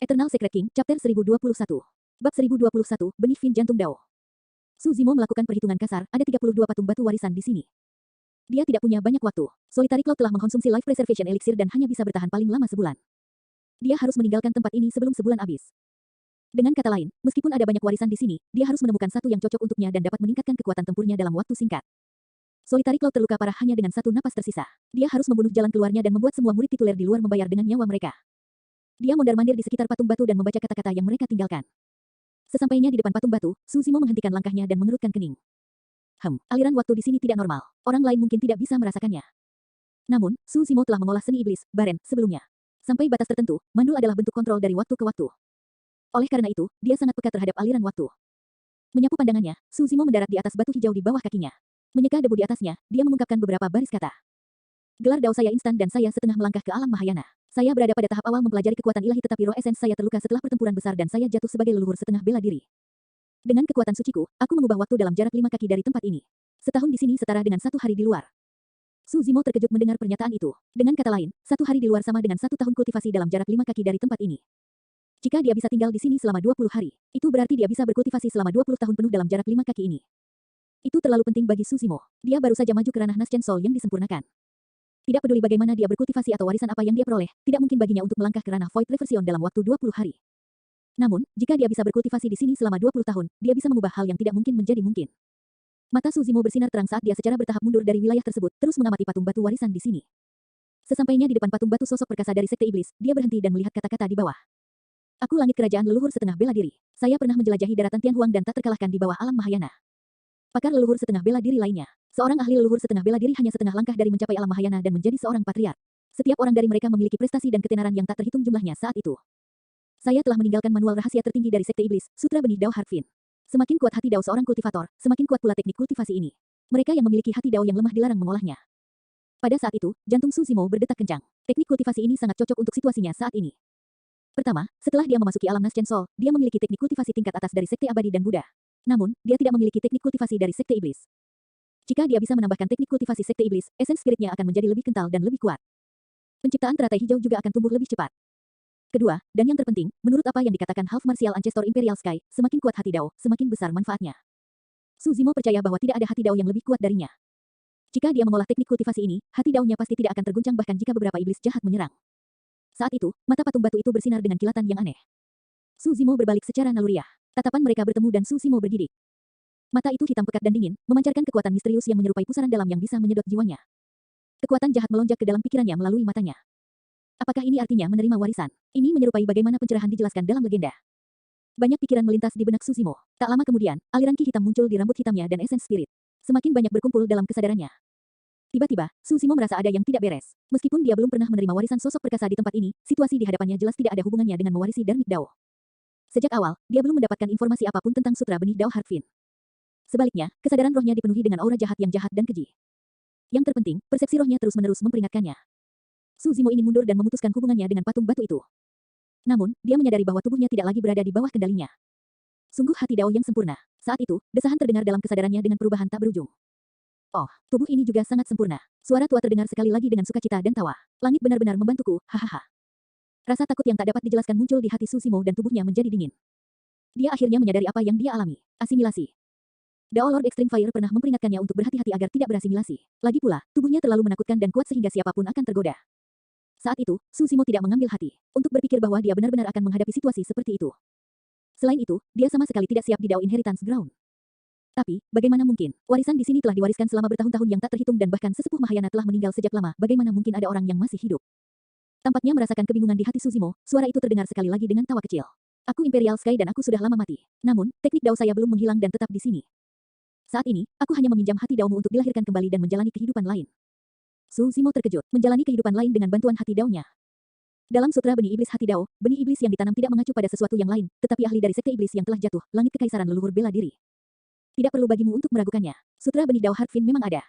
Eternal Secret King, Chapter 1021. Bab 1021, Benih Fin Jantung Dao. Su Zimo melakukan perhitungan kasar, ada 32 patung batu warisan di sini. Dia tidak punya banyak waktu. Solitary Cloud telah mengkonsumsi Life Preservation Elixir dan hanya bisa bertahan paling lama sebulan. Dia harus meninggalkan tempat ini sebelum sebulan habis. Dengan kata lain, meskipun ada banyak warisan di sini, dia harus menemukan satu yang cocok untuknya dan dapat meningkatkan kekuatan tempurnya dalam waktu singkat. Solitary Cloud terluka parah hanya dengan satu napas tersisa. Dia harus membunuh jalan keluarnya dan membuat semua murid tituler di luar membayar dengan nyawa mereka. Dia mondar-mandir di sekitar patung batu dan membaca kata-kata yang mereka tinggalkan. Sesampainya di depan patung batu, Su Zimo menghentikan langkahnya dan mengerutkan kening. Aliran waktu di sini tidak normal. Orang lain mungkin tidak bisa merasakannya. Namun, Su Zimo telah mengolah seni iblis, Baren, sebelumnya. Sampai batas tertentu, mandul adalah bentuk kontrol dari waktu ke waktu. Oleh karena itu, dia sangat peka terhadap aliran waktu. Menyapu pandangannya, Su Zimo mendarat di atas batu hijau di bawah kakinya. Menyeka debu di atasnya, dia mengungkapkan beberapa baris kata. Gelar dao saya instan dan saya setengah melangkah ke alam Mahayana. Saya berada pada tahap awal mempelajari kekuatan ilahi tetapi roh esens saya terluka setelah pertempuran besar dan saya jatuh sebagai leluhur setengah bela diri. Dengan kekuatan suciku, aku mengubah waktu dalam jarak 5 kaki dari tempat ini. Setahun di sini setara dengan 1 hari di luar. Su Zimo terkejut mendengar pernyataan itu. Dengan kata lain, 1 hari di luar sama dengan 1 tahun kultivasi dalam jarak 5 kaki dari tempat ini. Jika dia bisa tinggal di sini selama 20 hari, itu berarti dia bisa berkultivasi selama 20 tahun penuh dalam jarak 5 kaki ini. Itu terlalu penting bagi Su Zimo. Dia baru saja maju ke ranah Naschen Soul yang disempurnakan. Tidak peduli bagaimana dia berkultivasi atau warisan apa yang dia peroleh, tidak mungkin baginya untuk melangkah ke ranah Void Reversion dalam waktu 20 hari. Namun, jika dia bisa berkultivasi di sini selama 20 tahun, dia bisa mengubah hal yang tidak mungkin menjadi mungkin. Mata Su Zimo bersinar terang saat dia secara bertahap mundur dari wilayah tersebut, terus mengamati patung batu warisan di sini. Sesampainya di depan patung batu sosok perkasa dari Sekte Iblis, dia berhenti dan melihat kata-kata di bawah. Aku langit kerajaan leluhur setengah bela diri. Saya pernah menjelajahi daratan Tianhuang dan tak terkalahkan di bawah alam Mahayana. Pakar leluhur setengah bela diri lainnya. Seorang ahli leluhur setengah bela diri hanya setengah langkah dari mencapai alam Mahayana dan menjadi seorang patriark. Setiap orang dari mereka memiliki prestasi dan ketenaran yang tak terhitung jumlahnya saat itu. Saya telah meninggalkan manual rahasia tertinggi dari Sekte Iblis, Sutra Benih Dao Harfin. Semakin kuat hati dao seorang kultivator, semakin kuat pula teknik kultivasi ini. Mereka yang memiliki hati dao yang lemah dilarang mengolahnya. Pada saat itu, jantung Su Zimo berdetak kencang. Teknik kultivasi ini sangat cocok untuk situasinya saat ini. Pertama, setelah dia memasuki alam Naschen Soul, dia memiliki teknik kultivasi tingkat atas dari Sekte Abadi dan Buddha. Namun, dia tidak memiliki teknik kultivasi dari Sekte Iblis. Jika dia bisa menambahkan teknik kultivasi Sekte Iblis, esens spiritnya akan menjadi lebih kental dan lebih kuat. Penciptaan teratai hijau juga akan tumbuh lebih cepat. Kedua, dan yang terpenting, menurut apa yang dikatakan Half Martial Ancestor Imperial Sky, semakin kuat hati dao, semakin besar manfaatnya. Su Zimo percaya bahwa tidak ada hati dao yang lebih kuat darinya. Jika dia mengolah teknik kultivasi ini, hati daonya pasti tidak akan terguncang bahkan jika beberapa iblis jahat menyerang. Saat itu, mata patung batu itu bersinar dengan kilatan yang aneh. Su Zimo berbalik secara naluriah. Tatapan mereka bertemu dan Su Zimo bergidik. Mata itu hitam pekat dan dingin, memancarkan kekuatan misterius yang menyerupai pusaran dalam yang bisa menyedot jiwanya. Kekuatan jahat melonjak ke dalam pikirannya melalui matanya. Apakah ini artinya menerima warisan? Ini menyerupai bagaimana pencerahan dijelaskan dalam legenda. Banyak pikiran melintas di benak Su Zimo. Tak lama kemudian, aliran ki hitam muncul di rambut hitamnya dan esens spirit. Semakin banyak berkumpul dalam kesadarannya. Tiba-tiba, Su Zimo merasa ada yang tidak beres. Meskipun dia belum pernah menerima warisan sosok perkasa di tempat ini, situasi di hadapannya jelas tidak ada hubungannya dengan mewarisi Dharmic Dao. Sejak awal, dia belum mendapatkan informasi apapun tentang Sutra Benih Dao Harfin. Sebaliknya, kesadaran rohnya dipenuhi dengan aura jahat yang jahat dan keji. Yang terpenting, persepsi rohnya terus-menerus memperingatkannya. Su Zimo ingin mundur dan memutuskan hubungannya dengan patung batu itu. Namun, dia menyadari bahwa tubuhnya tidak lagi berada di bawah kendalinya. Sungguh hati dao yang sempurna. Saat itu, desahan terdengar dalam kesadarannya dengan perubahan tak berujung. Oh, tubuh ini juga sangat sempurna. Suara tua terdengar sekali lagi dengan sukacita dan tawa. Langit benar-benar membantuku, hahaha. Rasa takut yang tak dapat dijelaskan muncul di hati Su Zimo dan tubuhnya menjadi dingin. Dia akhirnya menyadari apa yang dia alami. Asimilasi. Dao Lord Extreme Fire pernah memperingatkannya untuk berhati-hati agar tidak berasimilasi. Lagi pula, tubuhnya terlalu menakutkan dan kuat sehingga siapapun akan tergoda. Saat itu, Su Zimo tidak mengambil hati untuk berpikir bahwa dia benar-benar akan menghadapi situasi seperti itu. Selain itu, dia sama sekali tidak siap di Dao Inheritance Ground. Tapi, bagaimana mungkin? Warisan di sini telah diwariskan selama bertahun-tahun yang tak terhitung dan bahkan sesepuh Mahayana telah meninggal sejak lama. Bagaimana mungkin ada orang yang masih hidup? Tampaknya merasakan kebingungan di hati Su Zimo, suara itu terdengar sekali lagi dengan tawa kecil. Aku Imperial Sky dan aku sudah lama mati. Namun, teknik Dao saya belum menghilang dan tetap di sini. Saat ini, aku hanya meminjam hati daomu untuk dilahirkan kembali dan menjalani kehidupan lain. Su Zimo terkejut, menjalani kehidupan lain dengan bantuan hati daonya. Dalam Sutra Benih Iblis Hati Dao, benih iblis yang ditanam tidak mengacu pada sesuatu yang lain, tetapi ahli dari Sekte Iblis yang telah jatuh, langit kekaisaran leluhur bela diri. Tidak perlu bagimu untuk meragukannya. Sutra Benih Dao Harfin memang ada.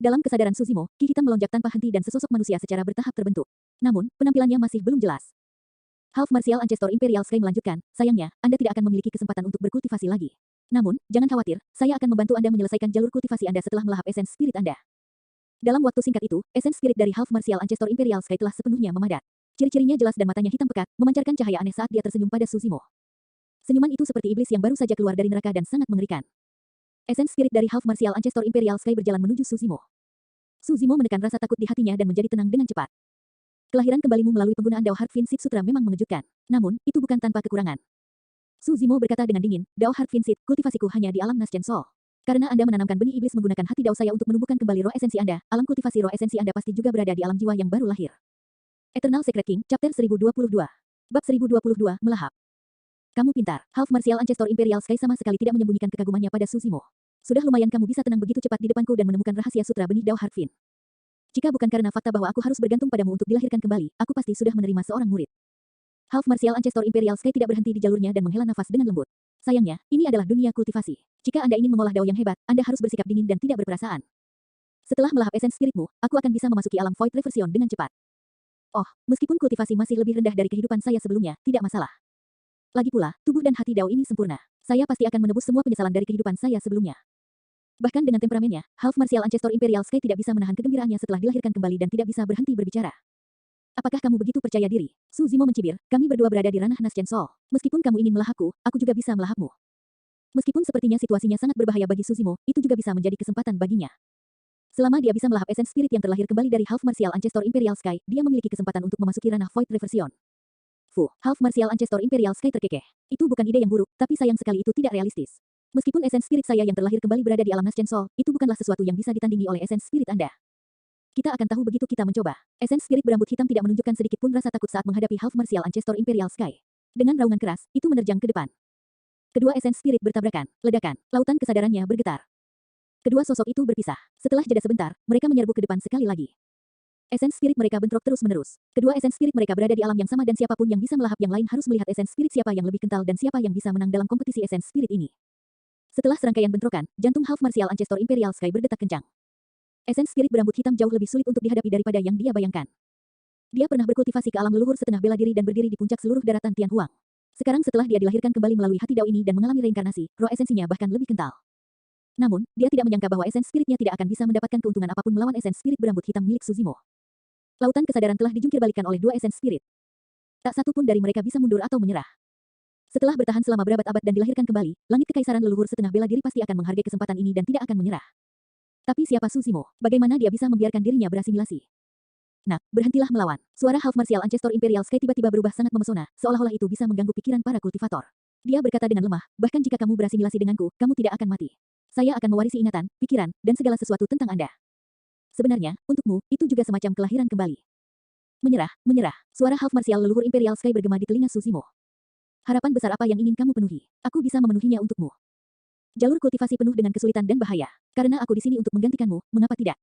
Dalam kesadaran Su Zimo, ki hitam melonjak tanpa henti dan sesosok manusia secara bertahap terbentuk. Namun, penampilannya masih belum jelas. Half Martial Ancestor Imperial Sky melanjutkan, sayangnya, Anda tidak akan memiliki kesempatan untuk berkultivasi lagi. Namun, jangan khawatir, saya akan membantu Anda menyelesaikan jalur kultivasi Anda setelah melahap esens spirit Anda. Dalam waktu singkat itu, esens spirit dari Half Martial Ancestor Imperial Sky telah sepenuhnya memadat. Ciri-cirinya jelas dan matanya hitam pekat, memancarkan cahaya aneh saat dia tersenyum pada Suzimo. Senyuman itu seperti iblis yang baru saja keluar dari neraka dan sangat mengerikan. Esens spirit dari Half Martial Ancestor Imperial Sky berjalan menuju Suzimo. Suzimo menekan rasa takut di hatinya dan menjadi tenang dengan cepat. Kelahiran kembalimu melalui penggunaan Dao Heart Vincit Sutra memang mengejutkan. Namun, itu bukan tanpa kekurangan. Suzimo berkata dengan dingin, Dao Heart Vincit, kultivasiku hanya di alam Naschen Soul. Karena Anda menanamkan benih iblis menggunakan hati Dao saya untuk menumbuhkan kembali roh esensi Anda, alam kultivasi roh esensi Anda pasti juga berada di alam jiwa yang baru lahir. Eternal Secret King, Chapter 1022. Bab 1022, Melahap. Kamu pintar. Half Martial Ancestor Imperial Sky sama sekali tidak menyembunyikan kekagumannya pada Suzimo. Sudah lumayan kamu bisa tenang begitu cepat di depanku dan menemukan rahasia sutra benih Dao Heart Vin. Jika bukan karena fakta bahwa aku harus bergantung padamu untuk dilahirkan kembali, aku pasti sudah menerima seorang murid. Half Martial Ancestor Imperial Sky tidak berhenti di jalurnya dan menghela nafas dengan lembut. Sayangnya, ini adalah dunia kultivasi. Jika Anda ingin mengolah dao yang hebat, Anda harus bersikap dingin dan tidak berperasaan. Setelah melahap esens spiritmu, aku akan bisa memasuki alam Void Reversion dengan cepat. Oh, meskipun kultivasi masih lebih rendah dari kehidupan saya sebelumnya, tidak masalah. Lagi pula, tubuh dan hati dao ini sempurna. Saya pasti akan menebus semua penyesalan dari kehidupan saya sebelumnya. Bahkan dengan temperamennya, Half Martial Ancestor Imperial Sky tidak bisa menahan kegembiraannya setelah dilahirkan kembali dan tidak bisa berhenti berbicara. Apakah kamu begitu percaya diri? Suzimo mencibir, kami berdua berada di ranah Naschen Soul. Meskipun kamu ingin melahapku, aku juga bisa melahapmu. Meskipun sepertinya situasinya sangat berbahaya bagi Suzimo, itu juga bisa menjadi kesempatan baginya. Selama dia bisa melahap esens spirit yang terlahir kembali dari Half Martial Ancestor Imperial Sky, dia memiliki kesempatan untuk memasuki ranah Void Reversion. Half Martial Ancestor Imperial Sky terkekeh. Itu bukan ide yang buruk, tapi sayang sekali itu tidak realistis. Meskipun esens spirit saya yang terlahir kembali berada di alam Naschen Soul, itu bukanlah sesuatu yang bisa ditandingi oleh esens spirit Anda. Kita akan tahu begitu kita mencoba. Esens spirit berambut hitam tidak menunjukkan sedikit pun rasa takut saat menghadapi Half Martial Ancestor Imperial Sky. Dengan raungan keras, itu menerjang ke depan. Kedua esens spirit bertabrakan, ledakan, lautan kesadarannya bergetar. Kedua sosok itu berpisah. Setelah jeda sebentar, mereka menyerbu ke depan sekali lagi. Esens spirit mereka bentrok terus-menerus. Kedua esens spirit mereka berada di alam yang sama dan siapapun yang bisa melahap yang lain harus melihat esens spirit siapa yang lebih kental dan siapa yang bisa menang dalam kompetisi esens spirit ini. Setelah serangkaian bentrokan, jantung Half Martial Ancestor Imperial Sky berdetak kencang. Esens spirit berambut hitam jauh lebih sulit untuk dihadapi daripada yang dia bayangkan. Dia pernah berkultivasi ke alam leluhur setengah bela diri dan berdiri di puncak seluruh daratan Tianhuang. Sekarang setelah dia dilahirkan kembali melalui hati dao ini dan mengalami reinkarnasi, roh esensinya bahkan lebih kental. Namun, dia tidak menyangka bahwa esens spiritnya tidak akan bisa mendapatkan keuntungan apapun melawan esens spirit berambut hitam milik Suzimo. Lautan kesadaran telah dijungkirbalikkan oleh dua esens spirit. Tak satu pun dari mereka bisa mundur atau menyerah. Setelah bertahan selama berabad-abad dan dilahirkan kembali, langit kekaisaran leluhur setengah bela diri pasti akan menghargai kesempatan ini dan tidak akan menyerah. Tapi siapa Suzimo? Bagaimana dia bisa membiarkan dirinya berasimilasi? Nak, berhentilah melawan. Suara Half Martial Ancestor Imperial Sky tiba-tiba berubah sangat memesona, seolah-olah itu bisa mengganggu pikiran para kultivator. Dia berkata dengan lemah, bahkan jika kamu berasimilasi denganku, kamu tidak akan mati. Saya akan mewarisi ingatan, pikiran, dan segala sesuatu tentang Anda. Sebenarnya, untukmu, itu juga semacam kelahiran kembali. Menyerah, menyerah. Suara Half Martial leluhur Imperial Sky bergema di telinga Suzimo. Harapan besar apa yang ingin kamu penuhi? Aku bisa memenuhinya untukmu. Jalur kultivasi penuh dengan kesulitan dan bahaya. Karena aku di sini untuk menggantikanmu, mengapa tidak?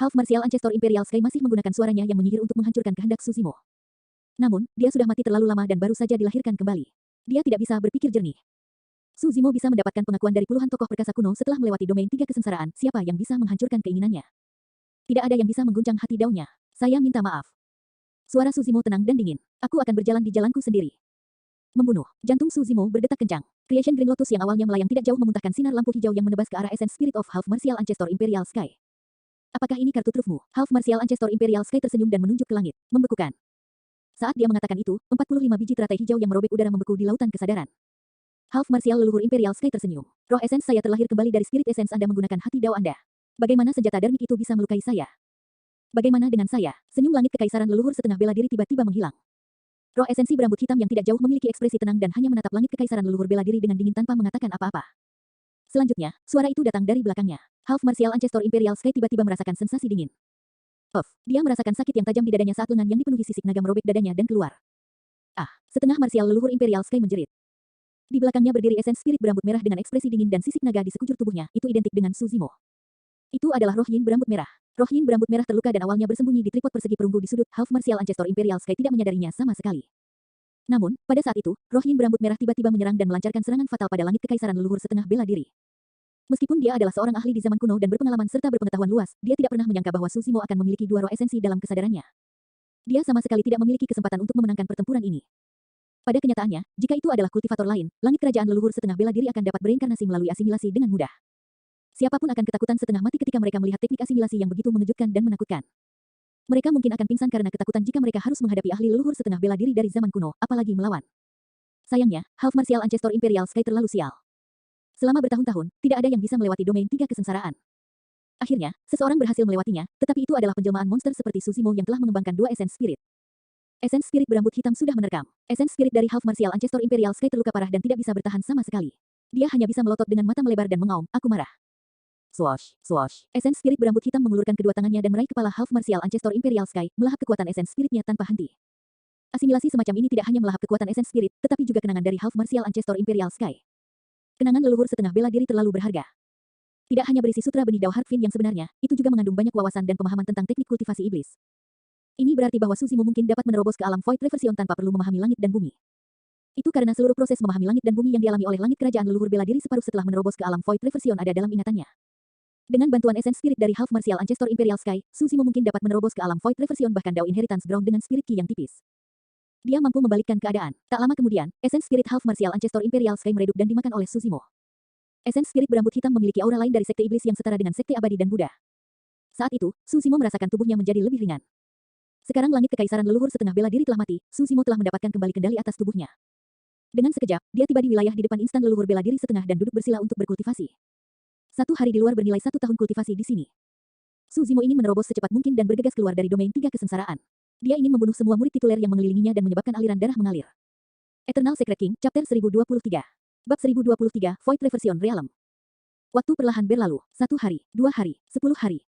Half Martial Ancestor Imperial Sky masih menggunakan suaranya yang menyihir untuk menghancurkan kehendak Suzimo. Namun, dia sudah mati terlalu lama dan baru saja dilahirkan kembali. Dia tidak bisa berpikir jernih. Suzimo bisa mendapatkan pengakuan dari puluhan tokoh perkasa kuno setelah melewati domain 3 kesengsaraan, siapa yang bisa menghancurkan keinginannya? Tidak ada yang bisa mengguncang hati daunnya. Saya minta maaf. Suara Suzimo tenang dan dingin. Aku akan berjalan di jalanku sendiri. Membunuh. Jantung Suzimo berdetak kencang. Creation Green Lotus yang awalnya melayang tidak jauh memuntahkan sinar lampu hijau yang menebas ke arah Essence Spirit of Half Martial Ancestor Imperial Sky. Apakah ini kartu trufmu? Half Martial Ancestor Imperial Sky tersenyum dan menunjuk ke langit, membekukan. Saat dia mengatakan itu, 45 biji teratai hijau yang merobek udara membeku di lautan kesadaran. Half Martial leluhur Imperial Sky tersenyum. Roh Essence saya terlahir kembali dari Spirit Essence Anda menggunakan hati dao Anda. Bagaimana senjata darmik itu bisa melukai saya? Bagaimana dengan saya? Senyum langit kekaisaran leluhur setengah bela diri tiba-tiba menghilang. Roh esensi berambut hitam yang tidak jauh memiliki ekspresi tenang dan hanya menatap langit kekaisaran leluhur bela diri dengan dingin tanpa mengatakan apa-apa. Selanjutnya, suara itu datang dari belakangnya. Half Martial Ancestor Imperial Sky tiba-tiba merasakan sensasi dingin. Dia merasakan sakit yang tajam di dadanya saat lengan yang dipenuhi sisik naga merobek dadanya dan keluar. Setengah martial leluhur Imperial Sky menjerit. Di belakangnya berdiri esens spirit berambut merah dengan ekspresi dingin dan sisik naga di sekujur tubuhnya, itu identik dengan Suzimo. Itu adalah roh yin berambut merah. Roh yin berambut merah terluka dan awalnya bersembunyi di tripod persegi perunggu di sudut. Half Martial Ancestor Imperial Sky tidak menyadarinya sama sekali. Namun, pada saat itu, roh yin berambut merah tiba-tiba menyerang dan melancarkan serangan fatal pada langit kekaisaran leluhur setengah bela diri. Meskipun dia adalah seorang ahli di zaman kuno dan berpengalaman serta berpengetahuan luas, dia tidak pernah menyangka bahwa Suzimo akan memiliki dua roh esensi dalam kesadarannya. Dia sama sekali tidak memiliki kesempatan untuk memenangkan pertempuran ini. Pada kenyataannya, jika itu adalah kultivator lain, langit kerajaan leluhur setengah bela diri akan dapat bereinkarnasi melalui asimilasi dengan mudah. Siapapun akan ketakutan setengah mati ketika mereka melihat teknik asimilasi yang begitu mengejutkan dan menakutkan. Mereka mungkin akan pingsan karena ketakutan jika mereka harus menghadapi ahli leluhur setengah bela diri dari zaman kuno, apalagi melawan. Sayangnya, Half Martial Ancestor Imperial Sky terlalu sial. Selama bertahun-tahun, tidak ada yang bisa melewati domain 3 kesengsaraan. Akhirnya, seseorang berhasil melewatinya, tetapi itu adalah penjelmaan monster seperti Suzimo yang telah mengembangkan 2 Essence Spirit. Essence Spirit berambut hitam sudah menerkam. Essence Spirit dari Half Martial Ancestor Imperial Sky terluka parah dan tidak bisa bertahan sama sekali. Dia hanya bisa melotot dengan mata melebar dan mengaum, "Aku marah." Swash, swash. Essence Spirit berambut hitam mengulurkan kedua tangannya dan meraih kepala Half Martial Ancestor Imperial Sky, melahap kekuatan Essence Spirit-nya tanpa henti. Asimilasi semacam ini tidak hanya melahap kekuatan Essence Spirit, tetapi juga kenangan dari Half Martial Ancestor Imperial Sky. Kenangan leluhur setengah bela diri terlalu berharga. Tidak hanya berisi sutra benih Dao Heartfiend yang sebenarnya, itu juga mengandung banyak wawasan dan pemahaman tentang teknik kultivasi iblis. Ini berarti bahwa Suzimo mungkin dapat menerobos ke alam Void Reversion tanpa perlu memahami langit dan bumi. Itu karena seluruh proses memahami langit dan bumi yang dialami oleh langit kerajaan leluhur bela diri separuh setelah menerobos ke alam Void Reversion ada dalam ingatannya. Dengan bantuan Essence Spirit dari Half Martial Ancestor Imperial Sky, Suzimo mungkin dapat menerobos ke alam Void Reversion bahkan Dao Inheritance Ground dengan Spirit Ki yang tipis. Dia mampu membalikkan keadaan. Tak lama kemudian, Essence Spirit Half Martial Ancestor Imperial Sky meredup dan dimakan oleh Suzimo. Essence Spirit berambut hitam memiliki aura lain dari Sekte Iblis yang setara dengan Sekte Abadi dan Buddha. Saat itu, Suzimo merasakan tubuhnya menjadi lebih ringan. Sekarang langit kekaisaran leluhur setengah bela diri telah mati, Suzimo telah mendapatkan kembali kendali atas tubuhnya. Dengan sekejap, dia tiba di wilayah di depan instan leluhur bela diri setengah dan duduk bersila untuk berkultivasi. 1 hari di luar bernilai 1 tahun kultivasi di sini. Suzimo ingin menerobos secepat mungkin dan bergegas keluar dari domain 3 kesengsaraan. Dia ingin membunuh semua murid tituler yang mengelilinginya dan menyebabkan aliran darah mengalir. Eternal Secret King, Chapter 1023. Bab 1023, Void Reversion Realm. Waktu perlahan berlalu, 1 hari, 2 hari, 10 hari.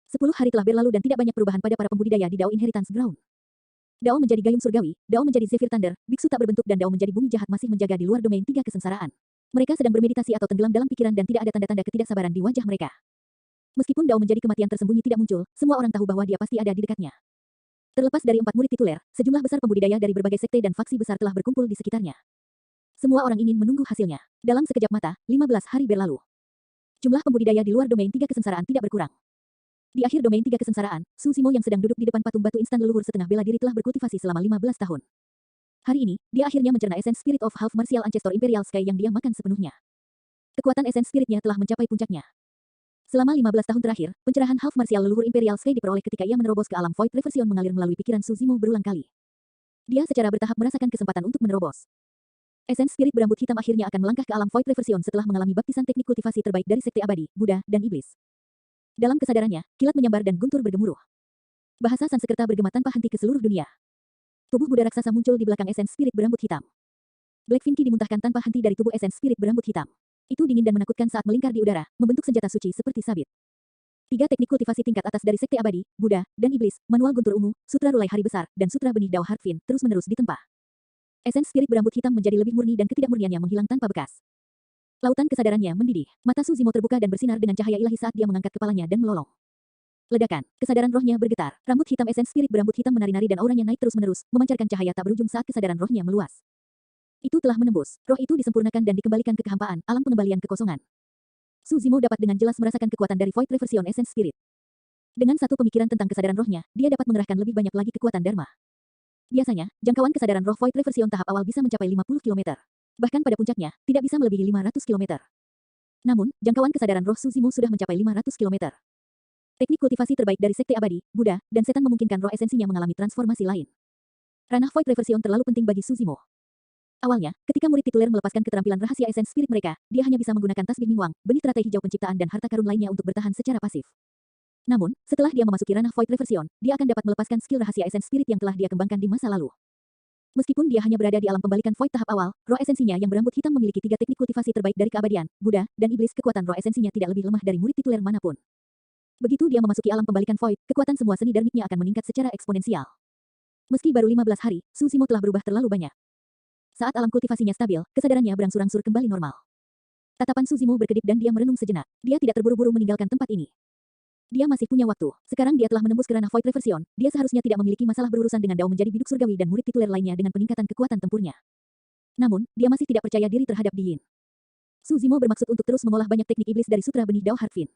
10 hari telah berlalu dan tidak banyak perubahan pada para pembudidaya di Dao Inheritance Ground. Dao menjadi gayung surgawi, Dao menjadi Zephyr Thunder, biksu tak berbentuk dan Dao menjadi bumi jahat masih menjaga di luar domain 3 kesengsaraan. Mereka sedang bermeditasi atau tenggelam dalam pikiran dan tidak ada tanda-tanda ketidaksabaran di wajah mereka. Meskipun Dao menjadi kematian tersembunyi tidak muncul, semua orang tahu bahwa dia pasti ada di dekatnya. Terlepas dari 4 murid tituler, sejumlah besar pembudidaya dari berbagai sekte dan faksi besar telah berkumpul di sekitarnya. Semua orang ingin menunggu hasilnya. Dalam sekejap mata, 15 hari berlalu. Jumlah pembudidaya di luar domain 3 kesengsaraan tidak berkurang. Di akhir domain 3 kesengsaraan, Suzimo yang sedang duduk di depan patung batu instan leluhur setengah bela diri telah berkultivasi selama 15 tahun. Hari ini, dia akhirnya mencerna Essence Spirit of Half Martial Ancestor Imperial Sky yang dia makan sepenuhnya. Kekuatan Essence Spirit-nya telah mencapai puncaknya. Selama 15 tahun terakhir, pencerahan Half Martial leluhur Imperial Sky diperoleh ketika ia menerobos ke alam Void Reversion mengalir melalui pikiran Suzimo berulang kali. Dia secara bertahap merasakan kesempatan untuk menerobos. Essence Spirit berambut hitam akhirnya akan melangkah ke alam Void Reversion setelah mengalami baptisan teknik kultivasi terbaik dari Sekte Abadi, Buddha, dan Iblis. Dalam kesadarannya, kilat menyambar dan guntur bergemuruh. Bahasa Sanskerta bergema tanpa henti ke seluruh dunia. Tubuh Buddha raksasa muncul di belakang Essence Spirit berambut hitam. Black Fin Ki dimuntahkan tanpa henti dari tubuh Essence Spirit berambut hitam. Itu dingin dan menakutkan saat melingkar di udara, membentuk senjata suci seperti sabit. 3 teknik kultivasi tingkat atas dari Sekte Abadi, Buddha, dan Iblis, Manual Guntur Ungu, Sutra Rulai Hari Besar, dan Sutra Benih Dao Heartfiend terus-menerus ditempa. Essence Spirit berambut hitam menjadi lebih murni dan ketidakmurniannya menghilang tanpa bekas. Lautan kesadarannya mendidih. Mata Suzimo terbuka dan bersinar dengan cahaya ilahi saat dia mengangkat kepalanya dan melolong. Ledakan. Kesadaran rohnya bergetar. Rambut hitam Essence Spirit berambut hitam menari-nari dan auranya naik terus-menerus, memancarkan cahaya tak berujung saat kesadaran rohnya meluas. Itu telah menembus. Roh itu disempurnakan dan dikembalikan ke kehampaan, alam pengembalian kekosongan. Suzimo dapat dengan jelas merasakan kekuatan dari Void Reversion Essence Spirit. Dengan satu pemikiran tentang kesadaran rohnya, dia dapat mengerahkan lebih banyak lagi kekuatan Dharma. Biasanya, jangkauan kesadaran roh Void Reversion tahap awal bisa mencapai 50 km. Bahkan pada puncaknya, tidak bisa melebihi 500 km. Namun, jangkauan kesadaran roh Suzimo sudah mencapai 500 km. Teknik kultivasi terbaik dari Sekte Abadi, Buddha, dan Setan memungkinkan roh esensinya mengalami transformasi lain. Ranah Void Reversion terlalu penting bagi Suzimo. Awalnya, ketika murid tituler melepaskan keterampilan rahasia Essence Spirit mereka, dia hanya bisa menggunakan tasbih Mingwang, benih teratai hijau penciptaan dan harta karun lainnya untuk bertahan secara pasif. Namun, setelah dia memasuki ranah Void Reversion, dia akan dapat melepaskan skill rahasia Essence Spirit yang telah dia kembangkan di masa lalu. Meskipun dia hanya berada di alam pembalikan Void tahap awal, roh esensinya yang berambut hitam memiliki 3 teknik kultivasi terbaik dari keabadian, Buddha, dan Iblis. Kekuatan roh esensinya tidak lebih lemah dari murid tituler manapun. Begitu dia memasuki alam pembalikan Void, kekuatan semua seni dharmiknya akan meningkat secara eksponensial. Meski baru 15 hari, Suzimo telah berubah terlalu banyak. Saat alam kultivasinya stabil, kesadarannya berangsur-angsur kembali normal. Tatapan Suzimo berkedip dan dia merenung sejenak. Dia tidak terburu-buru meninggalkan tempat ini. Dia masih punya waktu. Sekarang dia telah menembus ke ranah Void Reversion. Dia seharusnya tidak memiliki masalah berurusan dengan Dao menjadi biduk surgawi dan murid tituler lainnya dengan peningkatan kekuatan tempurnya. Namun, dia masih tidak percaya diri terhadap Diin. Suzimo bermaksud untuk terus mengolah banyak teknik iblis dari sutra benih Dao Heartfiend.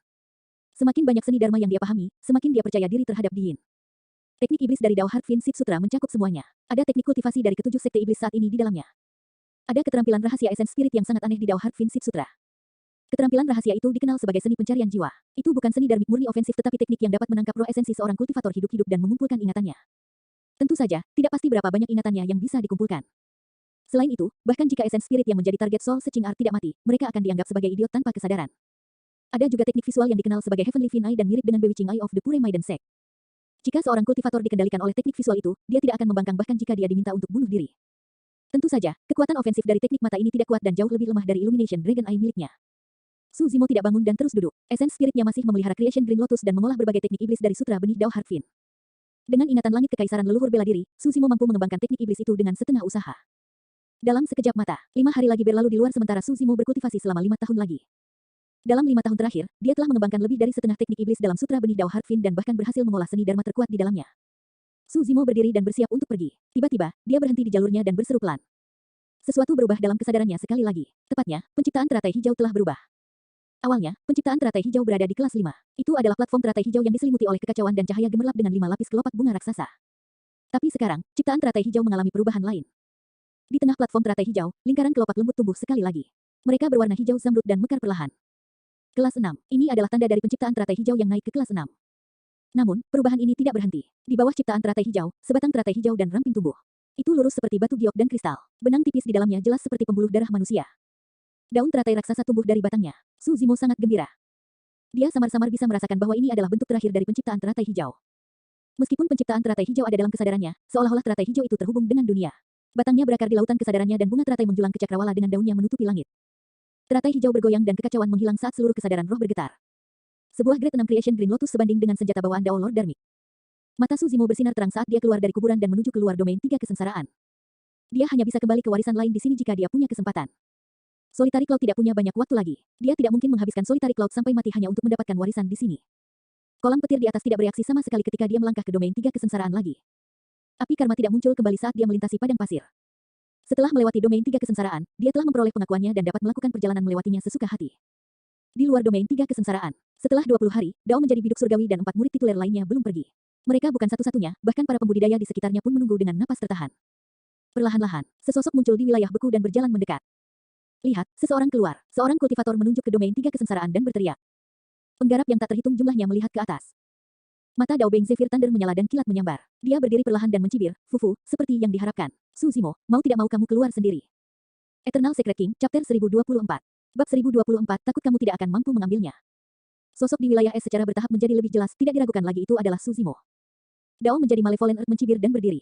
Semakin banyak seni dharma yang dia pahami, semakin dia percaya diri terhadap Diin. Teknik iblis dari Dao Heartfiend Seed Sutra mencakup semuanya. Ada teknik kultivasi dari ketujuh sekte iblis saat ini di dalamnya. Ada keterampilan rahasia Essence Spirit yang sangat aneh di Dao Heartfiend Seed Sutra. Keterampilan rahasia itu dikenal sebagai seni pencarian jiwa. Itu bukan seni darmik murni ofensif tetapi teknik yang dapat menangkap roh esensi seorang kultivator hidup-hidup dan mengumpulkan ingatannya. Tentu saja, tidak pasti berapa banyak ingatannya yang bisa dikumpulkan. Selain itu, bahkan jika esens spirit yang menjadi target Soul Searching Art tidak mati, mereka akan dianggap sebagai idiot tanpa kesadaran. Ada juga teknik visual yang dikenal sebagai Heavenly Fine Eye dan mirip dengan Bewitching Eye of the Pure Maiden Sect. Jika seorang kultivator dikendalikan oleh teknik visual itu, dia tidak akan membangkang bahkan jika dia diminta untuk bunuh diri. Tentu saja, kekuatan ofensif dari teknik mata ini tidak kuat dan jauh lebih lemah dari Illumination Dragon Eye miliknya. Su Zimo tidak bangun dan terus duduk. Esens spiritnya masih memelihara Creation Green Lotus dan mengolah berbagai teknik iblis dari sutra benih Dao Heartfin. Dengan ingatan langit kekaisaran leluhur bela diri, Su Zimo mampu mengembangkan teknik iblis itu dengan setengah usaha. Dalam sekejap mata, 5 hari lagi berlalu di luar sementara Su Zimo berkultivasi selama 5 tahun lagi. Dalam 5 tahun terakhir, dia telah mengembangkan lebih dari setengah teknik iblis dalam sutra benih Dao Heartfin dan bahkan berhasil mengolah seni dharma terkuat di dalamnya. Su Zimo berdiri dan bersiap untuk pergi. Tiba-tiba, dia berhenti di jalurnya dan berseru pelan. Sesuatu berubah dalam kesadarannya sekali lagi. Tepatnya, penciptaan teratai hijau telah berubah. Awalnya, penciptaan teratai hijau berada di kelas 5. Itu adalah platform teratai hijau yang diselimuti oleh kekacauan dan cahaya gemerlap dengan 5 lapis kelopak bunga raksasa. Tapi sekarang, ciptaan teratai hijau mengalami perubahan lain. Di tengah platform teratai hijau, lingkaran kelopak lembut tumbuh sekali lagi. Mereka berwarna hijau zamrud dan mekar perlahan. Kelas 6. Ini adalah tanda dari penciptaan teratai hijau yang naik ke kelas 6. Namun, perubahan ini tidak berhenti. Di bawah ciptaan teratai hijau, sebatang teratai hijau dan ramping tumbuh. Itu lurus seperti batu giok dan kristal. Benang tipis di dalamnya jelas seperti pembuluh darah manusia. Daun teratai raksasa tumbuh dari batangnya. Su Zimo sangat gembira. Dia samar-samar bisa merasakan bahwa ini adalah bentuk terakhir dari penciptaan teratai hijau. Meskipun penciptaan teratai hijau ada dalam kesadarannya, seolah-olah teratai hijau itu terhubung dengan dunia. Batangnya berakar di lautan kesadarannya dan bunga teratai menjulang ke cakrawala dengan daunnya menutupi langit. Teratai hijau bergoyang dan kekacauan menghilang saat seluruh kesadaran roh bergetar. Sebuah Grade 6 Creation Green Lotus sebanding dengan senjata bawaan Dao Lord Dharmic. Mata Su Zimo bersinar terang saat dia keluar dari kuburan dan menuju keluar domain 3 kesengsaraan. Dia hanya bisa kembali ke warisan lain di sini jika dia punya kesempatan. Solitary Cloud tidak punya banyak waktu lagi. Dia tidak mungkin menghabiskan Solitary Cloud sampai mati hanya untuk mendapatkan warisan di sini. Kolam petir di atas tidak bereaksi sama sekali ketika dia melangkah ke domain 3 kesengsaraan lagi. Api karma tidak muncul kembali saat dia melintasi padang pasir. Setelah melewati domain 3 kesengsaraan, dia telah memperoleh pengakuannya dan dapat melakukan perjalanan melewatinya sesuka hati. Di luar domain 3 kesengsaraan, setelah 20 hari, Dao menjadi biduk surgawi dan 4 murid tituler lainnya belum pergi. Mereka bukan satu-satunya, bahkan para pembudidaya di sekitarnya pun menunggu dengan napas tertahan. Perlahan-lahan, sesosok muncul di wilayah beku dan berjalan mendekat. Lihat, seseorang keluar. Seorang kultivator menunjuk ke domain 3 kesengsaraan dan berteriak. Penggarap yang tak terhitung jumlahnya melihat ke atas. Mata Dao Beng Zephyr Thunder menyala dan kilat menyambar. Dia berdiri perlahan dan mencibir, fufu, seperti yang diharapkan. Su Zimo, mau tidak mau kamu keluar sendiri. Eternal Secret King, Chapter 1024. Bab 1024, takut kamu tidak akan mampu mengambilnya. Sosok di wilayah es secara bertahap menjadi lebih jelas, tidak diragukan lagi itu adalah Su Zimo. Dao menjadi Malevolent Earth mencibir dan berdiri.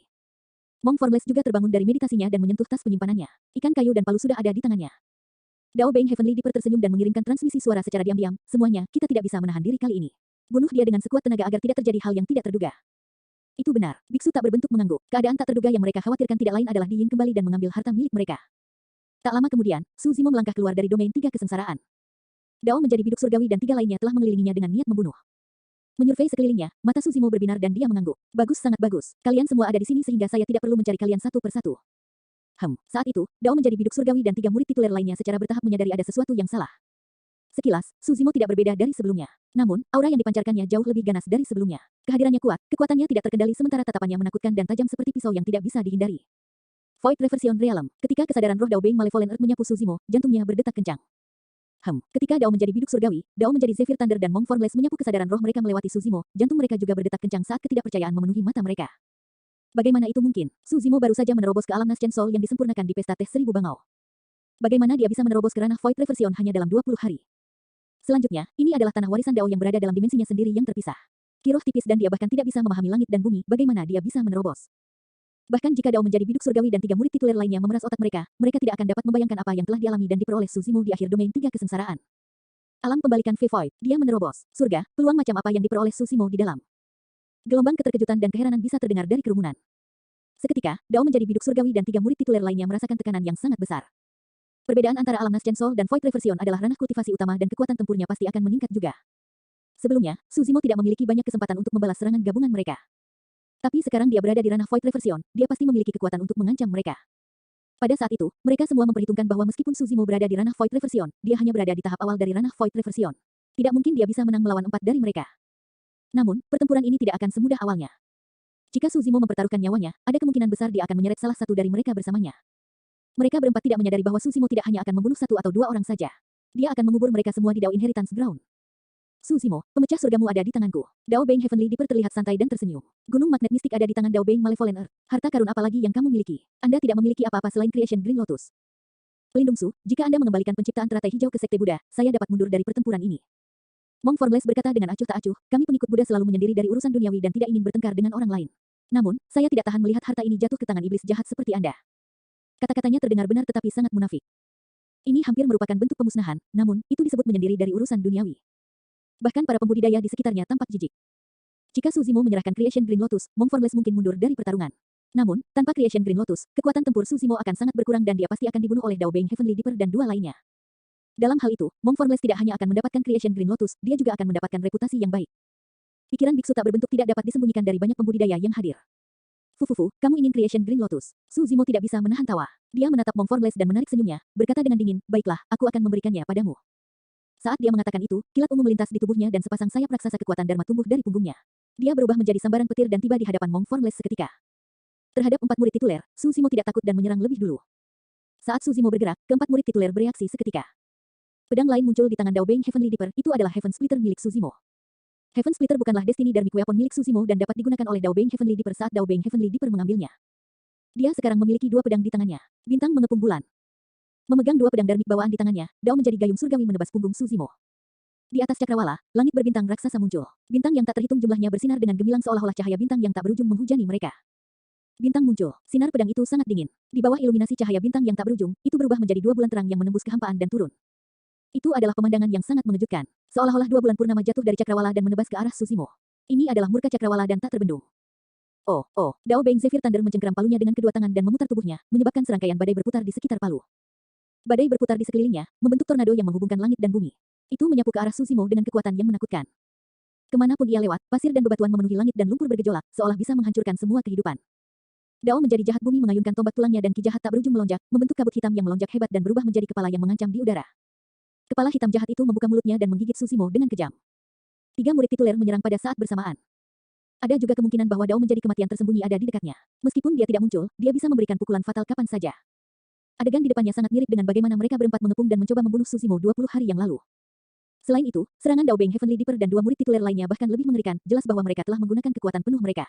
Mong Formless juga terbangun dari meditasinya dan menyentuh tas penyimpanannya. Ikan kayu dan palu sudah ada di tangannya. Dao Beng Heavenly Dipper tersenyum dan mengirimkan transmisi suara secara diam-diam. Semuanya, kita tidak bisa menahan diri kali ini. Bunuh dia dengan sekuat tenaga agar tidak terjadi hal yang tidak terduga. Itu benar. Biksu tak berbentuk mengangguk. Keadaan tak terduga yang mereka khawatirkan tidak lain adalah Di Yin kembali dan mengambil harta milik mereka. Tak lama kemudian, Su Zimo melangkah keluar dari domain 3 kesengsaraan. Dao menjadi biduk surgawi dan 3 lainnya telah mengelilinginya dengan niat membunuh. Menyurvei sekelilingnya, mata Su Zimo berbinar dan dia mengangguk. Bagus, sangat bagus. Kalian semua ada di sini sehingga saya tidak perlu mencari kalian satu persatu. Saat itu, Dao menjadi biduk surgawi dan 3 murid tituler lainnya secara bertahap menyadari ada sesuatu yang salah. Sekilas, Su Zimo tidak berbeda dari sebelumnya. Namun, aura yang dipancarkannya jauh lebih ganas dari sebelumnya. Kehadirannya kuat, kekuatannya tidak terkendali sementara tatapannya menakutkan dan tajam seperti pisau yang tidak bisa dihindari. Void Reversion Realm. Ketika kesadaran roh Dao Beng Malevolent Earth menyapu Su Zimo, jantungnya berdetak kencang. Ketika Dao menjadi biduk surgawi, Dao menjadi Zephyr Thunder dan Mong Formless menyapu kesadaran roh mereka melewati Su Zimo, jantung mereka juga berdetak kencang saat ketidakpercayaan memenuhi mata mereka. Bagaimana itu mungkin? Su Zimo baru saja menerobos ke alam Nascent Soul yang disempurnakan di pesta teh 1000 bangau. Bagaimana dia bisa menerobos ke ranah Void Reversion hanya dalam 20 hari? Selanjutnya, ini adalah tanah warisan Dao yang berada dalam dimensinya sendiri yang terpisah. Kiroh tipis dan dia bahkan tidak bisa memahami langit dan bumi, bagaimana dia bisa menerobos. Bahkan jika Dao menjadi biduk surgawi dan 3 murid tituler lainnya memeras otak mereka, mereka tidak akan dapat membayangkan apa yang telah dialami dan diperoleh Su Zimo di akhir domain 3 kesengsaraan. Alam pembalikan V-Void, dia menerobos. Surga, peluang macam apa yang diperoleh Su Zimo di dalam. Gelombang keterkejutan dan keheranan bisa terdengar dari kerumunan. Seketika, Dao menjadi biduk surgawi dan 3 murid tituler lainnya merasakan tekanan yang sangat besar. Perbedaan antara alam Nascent Soul dan Void Reversion adalah ranah kultivasi utama dan kekuatan tempurnya pasti akan meningkat juga. Sebelumnya, Su Zimo tidak memiliki banyak kesempatan untuk membalas serangan gabungan mereka. Tapi sekarang dia berada di ranah Void Reversion, dia pasti memiliki kekuatan untuk mengancam mereka. Pada saat itu, mereka semua memperhitungkan bahwa meskipun Su Zimo berada di ranah Void Reversion, dia hanya berada di tahap awal dari ranah Void Reversion. Tidak mungkin dia bisa menang melawan 4 dari mereka. Namun, pertempuran ini tidak akan semudah awalnya. Jika Su Zimo mempertaruhkan nyawanya, ada kemungkinan besar dia akan menyeret salah satu dari mereka bersamanya. Mereka berempat tidak menyadari bahwa Su Zimo tidak hanya akan membunuh 1 atau 2 orang saja. Dia akan mengubur mereka semua di Dao Inheritance Ground. Su Zimo, pemecah surgamu ada di tanganku. Dao Beng Heavenly Dipper terlihat santai dan tersenyum. Gunung magnet mistik ada di tangan Dao Beng Malevolent Earth. Harta karun apa lagi yang kamu miliki? Anda tidak memiliki apa-apa selain Creation Green Lotus. Pelindung Su, jika Anda mengembalikan penciptaan teratai hijau ke Sekte Buddha, saya dapat mundur dari pertempuran ini. Mong Formless berkata dengan acuh tak acuh, kami pengikut Buddha selalu menyendiri dari urusan duniawi dan tidak ingin bertengkar dengan orang lain. Namun, saya tidak tahan melihat harta ini jatuh ke tangan iblis jahat seperti Anda. Kata-katanya terdengar benar tetapi sangat munafik. Ini hampir merupakan bentuk pemusnahan, namun, itu disebut menyendiri dari urusan duniawi. Bahkan para pembudidaya di sekitarnya tampak jijik. Jika Su Zimo menyerahkan Creation Green Lotus, Mong Formless mungkin mundur dari pertarungan. Namun, tanpa Creation Green Lotus, kekuatan tempur Su Zimo akan sangat berkurang dan dia pasti akan dibunuh oleh Dao Beng Heavenly Dipper dan dua lainnya. Dalam hal itu, Mong Formless tidak hanya akan mendapatkan Creation Green Lotus, dia juga akan mendapatkan reputasi yang baik. Pikiran biksu tak berbentuk tidak dapat disembunyikan dari banyak pembudidaya yang hadir. Fufufu, kamu ingin Creation Green Lotus? Su Zimo tidak bisa menahan tawa. Dia menatap Mong Formless dan menarik senyumnya, berkata dengan dingin, baiklah, aku akan memberikannya padamu. Saat dia mengatakan itu, kilat ungu melintas di tubuhnya dan sepasang sayap raksasa kekuatan Dharma tumbuh dari punggungnya. Dia berubah menjadi sambaran petir dan tiba di hadapan Mong Formless seketika. Terhadap 4 murid tituler, Su Zimo tidak takut dan menyerang lebih dulu. Saat Su Zimo bergerak, keempat murid tituler bereaksi seketika. Pedang lain muncul di tangan Dao Beng Heavenly Dipper, itu adalah Heaven Splitter milik Su Zimo. Heaven Splitter bukanlah Destiny Dharmic Weapon milik Su Zimo dan dapat digunakan oleh Dao Beng Heavenly Dipper saat Dao Beng Heavenly Dipper mengambilnya. Dia sekarang memiliki 2 pedang di tangannya. Bintang mengepung bulan. Memegang 2 pedang dharmic bawaan di tangannya, Dao menjadi gayung surgawi menebas punggung Su Zimo. Di atas cakrawala, langit berbintang raksasa muncul. Bintang yang tak terhitung jumlahnya bersinar dengan gemilang seolah-olah cahaya bintang yang tak berujung menghujani mereka. Bintang muncul. Sinar pedang itu sangat dingin. Di bawah iluminasi cahaya bintang yang tak berujung, itu berubah menjadi 2 bulan terang yang menembus kehampaan dan turun. Itu adalah pemandangan yang sangat mengejutkan. Seolah-olah 2 bulan purnama jatuh dari cakrawala dan menebas ke arah Su Zimo. Ini adalah murka cakrawala dan tak terbendung. Oh, Dao Beng Zephyr Thunder mencengkeram palunya dengan kedua tangan dan memutar tubuhnya, menyebabkan serangkaian badai berputar di sekitar palu. Badai berputar di sekelilingnya, membentuk tornado yang menghubungkan langit dan bumi. Itu menyapu ke arah Su Zimo dengan kekuatan yang menakutkan. Kemanapun ia lewat, pasir dan bebatuan memenuhi langit dan lumpur bergejolak, seolah bisa menghancurkan semua kehidupan. Dao menjadi jahat bumi mengayunkan tombak tulangnya dan ki jahat tak berujung melonjak, membentuk kabut hitam yang melonjak hebat dan berubah menjadi kepala yang mengancam di udara. Kepala hitam jahat itu membuka mulutnya dan menggigit Su Zimo dengan kejam. 3 murid tituler menyerang pada saat bersamaan. Ada juga kemungkinan bahwa Dao menjadi kematian tersembunyi ada di dekatnya. Meskipun dia tidak muncul, dia bisa memberikan pukulan fatal kapan saja. Adegan di depannya sangat mirip dengan bagaimana mereka berempat mengepung dan mencoba membunuh Su Zimo 20 hari yang lalu. Selain itu, serangan Dao Beng Heavenly Dipper dan 2 murid tituler lainnya bahkan lebih mengerikan, jelas bahwa mereka telah menggunakan kekuatan penuh mereka.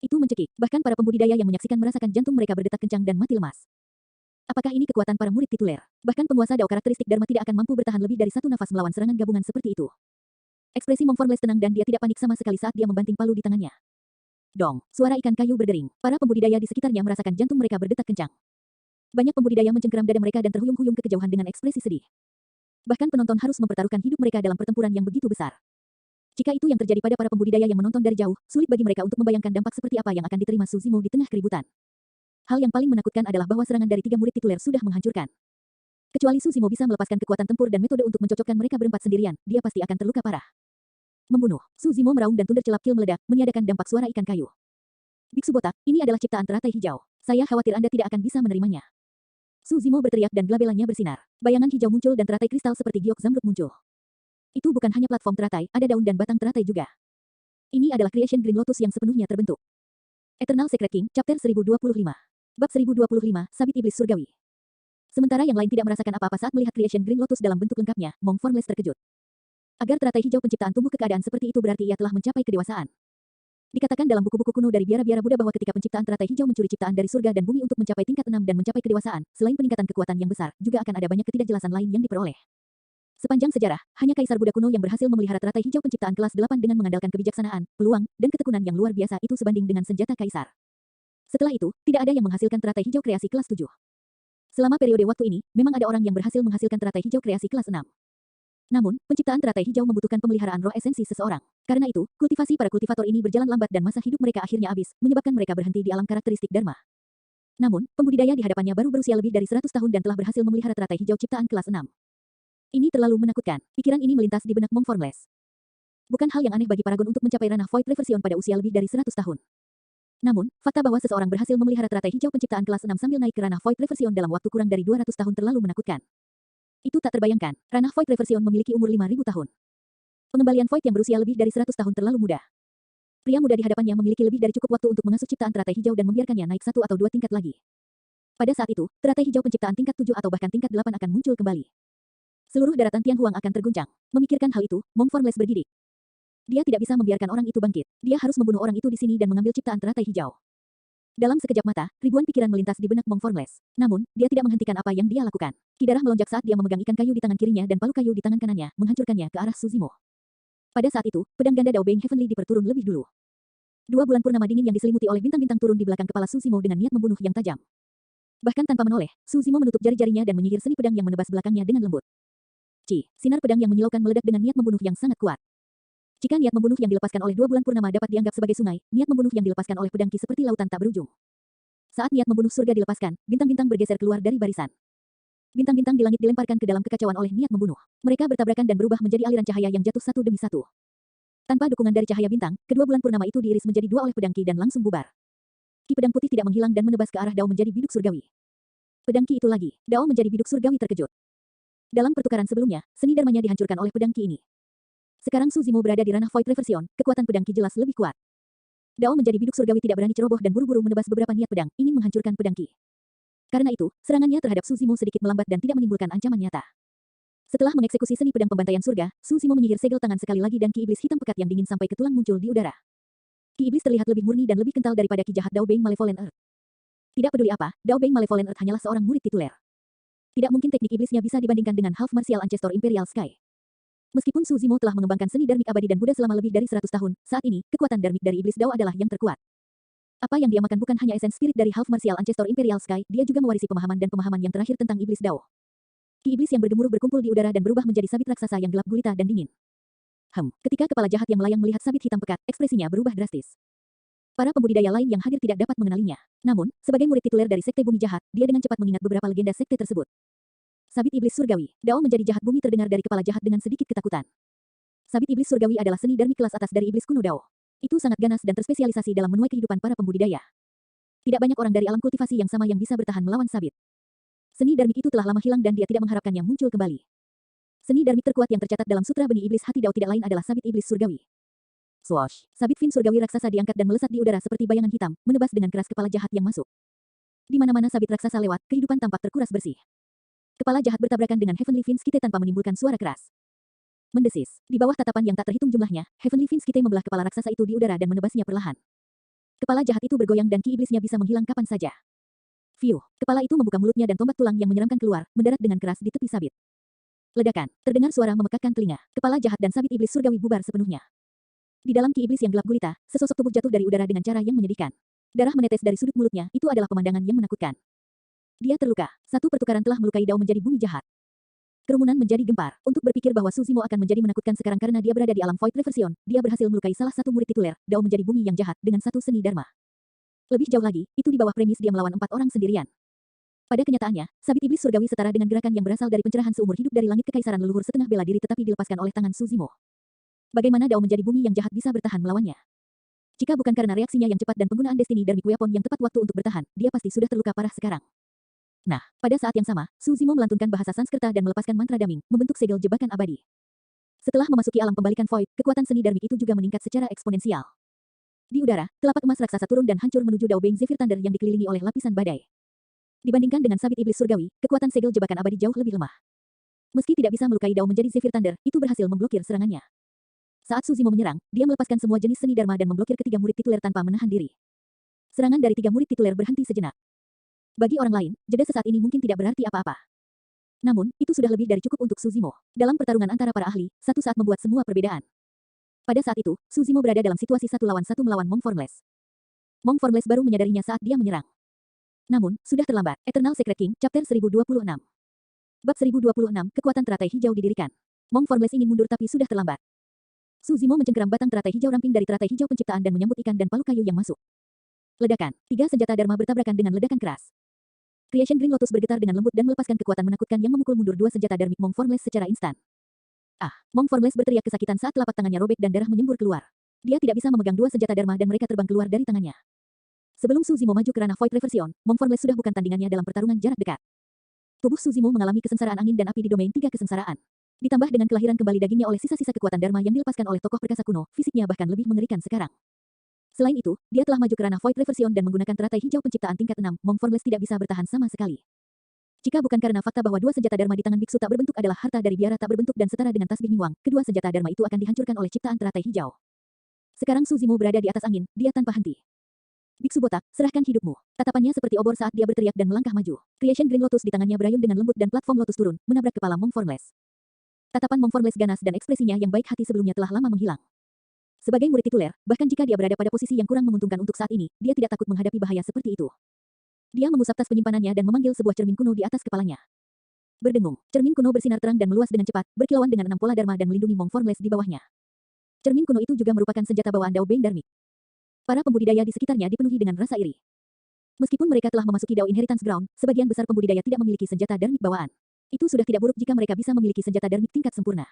Itu mencekik, bahkan para pembudidaya yang menyaksikan merasakan jantung mereka berdetak kencang dan mati lemas. Apakah ini kekuatan para murid tituler? Bahkan penguasa Dao karakteristik Dharma tidak akan mampu bertahan lebih dari 1 nafas melawan serangan gabungan seperti itu. Ekspresi Mong Formless tenang dan dia tidak panik sama sekali saat dia membanting palu di tangannya. Dong, suara ikan kayu berdering. Para pembudidaya di sekitarnya merasakan jantung mereka berdetak kencang. Banyak pembudidaya mencengkeram dada mereka dan terhuyung-huyung ke kejauhan dengan ekspresi sedih. Bahkan penonton harus mempertaruhkan hidup mereka dalam pertempuran yang begitu besar. Jika itu yang terjadi pada para pembudidaya yang menonton dari jauh, sulit bagi mereka untuk membayangkan dampak seperti apa yang akan diterima Su Zimo di tengah keributan. Hal yang paling menakutkan adalah bahwa serangan dari 3 murid tituler sudah menghancurkan. Kecuali Su Zimo bisa melepaskan kekuatan tempur dan metode untuk mencocokkan mereka berempat sendirian, dia pasti akan terluka parah. Membunuh. Su Zimo meraung dan thunder celap kill meledak, meniadakan dampak suara ikan kayu. Biksu botak, ini adalah ciptaan teratai hijau. Saya khawatir Anda tidak akan bisa menerimanya. Su Zimo berteriak dan gelabelanya bersinar. Bayangan hijau muncul dan teratai kristal seperti giok zamrud muncul. Itu bukan hanya platform teratai, ada daun dan batang teratai juga. Ini adalah Creation Green Lotus yang sepenuhnya terbentuk. Eternal Secret King, Chapter 1025. Bab 1025, Sabit Iblis Surgawi. Sementara yang lain tidak merasakan apa-apa saat melihat Creation Green Lotus dalam bentuk lengkapnya, Mong Formless terkejut. Agar teratai hijau penciptaan tumbuh ke keadaan seperti itu berarti ia telah mencapai kedewasaan. Dikatakan dalam buku-buku kuno dari biara-biara Buddha bahwa ketika penciptaan teratai hijau mencuri ciptaan dari surga dan bumi untuk mencapai tingkat 6 dan mencapai kedewasaan, selain peningkatan kekuatan yang besar, juga akan ada banyak ketidakjelasan lain yang diperoleh. Sepanjang sejarah, hanya kaisar Buddha kuno yang berhasil memelihara teratai hijau penciptaan kelas 8 dengan mengandalkan kebijaksanaan, peluang, dan ketekunan yang luar biasa itu sebanding dengan senjata kaisar. Setelah itu, tidak ada yang menghasilkan teratai hijau kreasi kelas 7. Selama periode waktu ini, memang ada orang yang berhasil menghasilkan teratai hijau kreasi kelas 6. Namun, penciptaan teratai hijau membutuhkan pemeliharaan roh esensi seseorang. Karena itu, kultivasi para kultivator ini berjalan lambat dan masa hidup mereka akhirnya habis, menyebabkan mereka berhenti di alam karakteristik Dharma. Namun, pembudidaya di hadapannya baru berusia lebih dari 100 tahun dan telah berhasil memelihara teratai hijau ciptaan kelas 6. Ini terlalu menakutkan. Pikiran ini melintas di benak Mong Formless. Bukan hal yang aneh bagi Paragon untuk mencapai ranah Void Reversion pada usia lebih dari 100 tahun. Namun, fakta bahwa seseorang berhasil memelihara teratai hijau penciptaan kelas 6 sambil naik ke ranah Void Reversion dalam waktu kurang dari 200 tahun terlalu menakutkan. Itu tak terbayangkan. Ranah Void Reversion memiliki umur 5.000 tahun. Pengembalian Void yang berusia lebih dari 100 tahun terlalu mudah. Pria muda di hadapannya memiliki lebih dari cukup waktu untuk mengasuh ciptaan teratai hijau dan membiarkannya naik 1 atau 2 tingkat lagi. Pada saat itu, teratai hijau penciptaan tingkat 7 atau bahkan tingkat 8 akan muncul kembali. Seluruh daratan Tianhuang akan terguncang. Memikirkan hal itu, Mong Formless bergidik. Dia tidak bisa membiarkan orang itu bangkit. Dia harus membunuh orang itu di sini dan mengambil ciptaan teratai hijau. Dalam sekejap mata, ribuan pikiran melintas di benak Mong Formless. Namun, dia tidak menghentikan apa yang dia lakukan. Ki darah melonjak saat dia memegang ikan kayu di tangan kirinya dan palu kayu di tangan kanannya, menghancurkannya ke arah Suzimo. Pada saat itu, pedang ganda Dao Beng Heavenly diperturun lebih dulu. 2 bulan purnama dingin yang diselimuti oleh bintang-bintang turun di belakang kepala Suzimo dengan niat membunuh yang tajam. Bahkan tanpa menoleh, Suzimo menutup jari-jarinya dan menyihir seni pedang yang menebas belakangnya dengan lembut. Sinar pedang yang menyilaukan meledak dengan niat membunuh yang sangat kuat. Jika niat membunuh yang dilepaskan oleh 2 bulan purnama dapat dianggap sebagai sungai, niat membunuh yang dilepaskan oleh pedang Ki seperti lautan tak berujung. Saat niat membunuh surga dilepaskan, bintang-bintang bergeser keluar dari barisan. Bintang-bintang di langit dilemparkan ke dalam kekacauan oleh niat membunuh. Mereka bertabrakan dan berubah menjadi aliran cahaya yang jatuh satu demi satu. Tanpa dukungan dari cahaya bintang, kedua bulan purnama itu diiris menjadi 2 oleh pedang Ki dan langsung bubar. Ki pedang putih tidak menghilang dan menebas ke arah Dao menjadi biduk surgawi. Pedang Ki itu lagi, Dao menjadi biduk surgawi terkejut. Dalam pertukaran sebelumnya, seni dharmanya dihancurkan oleh pedang Ki ini. Sekarang Suzimo berada di ranah Void Reversion, kekuatan pedang Ki jelas lebih kuat. Dao menjadi biduk surgawi tidak berani ceroboh dan buru-buru menebas beberapa niat pedang, ingin menghancurkan pedang Ki. Karena itu, serangannya terhadap Suzimo sedikit melambat dan tidak menimbulkan ancaman nyata. Setelah mengeksekusi seni pedang pembantaian surga, Suzimo menyihir segel tangan sekali lagi dan Ki iblis hitam pekat yang dingin sampai ke tulang muncul di udara. Ki iblis terlihat lebih murni dan lebih kental daripada Ki jahat Dao Beng Malevolent Earth. Tidak peduli apa, Dao Beng Malevolent Earth hanyalah seorang murid tituler. Tidak mungkin teknik iblisnya bisa dibandingkan dengan Half Martial Ancestor Imperial Sky. Meskipun Suzimo telah mengembangkan seni darmik abadi dan Buddha selama lebih dari 100 tahun, saat ini, kekuatan darmik dari iblis Dao adalah yang terkuat. Apa yang dia makan bukan hanya esen spirit dari Half Martial Ancestor Imperial Sky, dia juga mewarisi pemahaman dan pemahaman yang terakhir tentang iblis Dao. Ki iblis yang bergemuruh berkumpul di udara dan berubah menjadi sabit raksasa yang gelap gulita dan dingin. Ketika kepala jahat yang melayang melihat sabit hitam pekat, ekspresinya berubah drastis. Para pembudidaya lain yang hadir tidak dapat mengenalinya. Namun, sebagai murid tituler dari Sekte Bumi Jahat, dia dengan cepat mengingat beberapa legenda sekte tersebut. Sabit iblis surgawi, Dao menjadi jahat bumi terdengar dari kepala jahat dengan sedikit ketakutan. Sabit iblis surgawi adalah seni darmik kelas atas dari iblis kuno Dao. Itu sangat ganas dan terspesialisasi dalam menuai kehidupan para pembudidaya. Tidak banyak orang dari alam kultivasi yang sama yang bisa bertahan melawan sabit. Seni darmik itu telah lama hilang dan dia tidak mengharapkannya muncul kembali. Seni darmik terkuat yang tercatat dalam Sutra Benih Iblis Hati Dao tidak lain adalah sabit iblis surgawi. Swoosh! Sabit fin surgawi raksasa diangkat dan melesat di udara seperti bayangan hitam, menebas dengan keras kepala jahat yang masuk. Di mana-mana sabit raksasa lewat, kehidupan tampak terkuras bersih. Kepala jahat bertabrakan dengan Heavenly Fiends Kite tanpa menimbulkan suara keras. Mendesis, di bawah tatapan yang tak terhitung jumlahnya, Heavenly Fiends Kite membelah kepala raksasa itu di udara dan menebasnya perlahan. Kepala jahat itu bergoyang dan ki iblisnya bisa menghilang kapan saja. Fiuh, kepala itu membuka mulutnya dan tombak tulang yang menyeramkan keluar, mendarat dengan keras di tepi sabit. Ledakan, terdengar suara memekakkan telinga, kepala jahat dan sabit iblis surgawi bubar sepenuhnya. Di dalam ki iblis yang gelap gulita, sesosok tubuh jatuh dari udara dengan cara yang menyedihkan. Darah menetes dari sudut mulutnya, itu adalah pemandangan yang menakutkan. Dia terluka. Satu pertukaran telah melukai Dao menjadi bumi jahat. Kerumunan menjadi gempar. Untuk berpikir bahwa Suzimo akan menjadi menakutkan sekarang karena dia berada di alam Void Reversion, dia berhasil melukai salah satu murid tituler, Dao menjadi bumi yang jahat, dengan satu seni dharma. Lebih jauh lagi, itu di bawah premis dia melawan 4 orang sendirian. Pada kenyataannya, sabit iblis surgawi setara dengan gerakan yang berasal dari pencerahan seumur hidup dari langit kekaisaran leluhur setengah bela diri tetapi dilepaskan oleh tangan Suzimo. Bagaimana Dao menjadi bumi yang jahat bisa bertahan melawannya? Jika bukan karena reaksinya yang cepat dan penggunaan Destiny Dharmic Weapon yang tepat waktu untuk bertahan, dia pasti sudah terluka parah sekarang. Nah, pada saat yang sama, Suzimo melantunkan bahasa Sanskerta dan melepaskan mantra daming, membentuk segel jebakan abadi. Setelah memasuki alam pembalikan Void, kekuatan seni Dharmic itu juga meningkat secara eksponensial. Di udara, telapak emas raksasa turun dan hancur menuju Dao Beng Zephyr Thunder yang dikelilingi oleh lapisan badai. Dibandingkan dengan sabit iblis surgawi, kekuatan segel jebakan abadi jauh lebih lemah. Meski tidak bisa melukai Dao menjadi Zephyr Thunder, itu berhasil memblokir serangannya. Saat Suzimo menyerang, dia melepaskan semua jenis seni dharma dan memblokir ketiga murid tituler tanpa menahan diri. Serangan dari 3 murid tituler berhenti sejenak. Bagi orang lain, jeda sesaat ini mungkin tidak berarti apa-apa. Namun, itu sudah lebih dari cukup untuk Suzimo. Dalam pertarungan antara para ahli, satu saat membuat semua perbedaan. Pada saat itu, Suzimo berada dalam situasi 1 lawan 1 melawan Mong Formless. Mong Formless baru menyadarinya saat dia menyerang. Namun, sudah terlambat. Eternal Secret King, Chapter 1026. Bab 1026, kekuatan teratai hijau didirikan. Mong Formless ingin mundur tapi sudah terlambat. Suzimo mencengkeram batang teratai hijau ramping dari teratai hijau penciptaan dan menyambut ikan dan palu kayu yang masuk. Ledakan, 3 senjata dharma bertabrakan dengan ledakan keras. Creation Green Lotus bergetar dengan lembut dan melepaskan kekuatan menakutkan yang memukul mundur 2 senjata dharmic Mong Formless secara instan. Mong Formless berteriak kesakitan saat telapak tangannya robek dan darah menyembur keluar. Dia tidak bisa memegang 2 senjata dharma dan mereka terbang keluar dari tangannya. Sebelum Suzimo maju ke ranah Void Reversion, Mong Formless sudah bukan tandingannya dalam pertarungan jarak dekat. Tubuh Suzimo mengalami kesengsaraan angin dan api di domain 3 kesengsaraan. Ditambah dengan kelahiran kembali dagingnya oleh sisa-sisa kekuatan dharma yang dilepaskan oleh tokoh perkasa kuno, fisiknya bahkan lebih mengerikan sekarang. Selain itu, dia telah maju ke ranah Void Reversion dan menggunakan teratai hijau penciptaan tingkat 6, Mong Formless tidak bisa bertahan sama sekali. Jika bukan karena fakta bahwa dua senjata Dharma di tangan biksu tak berbentuk adalah harta dari biara tak berbentuk dan setara dengan tasbih Mingwang, kedua senjata Dharma itu akan dihancurkan oleh ciptaan teratai hijau. Sekarang Su Zimo berada di atas angin, dia tanpa henti. Biksu botak, serahkan hidupmu. Tatapannya seperti obor saat dia berteriak dan melangkah maju. Creation Green Lotus di tangannya berayun dengan lembut dan platform lotus turun, menabrak kepala Mong Formless. Tatapan Mong Formless ganas dan ekspresinya yang baik hati sebelumnya telah lama menghilang. Sebagai murid tituler, bahkan jika dia berada pada posisi yang kurang menguntungkan untuk saat ini, dia tidak takut menghadapi bahaya seperti itu. Dia mengusap tas penyimpanannya dan memanggil sebuah cermin kuno di atas kepalanya. Berdengung, cermin kuno bersinar terang dan meluas dengan cepat, berkilauan dengan 6 pola Dharma dan melindungi Mong Formless di bawahnya. Cermin kuno itu juga merupakan senjata bawaan Dao Beng Dharmic. Para pembudidaya di sekitarnya dipenuhi dengan rasa iri. Meskipun mereka telah memasuki Dao Inheritance Ground, sebagian besar pembudidaya tidak memiliki senjata Dharmic bawaan. Itu sudah tidak buruk jika mereka bisa memiliki senjata Dharmic tingkat sempurna.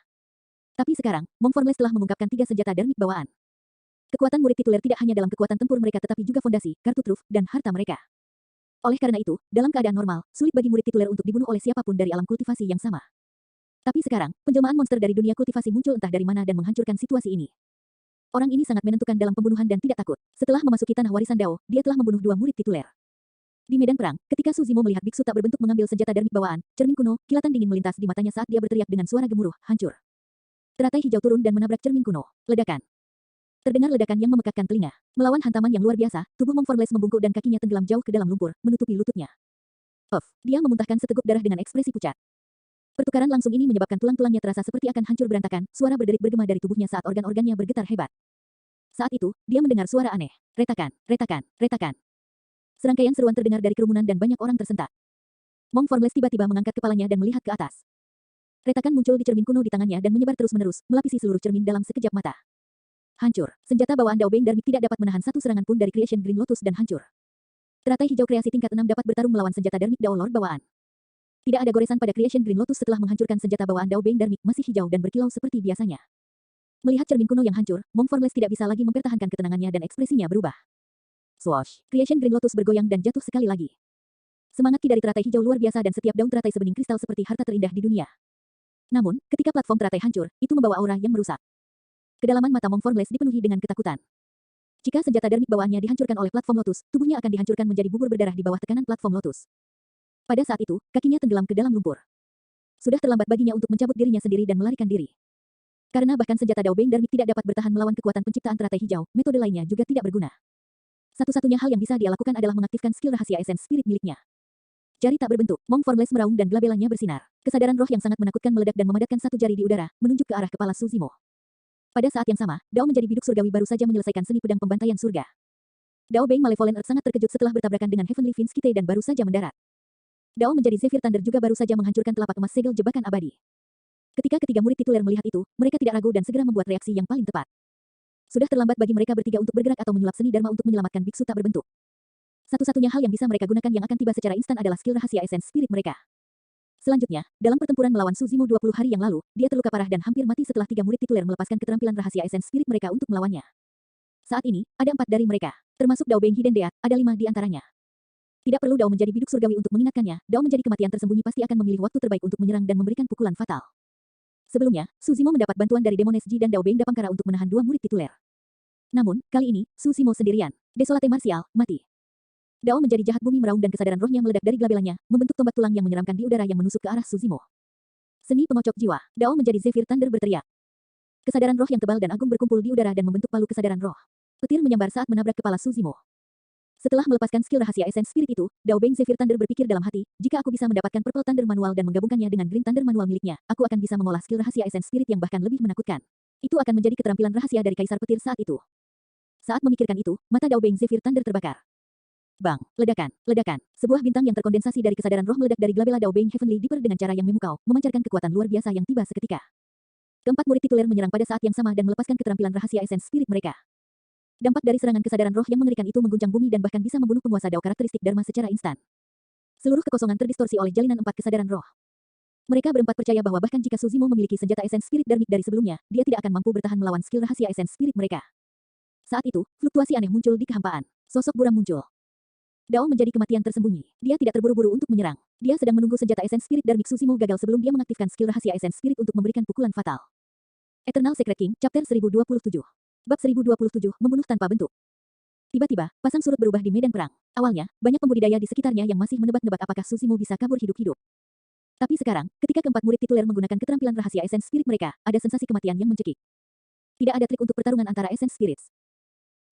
Tapi sekarang, Mong Formless telah mengungkapkan 3 senjata Dharmic bawaan. Kekuatan murid tituler tidak hanya dalam kekuatan tempur mereka tetapi juga fondasi, kartu truf, dan harta mereka. Oleh karena itu, dalam keadaan normal, sulit bagi murid tituler untuk dibunuh oleh siapapun dari alam kultivasi yang sama. Tapi sekarang, penjelmaan monster dari dunia kultivasi muncul entah dari mana dan menghancurkan situasi ini. Orang ini sangat menentukan dalam pembunuhan dan tidak takut. Setelah memasuki tanah warisan Dao, dia telah membunuh 2 murid tituler. Di medan perang, ketika Su Zimo melihat biksu tak berbentuk mengambil senjata Dharmic bawaan, cermin kuno, kilatan dingin melintas di matanya saat dia berteriak dengan suara gemuruh, hancur. Teratai hijau turun dan menabrak cermin kuno. Ledakan. Terdengar ledakan yang memekakkan telinga. Melawan hantaman yang luar biasa, tubuh Mong Formless membungkuk dan kakinya tenggelam jauh ke dalam lumpur, menutupi lututnya. Dia memuntahkan seteguk darah dengan ekspresi pucat. Pertukaran langsung ini menyebabkan tulang-tulangnya terasa seperti akan hancur berantakan, suara berderik bergema dari tubuhnya saat organ-organnya bergetar hebat. Saat itu, dia mendengar suara aneh. Retakan, retakan, retakan. Serangkaian seruan terdengar dari kerumunan dan banyak orang tersentak. Mong Formless tiba-tiba mengangkat kepalanya dan melihat ke atas. Retakan muncul di cermin kuno di tangannya dan menyebar terus-menerus, melapisi seluruh cermin dalam sekejap mata. Hancur. Senjata bawaan Dao Beng Dharmic tidak dapat menahan satu serangan pun dari Creation Green Lotus dan hancur. Teratai hijau kreasi tingkat 6 dapat bertarung melawan senjata Dharmic Dao Lord bawaan. Tidak ada goresan pada Creation Green Lotus setelah menghancurkan senjata bawaan Dao Beng Dharmic, masih hijau dan berkilau seperti biasanya. Melihat cermin kuno yang hancur, Mong Formless tidak bisa lagi mempertahankan ketenangannya dan ekspresinya berubah. Swoosh! Creation Green Lotus bergoyang dan jatuh sekali lagi. Semangat ki dari teratai hijau luar biasa dan setiap daun teratai sebening kristal seperti harta terindah di dunia. Namun, ketika platform teratai hancur, itu membawa aura yang merusak. Kedalaman mata Mong Formless dipenuhi dengan ketakutan. Jika senjata Dharmic bawaannya dihancurkan oleh platform Lotus, tubuhnya akan dihancurkan menjadi bubur berdarah di bawah tekanan platform Lotus. Pada saat itu, kakinya tenggelam ke dalam lumpur. Sudah terlambat baginya untuk mencabut dirinya sendiri dan melarikan diri. Karena bahkan senjata Dao Beng Dharmic tidak dapat bertahan melawan kekuatan penciptaan teratai hijau, metode lainnya juga tidak berguna. Satu-satunya hal yang bisa dia lakukan adalah mengaktifkan skill rahasia Essence Spirit miliknya. Jari tak berbentuk, Mong Formless meraung dan glabelanya bersinar. Kesadaran roh yang sangat menakutkan meledak dan memadatkan satu jari di udara, menunjuk ke arah kepala Su Zimo. Pada saat yang sama, Dao menjadi biduk surgawi baru saja menyelesaikan seni pedang pembantaian surga. Dao Beng Malevolent Earth sangat terkejut setelah bertabrakan dengan Heavenly Fiends Kite dan baru saja mendarat. Dao menjadi Zephyr Thunder juga baru saja menghancurkan telapak emas segel jebakan abadi. Ketika ketiga murid tituler melihat itu, mereka tidak ragu dan segera membuat reaksi yang paling tepat. Sudah terlambat bagi mereka bertiga untuk bergerak atau menyulap seni Dharma untuk menyelamatkan biksu tak berbentuk. Satu-satunya hal yang bisa mereka gunakan yang akan tiba secara instan adalah skill rahasia Essence Spirit mereka. Selanjutnya, dalam pertempuran melawan Su Zimo 20 hari yang lalu, dia terluka parah dan hampir mati setelah 3 murid tituler melepaskan keterampilan rahasia Essence Spirit mereka untuk melawannya. Saat ini, ada 4 dari mereka, termasuk Dao Beng Hidden Deat, ada 5 di antaranya. Tidak perlu Dao menjadi biduk surgawi untuk mengingatkannya, Dao menjadi kematian tersembunyi pasti akan memilih waktu terbaik untuk menyerang dan memberikan pukulan fatal. Sebelumnya, Su Zimo mendapat bantuan dari Demones Ji dan Dao Beng Dapangkara untuk menahan 2 murid tituler. Namun, kali ini, Su Zimo sendirian. Desolate Martial, mati. Dao menjadi jahat bumi meraung dan kesadaran rohnya meledak dari glabelanya, membentuk tombak tulang yang menyeramkan di udara yang menusuk ke arah Su Zimo. Seni pengocok jiwa, Dao menjadi Zephyr Thunder berteriak. Kesadaran roh yang tebal dan agung berkumpul di udara dan membentuk palu kesadaran roh. Petir menyambar saat menabrak kepala Su Zimo. Setelah melepaskan skill rahasia Essence Spirit itu, Dao Beng Zephyr Thunder berpikir dalam hati, jika aku bisa mendapatkan Purple Thunder manual dan menggabungkannya dengan Green Thunder manual miliknya, aku akan bisa mengolah skill rahasia Essence Spirit yang bahkan lebih menakutkan. Itu akan menjadi keterampilan rahasia dari Kaisar Petir saat itu. Saat memikirkan itu, mata Dao Beng Zephyr Thunder terbakar. Bang, ledakan, ledakan. Sebuah bintang yang terkondensasi dari kesadaran roh meledak dari glabella Dao Beng Heavenly Deeper dengan cara yang memukau, memancarkan kekuatan luar biasa yang tiba seketika. Keempat murid tituler menyerang pada saat yang sama dan melepaskan keterampilan rahasia Essence Spirit mereka. Dampak dari serangan kesadaran roh yang mengerikan itu mengguncang bumi dan bahkan bisa membunuh penguasa Dao karakteristik Dharma secara instan. Seluruh kekosongan terdistorsi oleh jalinan 4 kesadaran roh. Mereka berempat percaya bahwa bahkan jika Su Zimo memiliki senjata Essence Spirit Dharmic dari sebelumnya, dia tidak akan mampu bertahan melawan skill rahasia Essence Spirit mereka. Saat itu, fluktuasi aneh muncul di kehampaan. Sosok buram muncul. Dao menjadi kematian tersembunyi. Dia tidak terburu-buru untuk menyerang. Dia sedang menunggu senjata Essence Spirit Dharmic Su Zimo gagal sebelum dia mengaktifkan skill rahasia Essence Spirit untuk memberikan pukulan fatal. Eternal Secret King, Chapter 1027. Bab 1027, Membunuh Tanpa Bentuk. Tiba-tiba, pasang surut berubah di medan perang. Awalnya, banyak pembudidaya di sekitarnya yang masih menebak-nebak apakah Susimo bisa kabur hidup-hidup. Tapi sekarang, ketika keempat murid tituler menggunakan keterampilan rahasia Essence Spirit mereka, ada sensasi kematian yang mencekik. Tidak ada trik untuk pertarungan antara Essence Spirits.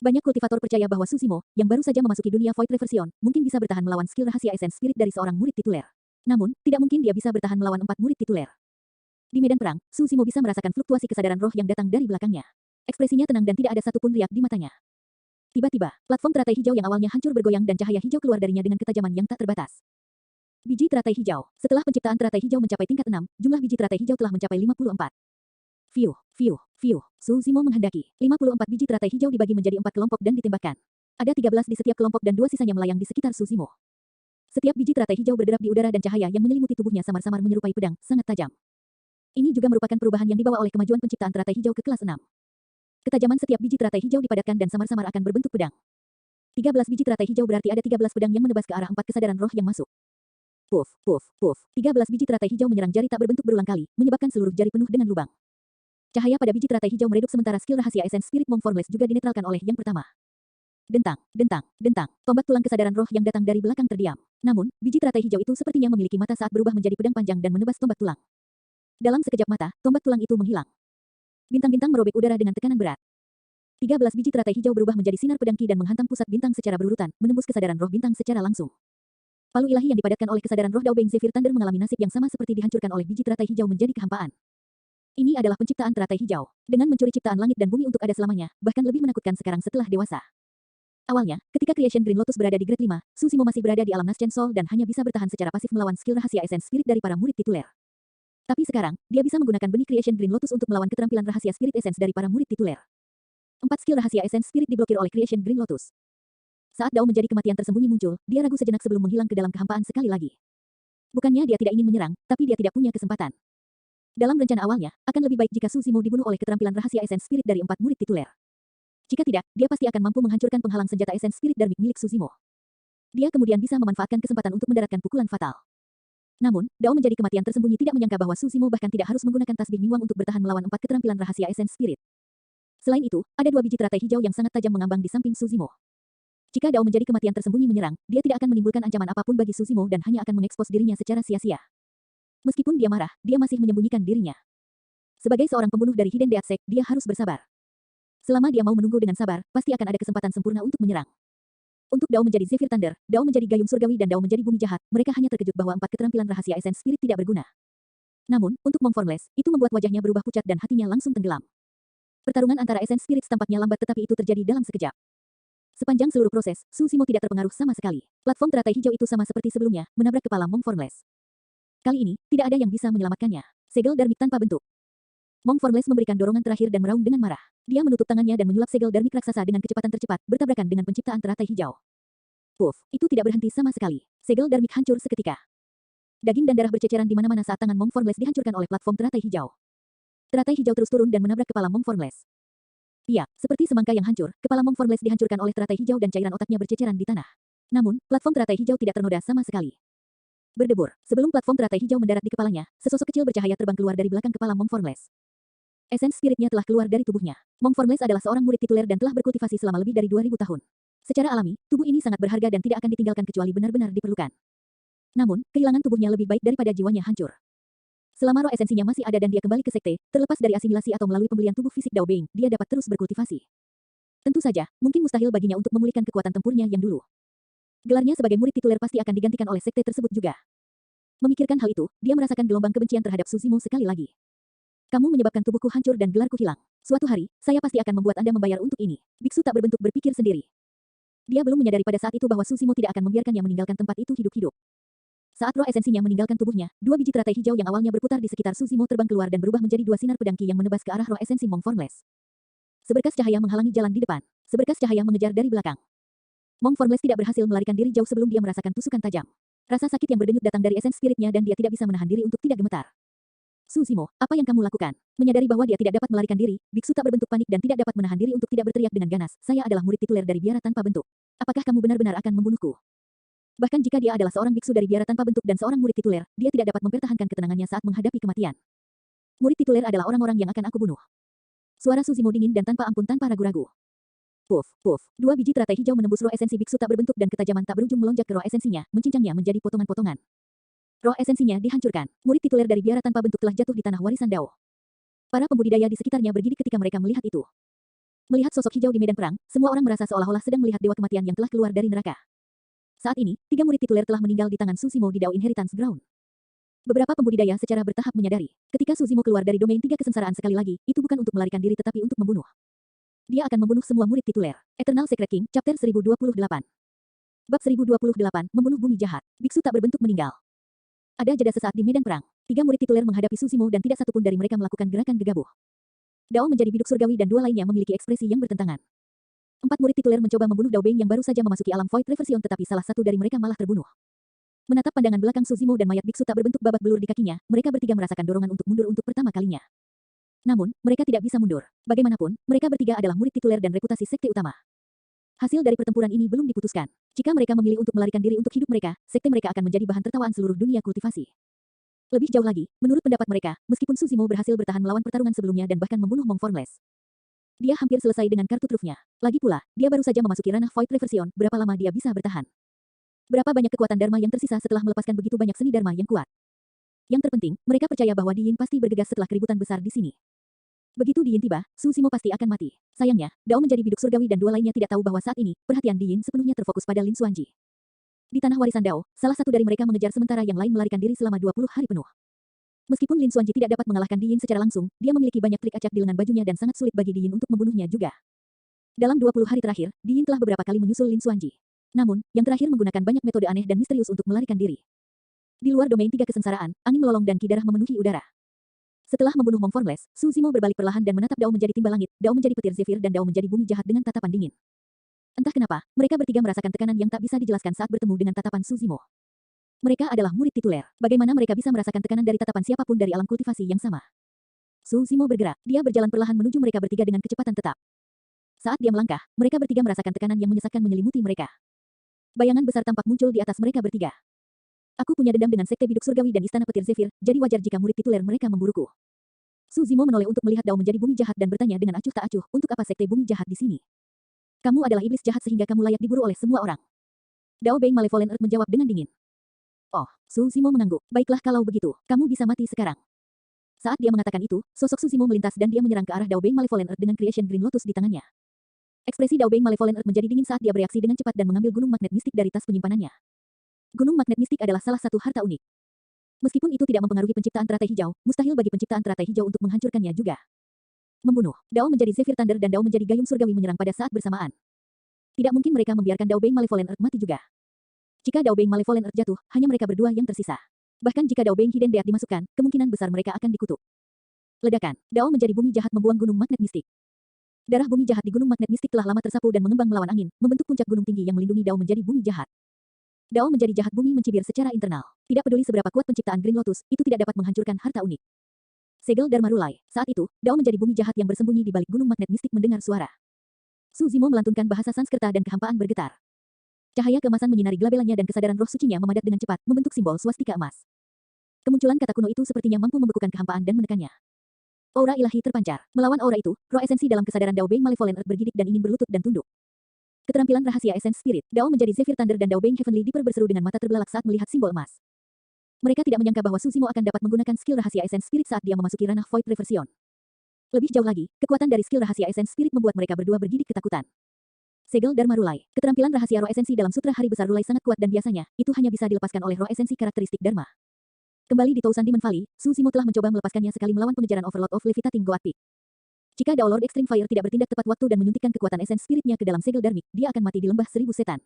Banyak kultivator percaya bahwa Susimo, yang baru saja memasuki dunia Void Reversion, mungkin bisa bertahan melawan skill rahasia Essence Spirit dari seorang murid tituler. Namun, tidak mungkin dia bisa bertahan melawan 4 murid tituler. Di medan perang, Susimo bisa merasakan fluktuasi kesadaran roh yang datang dari belakangnya. Ekspresinya tenang dan tidak ada satupun riak di matanya. Tiba-tiba, platform teratai hijau yang awalnya hancur bergoyang dan cahaya hijau keluar darinya dengan ketajaman yang tak terbatas. Biji teratai hijau. Setelah penciptaan teratai hijau mencapai tingkat 6, jumlah biji teratai hijau telah mencapai 54. Fiuh, fiuh, fiuh. Susimo menghendaki. 54 biji teratai hijau dibagi menjadi 4 kelompok dan ditembakkan. Ada 13 di setiap kelompok dan 2 sisanya melayang di sekitar Susimo. Setiap biji teratai hijau berderap di udara dan cahaya yang menyelimuti tubuhnya samar-samar menyerupai pedang, sangat tajam. Ini juga merupakan perubahan yang dibawa oleh kemajuan penciptaan teratai hijau ke kelas 6. Ketajaman setiap biji teratai hijau dipadatkan dan samar-samar akan berbentuk pedang. 13 biji teratai hijau berarti ada 13 pedang yang menebas ke arah 4 kesadaran roh yang masuk. Puff, puff, puff. 13 biji teratai hijau menyerang jari tak berbentuk berulang kali, menyebabkan seluruh jari penuh dengan lubang. Cahaya pada biji teratai hijau meredup sementara skill rahasia Essence Spirit Monk Formless juga dinetralkan oleh yang pertama. Dentang, dentang, dentang. Tombak tulang kesadaran roh yang datang dari belakang terdiam. Namun, biji teratai hijau itu sepertinya memiliki mata saat berubah menjadi pedang panjang dan menebas tombak tulang. Dalam sekejap mata, tombak tulang itu menghilang. Bintang-bintang merobek udara dengan tekanan berat. 13 biji teratai hijau berubah menjadi sinar pedang ki dan menghantam pusat bintang secara berurutan, menembus kesadaran roh bintang secara langsung. Palu ilahi yang dipadatkan oleh kesadaran roh Daobeng Zephyr Thunder mengalami nasib yang sama seperti dihancurkan oleh biji teratai hijau menjadi kehampaan. Ini adalah penciptaan teratai hijau. Dengan mencuri ciptaan langit dan bumi untuk ada selamanya, bahkan lebih menakutkan sekarang setelah dewasa. Awalnya, ketika Creation Green Lotus berada di Grade 5, Susimo masih berada di alam Naschen Soul dan hanya bisa bertahan secara pasif melawan skill rahasia Essence Spirit dari para murid tituler. Tapi sekarang, dia bisa menggunakan benih Creation Green Lotus untuk melawan keterampilan rahasia Spirit Essence dari para murid tituler. 4 skill rahasia Essence Spirit diblokir oleh Creation Green Lotus. Saat Dao menjadi kematian tersembunyi muncul, dia ragu sejenak sebelum menghilang ke dalam kehampaan sekali lagi. Bukannya dia tidak ingin menyerang, tapi dia tidak punya kesempatan. Dalam rencana awalnya, akan lebih baik jika Susimo dibunuh oleh keterampilan rahasia Essence Spirit dari 4 murid tituler. Jika tidak, dia pasti akan mampu menghancurkan penghalang senjata Essence Spirit Dharmic milik Susimo. Dia kemudian bisa memanfaatkan kesempatan untuk mendaratkan pukulan fatal. Namun, Dao menjadi kematian tersembunyi tidak menyangka bahwa Susimo bahkan tidak harus menggunakan tasbih Mingwang untuk bertahan melawan 4 keterampilan rahasia Essence Spirit. Selain itu, ada 2 biji teratai hijau yang sangat tajam mengambang di samping Susimo. Jika Dao menjadi kematian tersembunyi menyerang, dia tidak akan menimbulkan ancaman apapun bagi Susimo dan hanya akan mengekspos dirinya secara sia-sia. Meskipun dia marah, dia masih menyembunyikan dirinya. Sebagai seorang pembunuh dari Hidden Death Sect, dia harus bersabar. Selama dia mau menunggu dengan sabar, pasti akan ada kesempatan sempurna untuk menyerang. Untuk Dao menjadi Zephyr Thunder, Dao menjadi Gayung Surgawi dan Dao menjadi Bumi Jahat, mereka hanya terkejut bahwa 4 keterampilan rahasia Essence Spirit tidak berguna. Namun, untuk Monk Formless, itu membuat wajahnya berubah pucat dan hatinya langsung tenggelam. Pertarungan antara Essence Spirits tampaknya lambat tetapi itu terjadi dalam sekejap. Sepanjang seluruh proses, Susimo tidak terpengaruh sama sekali. Platform teratai hijau itu sama seperti sebelumnya, menabrak kepala Monk Formless. Kali ini, tidak ada yang bisa menyelamatkannya. Segel Dharmic tanpa bentuk. Monk Formless memberikan dorongan terakhir dan meraung dengan marah. Dia menutup tangannya dan menyulap segel Dharmic raksasa dengan kecepatan tercepat, bertabrakan dengan penciptaan teratai hijau. Puff, itu tidak berhenti sama sekali. Segel Dharmic hancur seketika. Daging dan darah berceceran di mana-mana saat tangan Monk Formless dihancurkan oleh platform teratai hijau. Teratai hijau terus turun dan menabrak kepala Monk Formless. Iya, seperti semangka yang hancur, kepala Monk Formless dihancurkan oleh teratai hijau dan cairan otaknya berceceran di tanah. Namun, platform teratai hijau tidak ternoda sama sekali. Berdebur, sebelum platform teratai hijau mendarat di kepalanya, sesosok kecil bercahaya terbang keluar dari belakang kepala Monk Formless. Essence spiritnya telah keluar dari tubuhnya. Monk Formless adalah seorang murid tituler dan telah berkultivasi selama lebih dari 2000 tahun. Secara alami, tubuh ini sangat berharga dan tidak akan ditinggalkan kecuali benar-benar diperlukan. Namun, kehilangan tubuhnya lebih baik daripada jiwanya hancur. Selama roh esensinya masih ada dan dia kembali ke sekte, terlepas dari asimilasi atau melalui pembelian tubuh fisik Dao Beng, dia dapat terus berkultivasi. Tentu saja, mungkin mustahil baginya untuk memulihkan kekuatan tempurnya yang dulu. Gelarnya sebagai murid tituler pasti akan digantikan oleh sekte tersebut juga. Memikirkan hal itu, dia merasakan gelombang kebencian terhadap Susimo sekali lagi. Kamu menyebabkan tubuhku hancur dan gelarku hilang. Suatu hari, saya pasti akan membuat Anda membayar untuk ini. Biksu tak berbentuk berpikir sendiri. Dia belum menyadari pada saat itu bahwa Susimo tidak akan membiarkannya meninggalkan tempat itu hidup-hidup. Saat roh esensinya meninggalkan tubuhnya, 2 biji teratai hijau yang awalnya berputar di sekitar Susimo terbang keluar dan berubah menjadi 2 sinar pedang ki yang menebas ke arah roh esensi Monk Formless. Seberkas cahaya menghalangi jalan di depan. Seberkas cahaya mengejar dari belakang. Monk Formless tidak berhasil melarikan diri jauh sebelum dia merasakan tusukan tajam. Rasa sakit yang berdenyut datang dari esens spiritnya dan dia tidak bisa menahan diri untuk tidak gemetar. Susimo, apa yang kamu lakukan? Menyadari bahwa dia tidak dapat melarikan diri, biksu tak berbentuk panik dan tidak dapat menahan diri untuk tidak berteriak dengan ganas. Saya adalah murid tituler dari biara tanpa bentuk. Apakah kamu benar-benar akan membunuhku? Bahkan jika dia adalah seorang biksu dari biara tanpa bentuk dan seorang murid tituler, dia tidak dapat mempertahankan ketenangannya saat menghadapi kematian. Murid tituler adalah orang-orang yang akan aku bunuh. Suara Susimo dingin dan tanpa ampun tanpa ragu-ragu. Puff, puff. Dua biji teratai hijau menembus roh esensi biksu tak berbentuk dan ketajaman tak berujung melonjak ke roh esensinya, mencincangnya menjadi potongan-potongan. Roh esensinya dihancurkan. Murid tituler dari biara tanpa bentuk telah jatuh di tanah warisan Dao. Para pembudidaya di sekitarnya bergidik ketika mereka melihat itu. Melihat sosok hijau di medan perang, semua orang merasa seolah-olah sedang melihat dewa kematian yang telah keluar dari neraka. Saat ini, 3 murid tituler telah meninggal di tangan Susimo di Dao Inheritance Ground. Beberapa pembudidaya secara bertahap menyadari, ketika Susimo keluar dari domain 3 kesengsaraan sekali lagi, itu bukan untuk melarikan diri tetapi untuk membunuh. Dia akan membunuh semua murid tituler. Eternal Secret King, Chapter 1028. Bab 1028, Membunuh Bumi Jahat. Biksu tak berbentuk meninggal. Ada jeda sesaat di medan perang. 3 murid tituler menghadapi Susimo dan tidak satupun dari mereka melakukan gerakan gegabah. Dao menjadi biduk surgawi dan 2 lainnya memiliki ekspresi yang bertentangan. 4 murid tituler mencoba membunuh Dao Beng yang baru saja memasuki alam Void Reversion tetapi salah satu dari mereka malah terbunuh. Menatap pandangan belakang Susimo dan mayat biksu tak berbentuk babak belur di kakinya, mereka bertiga merasakan dorongan untuk mundur untuk pertama kalinya. Namun, mereka tidak bisa mundur. Bagaimanapun, mereka bertiga adalah murid tituler dan reputasi sekte utama. Hasil dari pertempuran ini belum diputuskan. Jika mereka memilih untuk melarikan diri untuk hidup mereka, sekte mereka akan menjadi bahan tertawaan seluruh dunia kultivasi. Lebih jauh lagi, menurut pendapat mereka, meskipun Susimo berhasil bertahan melawan pertarungan sebelumnya dan bahkan membunuh Mong Formless, dia hampir selesai dengan kartu trufnya. Lagi pula, dia baru saja memasuki ranah Void Reversion, berapa lama dia bisa bertahan? Berapa banyak kekuatan Dharma yang tersisa setelah melepaskan begitu banyak seni Dharma yang kuat? Yang terpenting, mereka percaya bahwa Di Yin pasti bergegas setelah keributan besar di sini. Begitu Di Yin tiba, Susimo pasti akan mati. Sayangnya, Dao menjadi biduk surgawi dan 2 lainnya tidak tahu bahwa saat ini, perhatian Di Yin sepenuhnya terfokus pada Lin Xuanji. Di tanah warisan Dao, salah satu dari mereka mengejar sementara yang lain melarikan diri selama 20 hari penuh. Meskipun Lin Xuanji tidak dapat mengalahkan Di Yin secara langsung, dia memiliki banyak trik acak di lengan bajunya dan sangat sulit bagi Di Yin untuk membunuhnya juga. Dalam 20 hari terakhir, Di Yin telah beberapa kali menyusul Lin Xuanji. Namun, yang terakhir menggunakan banyak metode aneh dan misterius untuk melarikan diri. Di luar domain 3 kesengsaraan, angin melolong dan ki darah memenuhi udara. Setelah membunuh Mong Formless, Susimo berbalik perlahan dan menatap Dao menjadi timba langit, Dao menjadi petir zephyr dan Dao menjadi bumi jahat dengan tatapan dingin. Entah kenapa, mereka bertiga merasakan tekanan yang tak bisa dijelaskan saat bertemu dengan tatapan Susimo. Mereka adalah murid tituler. Bagaimana mereka bisa merasakan tekanan dari tatapan siapapun dari alam kultivasi yang sama? Susimo bergerak, dia berjalan perlahan menuju mereka bertiga dengan kecepatan tetap. Saat dia melangkah, mereka bertiga merasakan tekanan yang menyesakkan menyelimuti mereka. Bayangan besar tampak muncul di atas mereka bertiga. Aku punya dendam dengan sekte biduk surgawi dan istana petir zephyr, jadi wajar jika murid tituler mereka memburuku. Susimo menoleh untuk melihat Dao menjadi bumi jahat dan bertanya dengan acuh tak acuh, untuk apa sekte bumi jahat di sini? Kamu adalah iblis jahat sehingga kamu layak diburu oleh semua orang. Dao Beng Malevolent Earth menjawab dengan dingin. Oh, Susimo mengangguk. Baiklah kalau begitu, kamu bisa mati sekarang. Saat dia mengatakan itu, sosok Susimo melintas dan dia menyerang ke arah Dao Beng Malevolent Earth dengan Creation Green Lotus di tangannya. Ekspresi Dao Beng Malevolent Earth menjadi dingin saat dia bereaksi dengan cepat dan mengambil gunung magnet mistik dari tas penyimpanannya. Gunung magnet mistik adalah salah satu harta unik. Meskipun itu tidak mempengaruhi penciptaan teratai hijau, mustahil bagi penciptaan teratai hijau untuk menghancurkannya juga. Membunuh. Dao menjadi Zephyr Thunder dan Dao menjadi gayung surgawi menyerang pada saat bersamaan. Tidak mungkin mereka membiarkan Dao Beng Malevolent Earth mati juga. Jika Dao Beng Malevolent Earth jatuh, hanya mereka berdua yang tersisa. Bahkan jika Dao Beng Hidden Death dimasukkan, kemungkinan besar mereka akan dikutuk. Ledakan. Dao menjadi bumi jahat membuang gunung magnet mistik. Darah bumi jahat di gunung magnet mistik telah lama tersapu dan mengembang melawan angin, membentuk puncak gunung tinggi yang melindungi Dao menjadi bumi jahat. Dao menjadi jahat bumi mencibir secara internal. Tidak peduli seberapa kuat penciptaan Green Lotus, itu tidak dapat menghancurkan harta unik. Segel Dharma Rulai. Saat itu, Dao menjadi bumi jahat yang bersembunyi di balik gunung magnet mistik mendengar suara. Susimo melantunkan bahasa Sanskerta dan kehampaan bergetar. Cahaya keemasan menyinari glabelanya dan kesadaran roh sucinya memadat dengan cepat, membentuk simbol swastika emas. Kemunculan kata kuno itu sepertinya mampu membekukan kehampaan dan menekannya. Aura ilahi terpancar. Melawan aura itu, roh esensi dalam kesadaran Dao Beng Malevolent Earth bergidik dan ingin berlutut dan tunduk. Keterampilan rahasia Essence Spirit, Dao menjadi Zephyr Thunder dan Dao Beng Heavenly Deeper berseru dengan mata terbelalak saat melihat simbol emas. Mereka tidak menyangka bahwa Susimo akan dapat menggunakan skill rahasia Essence Spirit saat dia memasuki ranah Void Reversion. Lebih jauh lagi, kekuatan dari skill rahasia Essence Spirit membuat mereka berdua bergidik ketakutan. Segel Dharma Rulai. Keterampilan rahasia roh esensi dalam Sutra Hari Besar Rulai sangat kuat dan biasanya, itu hanya bisa dilepaskan oleh roh esensi karakteristik Dharma. Kembali di Tousan Demon Valley, Susimo telah mencoba melepaskannya sekali melawan pengejaran Overlord of Levitating Goat Peak. Jika Dao Lord Extreme Fire tidak bertindak tepat waktu dan menyuntikkan kekuatan Essence Spiritnya ke dalam segel Dharmik, dia akan mati di lembah 1000 setan.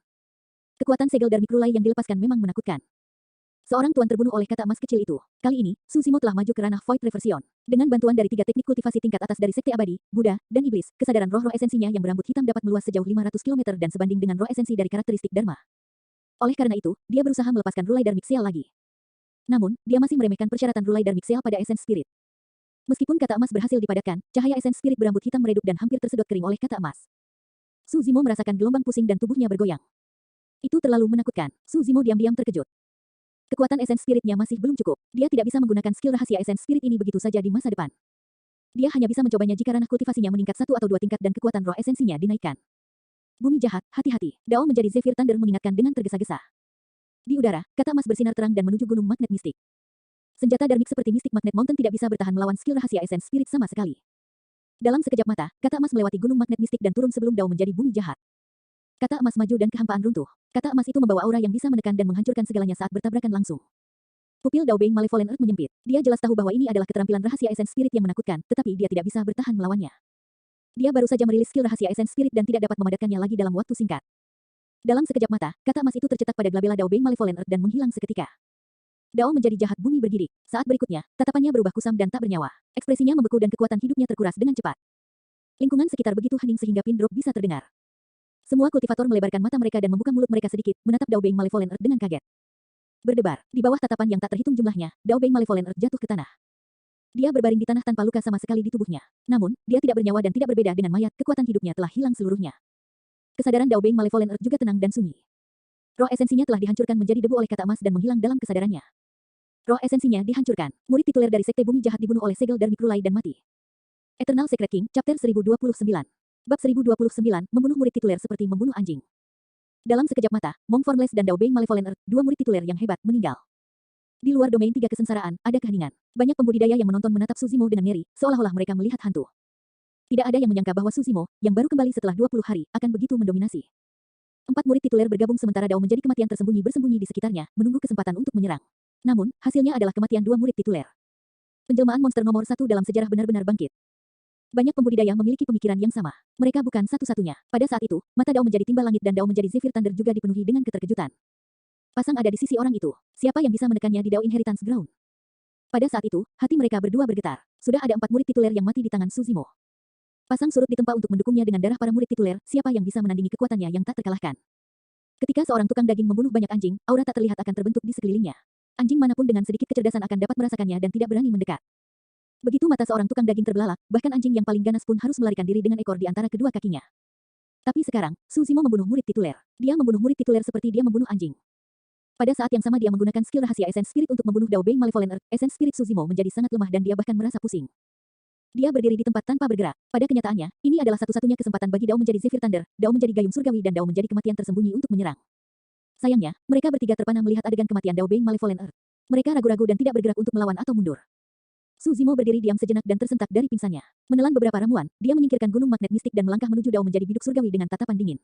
Kekuatan segel Dharmik Rulai yang dilepaskan memang menakutkan. Seorang tuan terbunuh oleh kata emas kecil itu. Kali ini, Susimo telah maju ke ranah Void Reversion. Dengan bantuan dari 3 teknik kultivasi tingkat atas dari Sekte Abadi, Buddha, dan Iblis, kesadaran roh-roh esensinya yang berambut hitam dapat meluas sejauh 500 km dan sebanding dengan roh esensi dari karakteristik Dharma. Oleh karena itu, dia berusaha melepaskan Rulai Dharmik Seal lagi. Namun, dia masih meremehkan persyaratan Rulai Dharmik Seal pada Essence Spirit. Meskipun kata emas berhasil dipadatkan, cahaya Essence Spirit berambut hitam meredup dan hampir tersedot kering oleh kata emas. Susimo merasakan gelombang pusing dan tubuhnya bergoyang. Itu terlalu menakutkan. Susimo diam-diam terkejut. Kekuatan Essence Spirit-nya masih belum cukup. Dia tidak bisa menggunakan skill rahasia Essence Spirit ini begitu saja di masa depan. Dia hanya bisa mencobanya jika ranah kultivasinya meningkat 1 atau 2 tingkat dan kekuatan roh esensinya dinaikkan. Bumi jahat, hati-hati. Dao menjadi Zephyr Thunder mengingatkan dengan tergesa-gesa. Di udara, kata emas bersinar terang dan menuju gunung magnet mistik. Senjata darmik seperti Mystic Magnet Mountain tidak bisa bertahan melawan skill rahasia Essence Spirit sama sekali. Dalam sekejap mata, kata emas melewati gunung magnet mistik dan turun sebelum Dao menjadi bumi jahat. Kata emas maju dan kehampaan runtuh. Kata emas itu membawa aura yang bisa menekan dan menghancurkan segalanya saat bertabrakan langsung. Pupil Dao Beng Malevolent Earth menyempit. Dia jelas tahu bahwa ini adalah keterampilan rahasia Essence Spirit yang menakutkan, tetapi dia tidak bisa bertahan melawannya. Dia baru saja merilis skill rahasia Essence Spirit dan tidak dapat memadatkannya lagi dalam waktu singkat. Dalam sekejap mata, kata emas itu tercetak pada glabella Dao Beng Malevolent Earth dan menghilang seketika. Dao menjadi jahat bumi bergidik. Saat berikutnya, tatapannya berubah kusam dan tak bernyawa. Ekspresinya membeku dan kekuatan hidupnya terkuras dengan cepat. Lingkungan sekitar begitu hening sehingga pin drop bisa terdengar. Semua kultivator melebarkan mata mereka dan membuka mulut mereka sedikit, menatap Dao Beng Malevolent Earth dengan kaget. Berdebar, di bawah tatapan yang tak terhitung jumlahnya, Dao Beng Malevolent Earth jatuh ke tanah. Dia berbaring di tanah tanpa luka sama sekali di tubuhnya. Namun, dia tidak bernyawa dan tidak berbeda dengan mayat, kekuatan hidupnya telah hilang seluruhnya. Kesadaran Dao Beng Malevolent Earth juga tenang dan sunyi. Roh esensinya telah dihancurkan menjadi debu oleh kata emas dan menghilang dalam kesadarannya. Roh esensinya dihancurkan. Murid tituler dari Sekte Bumi Jahat dibunuh oleh segel Dharmic Rulai dan mati. Eternal Secret King, Chapter 1029. Bab 1029, membunuh murid tituler seperti membunuh anjing. Dalam sekejap mata, Monk Formless dan Dao Beng Malevolent Earth, dua murid tituler yang hebat, meninggal. Di luar domain 3 kesengsaraan, ada keheningan. Banyak pembudidaya yang menonton menatap Suzimo dengan ngeri, seolah-olah mereka melihat hantu. Tidak ada yang menyangka bahwa Suzimo, yang baru kembali setelah 20 hari, akan begitu mendominasi. 4 murid tituler bergabung sementara Dao menjadi kematian tersembunyi bersembunyi di sekitarnya, menunggu kesempatan untuk menyerang. Namun, hasilnya adalah kematian 2 murid tituler. Penjelmaan monster nomor 1 dalam sejarah benar-benar bangkit. Banyak pembudidaya memiliki pemikiran yang sama. Mereka bukan satu-satunya. Pada saat itu, mata Dao menjadi timbal langit dan Dao menjadi Zephyr Thunder juga dipenuhi dengan keterkejutan. Pasang ada di sisi orang itu. Siapa yang bisa menekannya di Dao Inheritance Ground? Pada saat itu, hati mereka berdua bergetar. Sudah ada 4 murid tituler yang mati di tangan Suzimo. Pasang surut ditempa untuk mendukungnya dengan darah para murid tituler, siapa yang bisa menandingi kekuatannya yang tak terkalahkan. Ketika seorang tukang daging membunuh banyak anjing, aura tak terlihat akan terbentuk di sekelilingnya. Anjing manapun dengan sedikit kecerdasan akan dapat merasakannya dan tidak berani mendekat. Begitu mata seorang tukang daging terbelalak, bahkan anjing yang paling ganas pun harus melarikan diri dengan ekor di antara kedua kakinya. Tapi sekarang, Suzimo membunuh murid tituler. Dia membunuh murid tituler seperti dia membunuh anjing. Pada saat yang sama dia menggunakan skill rahasia Essence Spirit untuk membunuh Dao Beng Malevolent Earth. Essence Spirit Suzimo menjadi sangat lemah dan dia bahkan merasa pusing. Dia berdiri di tempat tanpa bergerak. Pada kenyataannya, ini adalah satu-satunya kesempatan bagi Dao menjadi Zephyr Thunder, Dao menjadi gayung surgawi dan Dao menjadi kematian tersembunyi untuk menyerang. Sayangnya, mereka bertiga terpana melihat adegan kematian Dao Beng Malevolent Earth. Mereka ragu-ragu dan tidak bergerak untuk melawan atau mundur. Suzimo berdiri diam sejenak dan tersentak dari pingsannya. Menelan beberapa ramuan, dia menyingkirkan gunung magnet mistik dan melangkah menuju Dao menjadi biduk surgawi dengan tatapan dingin.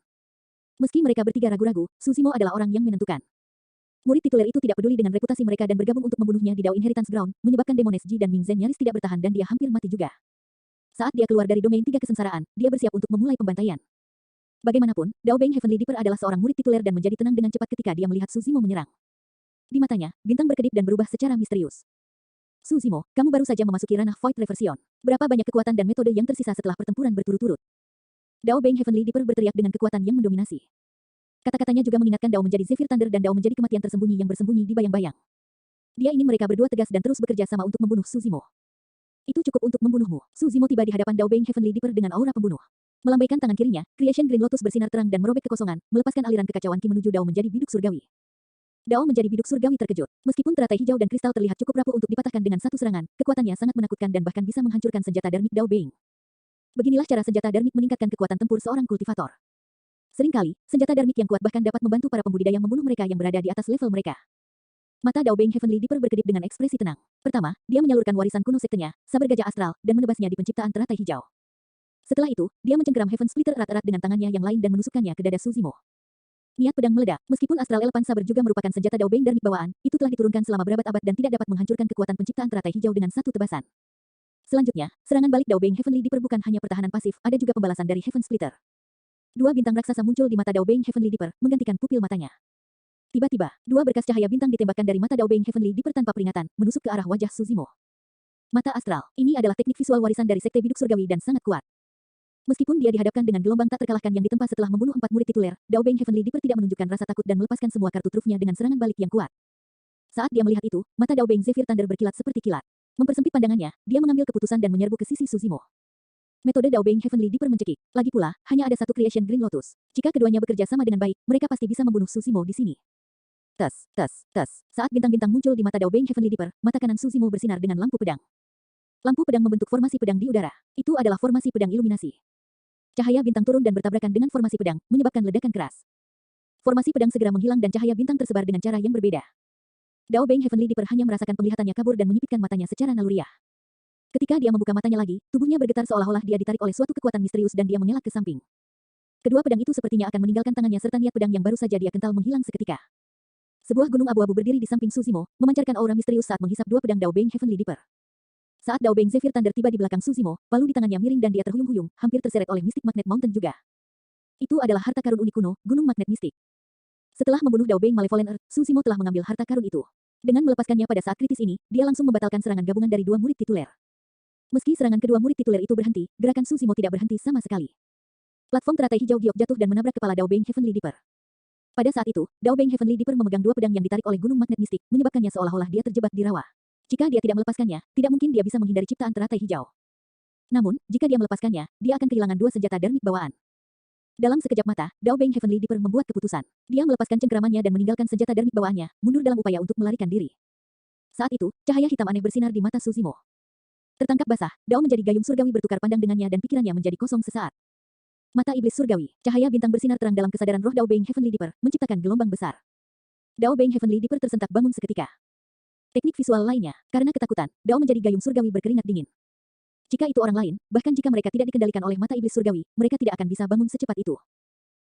Meski mereka bertiga ragu-ragu, Suzimo adalah orang yang menentukan. Murid tituler itu tidak peduli dengan reputasi mereka dan bergabung untuk membunuhnya di Dao Inheritance Ground, menyebabkan Demones Ji dan Ming Zhen nyaris tidak bertahan dan dia hampir mati juga. Saat dia keluar dari domain 3 kesengsaraan, dia bersiap untuk memulai pembantaian. Bagaimanapun, Dao Beng Heavenly Deeper adalah seorang murid tituler dan menjadi tenang dengan cepat ketika dia melihat Suzimo menyerang. Di matanya, bintang berkedip dan berubah secara misterius. Suzimo, kamu baru saja memasuki ranah Void Reversion. Berapa banyak kekuatan dan metode yang tersisa setelah pertempuran berturut-turut? Dao Beng Heavenly Deeper berteriak dengan kekuatan yang mendominasi. Kata-katanya juga mengingatkan Dao menjadi Zephyr Thunder dan Dao menjadi kematian tersembunyi yang bersembunyi di bayang-bayang. Dia ingin mereka berdua tegas dan terus bekerja sama untuk membunuh Suzimo. Itu cukup untuk membunuhmu. Suzimo tiba di hadapan Dao Beng Heavenly Deeper dengan aura pembunuh. Melambaikan tangan kirinya, Creation Green Lotus bersinar terang dan merobek kekosongan, melepaskan aliran kekacauan ki menuju Dao menjadi biduk surgawi. Dao menjadi biduk surgawi terkejut. Meskipun teratai hijau dan kristal terlihat cukup rapuh untuk dipatahkan dengan satu serangan, kekuatannya sangat menakutkan dan bahkan bisa menghancurkan senjata darmik Dao Beng. Beginilah cara senjata darmik meningkatkan kekuatan tempur seorang kultivator. Seringkali, senjata darmik yang kuat bahkan dapat membantu para pembudidaya membunuh mereka yang berada di atas level mereka. Mata Dao Beng Heavenly Deeper berkedip dengan ekspresi tenang. Pertama, dia menyalurkan warisan kuno sektenya, saber gajah astral, dan menebasnya di penciptaan teratai hijau. Setelah itu, dia mencengkeram Heaven Splitter erat-erat dengan tangannya yang lain dan menusukkannya ke dada Suzimo. Niat pedang meledak, meskipun Astral Elephant Saber juga merupakan senjata Dao Beng darmik bawaan, itu telah diturunkan selama berabad-abad dan tidak dapat menghancurkan kekuatan penciptaan teratai hijau dengan satu tebasan. Selanjutnya, serangan balik Dao Beng Heavenly Deeper bukan hanya pertahanan pasif, ada juga pembalasan dari Heaven Splitter. Dua bintang raksasa muncul di mata Dao Beng Heavenly Deeper, menggantikan pupil matanya. Tiba-tiba, dua berkas cahaya bintang ditembakkan dari mata Dao Beng Heavenly Deeper tanpa peringatan, menusuk ke arah wajah Suzimo. Mata astral, ini adalah teknik visual warisan dari Sekte Biduk Surgawi dan sangat kuat. Meskipun dia dihadapkan dengan gelombang tak terkalahkan yang ditempa setelah membunuh 4 murid tituler, Dao Beng Heavenly Deeper tidak menunjukkan rasa takut dan melepaskan semua kartu trufnya dengan serangan balik yang kuat. Saat dia melihat itu, mata Dao Beng Zephyr Thunder berkilat seperti kilat. Mempersempit pandangannya, dia mengambil keputusan dan menyerbu ke sisi Suzimo. Metode Dao Beng Heavenly Deeper mencekik. Lagi pula, hanya ada satu Creation Green Lotus. Jika keduanya bekerja sama dengan baik, mereka pasti bisa membunuh Suzimo di sini. Tes, tes, tes. Saat bintang-bintang muncul di mata Dao Beng Heavenly Deeper, mata kanan Suzimo bersinar dengan lampu pedang. Lampu pedang membentuk formasi pedang di udara. Itu adalah formasi pedang iluminasi. Cahaya bintang turun dan bertabrakan dengan formasi pedang, menyebabkan ledakan keras. Formasi pedang segera menghilang dan cahaya bintang tersebar dengan cara yang berbeda. Dao Beng Heavenly Dipper hanya merasakan penglihatannya kabur dan menyipitkan matanya secara naluriah. Ketika dia membuka matanya lagi, tubuhnya bergetar seolah-olah dia ditarik oleh suatu kekuatan misterius dan dia mengelak ke samping. Kedua pedang itu sepertinya akan meninggalkan tangannya serta niat pedang yang baru saja dia kental menghilang seketika. Sebuah gunung abu-abu berdiri di samping Suzimo, memancarkan aura misterius saat menghisap dua pedang Dao Beng Heavenly Dipper. Saat Dao Beng Zephyr Thunder tiba di belakang Suzimo, palu di tangannya miring dan dia terhuyung-huyung, hampir terseret oleh Mystic Magnet Mountain juga. Itu adalah harta karun unik kuno, Gunung Magnet Mistik. Setelah membunuh Dao Beng Malevolent Earth, Suzimo telah mengambil harta karun itu. Dengan melepaskannya pada saat kritis ini, dia langsung membatalkan serangan gabungan dari dua murid tituler. Meski serangan kedua murid tituler itu berhenti, gerakan Suzimo tidak berhenti sama sekali. Platform teratai hijau giok jatuh dan menabrak kepala Dao Beng Heavenly Dipper. Pada saat itu, Dao Beng Heavenly Dipper memegang dua pedang yang ditarik oleh Gunung Magnet Mistik, menyebabkannya seolah-olah dia terjebak di rawa. Jika dia tidak melepaskannya, tidak mungkin dia bisa menghindari ciptaan teratai hijau. Namun, jika dia melepaskannya, dia akan kehilangan dua senjata darmik bawaan. Dalam sekejap mata, Dao Beng Heavenly Dipper membuat keputusan. Dia melepaskan cengkeramannya dan meninggalkan senjata darmik bawaannya, mundur dalam upaya untuk melarikan diri. Saat itu, cahaya hitam aneh bersinar di mata Suzimo. Tertangkap basah, Dao menjadi gayung surgawi bertukar pandang dengannya dan pikirannya menjadi kosong sesaat. Mata iblis surgawi, cahaya bintang bersinar terang dalam kesadaran roh Dao Beng Heavenly Dipper, menciptakan gelombang besar. Dao Beng Heavenly Dipper tersentak bangun seketika. Teknik visual lainnya, karena ketakutan, Dao menjadi gayung surgawi berkeringat dingin. Jika itu orang lain, bahkan jika mereka tidak dikendalikan oleh mata iblis surgawi, mereka tidak akan bisa bangun secepat itu.